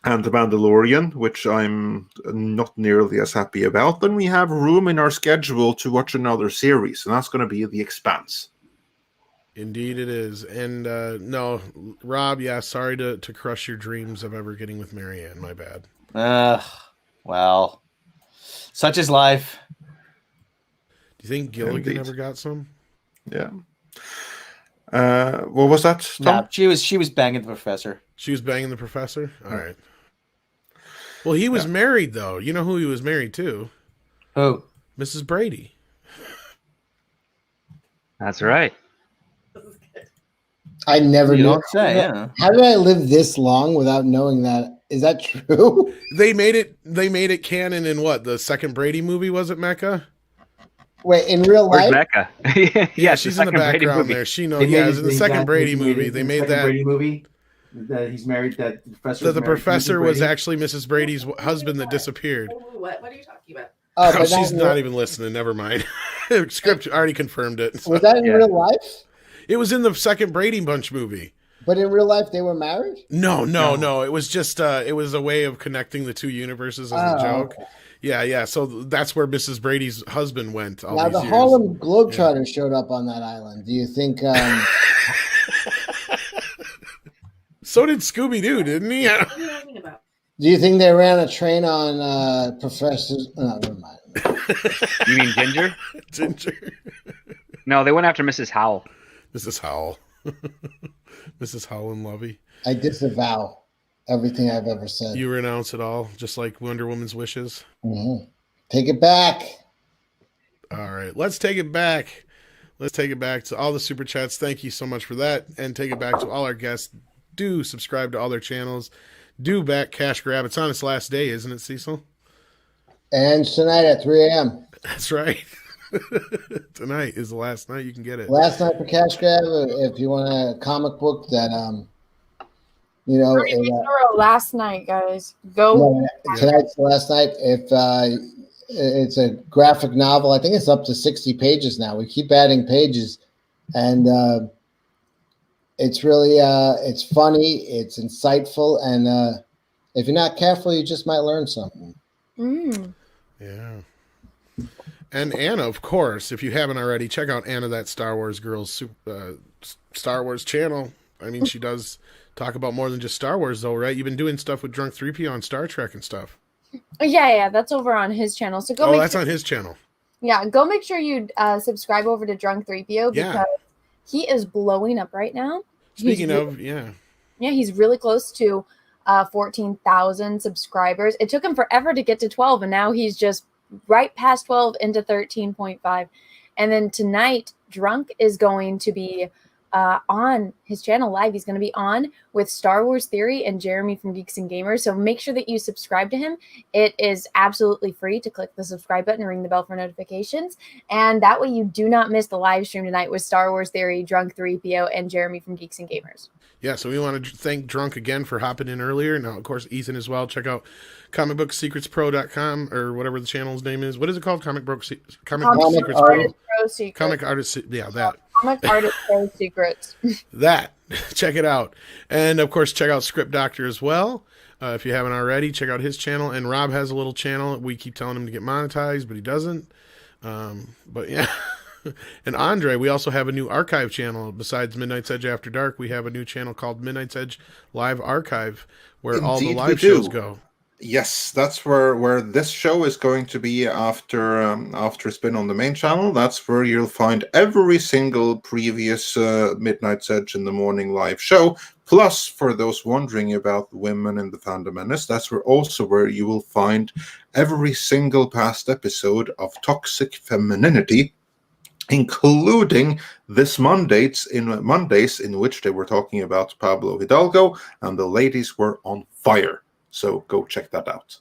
Mandalorian, which I'm not nearly as happy about, then we have room in our schedule to watch another series, and that's going to be The Expanse. Indeed it is. And no, Rob, yeah, sorry to crush your dreams of ever getting with Marianne. My bad. Well, such is life. Do you think Gilligan Indeed. ever got some? Yeah. What was that, Tom? No, she was banging the professor. She was banging the professor? All right. Well, he was married, though. You know who he was married to? Who? Mrs. Brady. That's right. I never You knew. don't say, yeah. How did I live this long without knowing that? Is that true? They made it canon in what? The second Brady movie, was it, Mecca? Wait, in real Where's life? Mecca? Yeah, it's she's in the second Brady background movie. there. She knows. Yeah, it was in the second Brady movie. They made that. Brady movie that he's married. That the professor. That the professor was actually Mrs. Brady's husband that disappeared. What are you talking about? Oh, Oh, but she's in not real- even listening. Never mind. Script already confirmed it. Was that in Yeah. real life? It was in the second Brady Bunch movie. But in real life, they were married? No. It was just it was a way of connecting the two universes as a Oh, joke. okay. Yeah. So that's where Mrs. Brady's husband went. All Now, these the years. Harlem Globetrotters showed up on that island. Do you think... So did Scooby Doo, didn't he? What are you talking about? Do you think they ran a train on Professors? No, never mind. You mean Ginger? Ginger. No, they went after Mrs. Howell. Mrs. Howell. Mrs. Howell and Lovey. I disavow everything I've ever said. You renounce it all, just like Wonder Woman's wishes. Mhm. Take it back. All right, let's take it back. Let's take it back to all the super chats. Thank you so much for that. And take it back to all our guests. Do subscribe to all their channels. Do back Cash Grab. It's on its last day, isn't it, Cecil? And tonight at 3 a.m. That's right. Tonight is the last night you can get it. Last night for cash grab. If you want a comic book that, you know, Last night, guys. Go. tonight's the last night. If it's a graphic novel, I think it's up to 60 pages now. We keep adding pages, and it's really it's funny, it's insightful, and if you're not careful, you just might learn something. Yeah. And Anna, of course, if you haven't already, check out Anna, that Star Wars Girls Star Wars channel. I mean, she does talk about more than just Star Wars, though, right? You've been doing stuff with Drunk 3PO on Star Trek and stuff. Yeah, that's over on his channel. So go. That's on his channel. Yeah, go make sure you subscribe over to Drunk 3PO because he is blowing up right now. Speaking of, yeah, he's really close to 14,000 subscribers. It took him forever to get to 12, and now he's just right past 12 into 13.5. And then tonight, Drunk is going to be on his channel live. He's going to be on with Star Wars Theory and Jeremy from Geeks and Gamers. So make sure that you subscribe to him. It is absolutely free to click the subscribe button and ring the bell for notifications. And that way you do not miss the live stream tonight with Star Wars Theory, Drunk 3PO, and Jeremy from Geeks and Gamers. Yeah, so we want to thank Drunk again for hopping in earlier. Now, of course, Ethan as well. Check out comicbooksecretspro.com or whatever the channel's name is. What is it called? Comic Book Secrets Pro? Comic Artist, yeah, that. Comic Artist Pro Secrets. That. Check it out. And, of course, check out Script Doctor as well. If you haven't already, check out his channel. And Rob has a little channel. We keep telling him to get monetized, but he doesn't. But, yeah. And Andre, we also have a new archive channel. Besides Midnight's Edge After Dark, we have a new channel called Midnight's Edge Live Archive, where all the live shows go. Yes, that's where this show is going to be after it's been on the main channel. That's where you'll find every single previous Midnight's Edge in the Morning live show. Plus, for those wondering about women in the Fandom Menace, that's where you will find every single past episode of Toxic Femininity, including this Mondays in which they were talking about Pablo Hidalgo, and the ladies were on fire. So go check that out.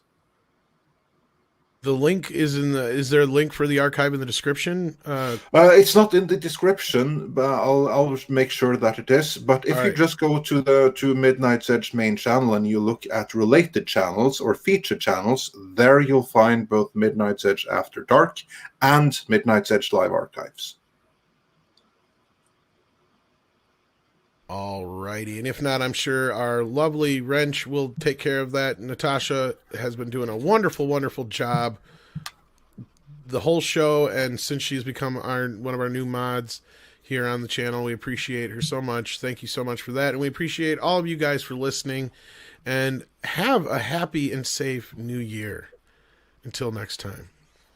The link is there a link for the archive in the description? It's not in the description, but I'll make sure that it is. But if you just go to Midnight's Edge main channel and you look at related channels or feature channels, there you'll find both Midnight's Edge After Dark and Midnight's Edge Live Archives. Alrighty, and if not, I'm sure our lovely Wrench will take care of that. Natasha has been doing a wonderful, wonderful job the whole show, and since she's become one of our new mods here on the channel, we appreciate her so much. Thank you so much for that, and we appreciate all of you guys for listening, and have a happy and safe new year. Until next time.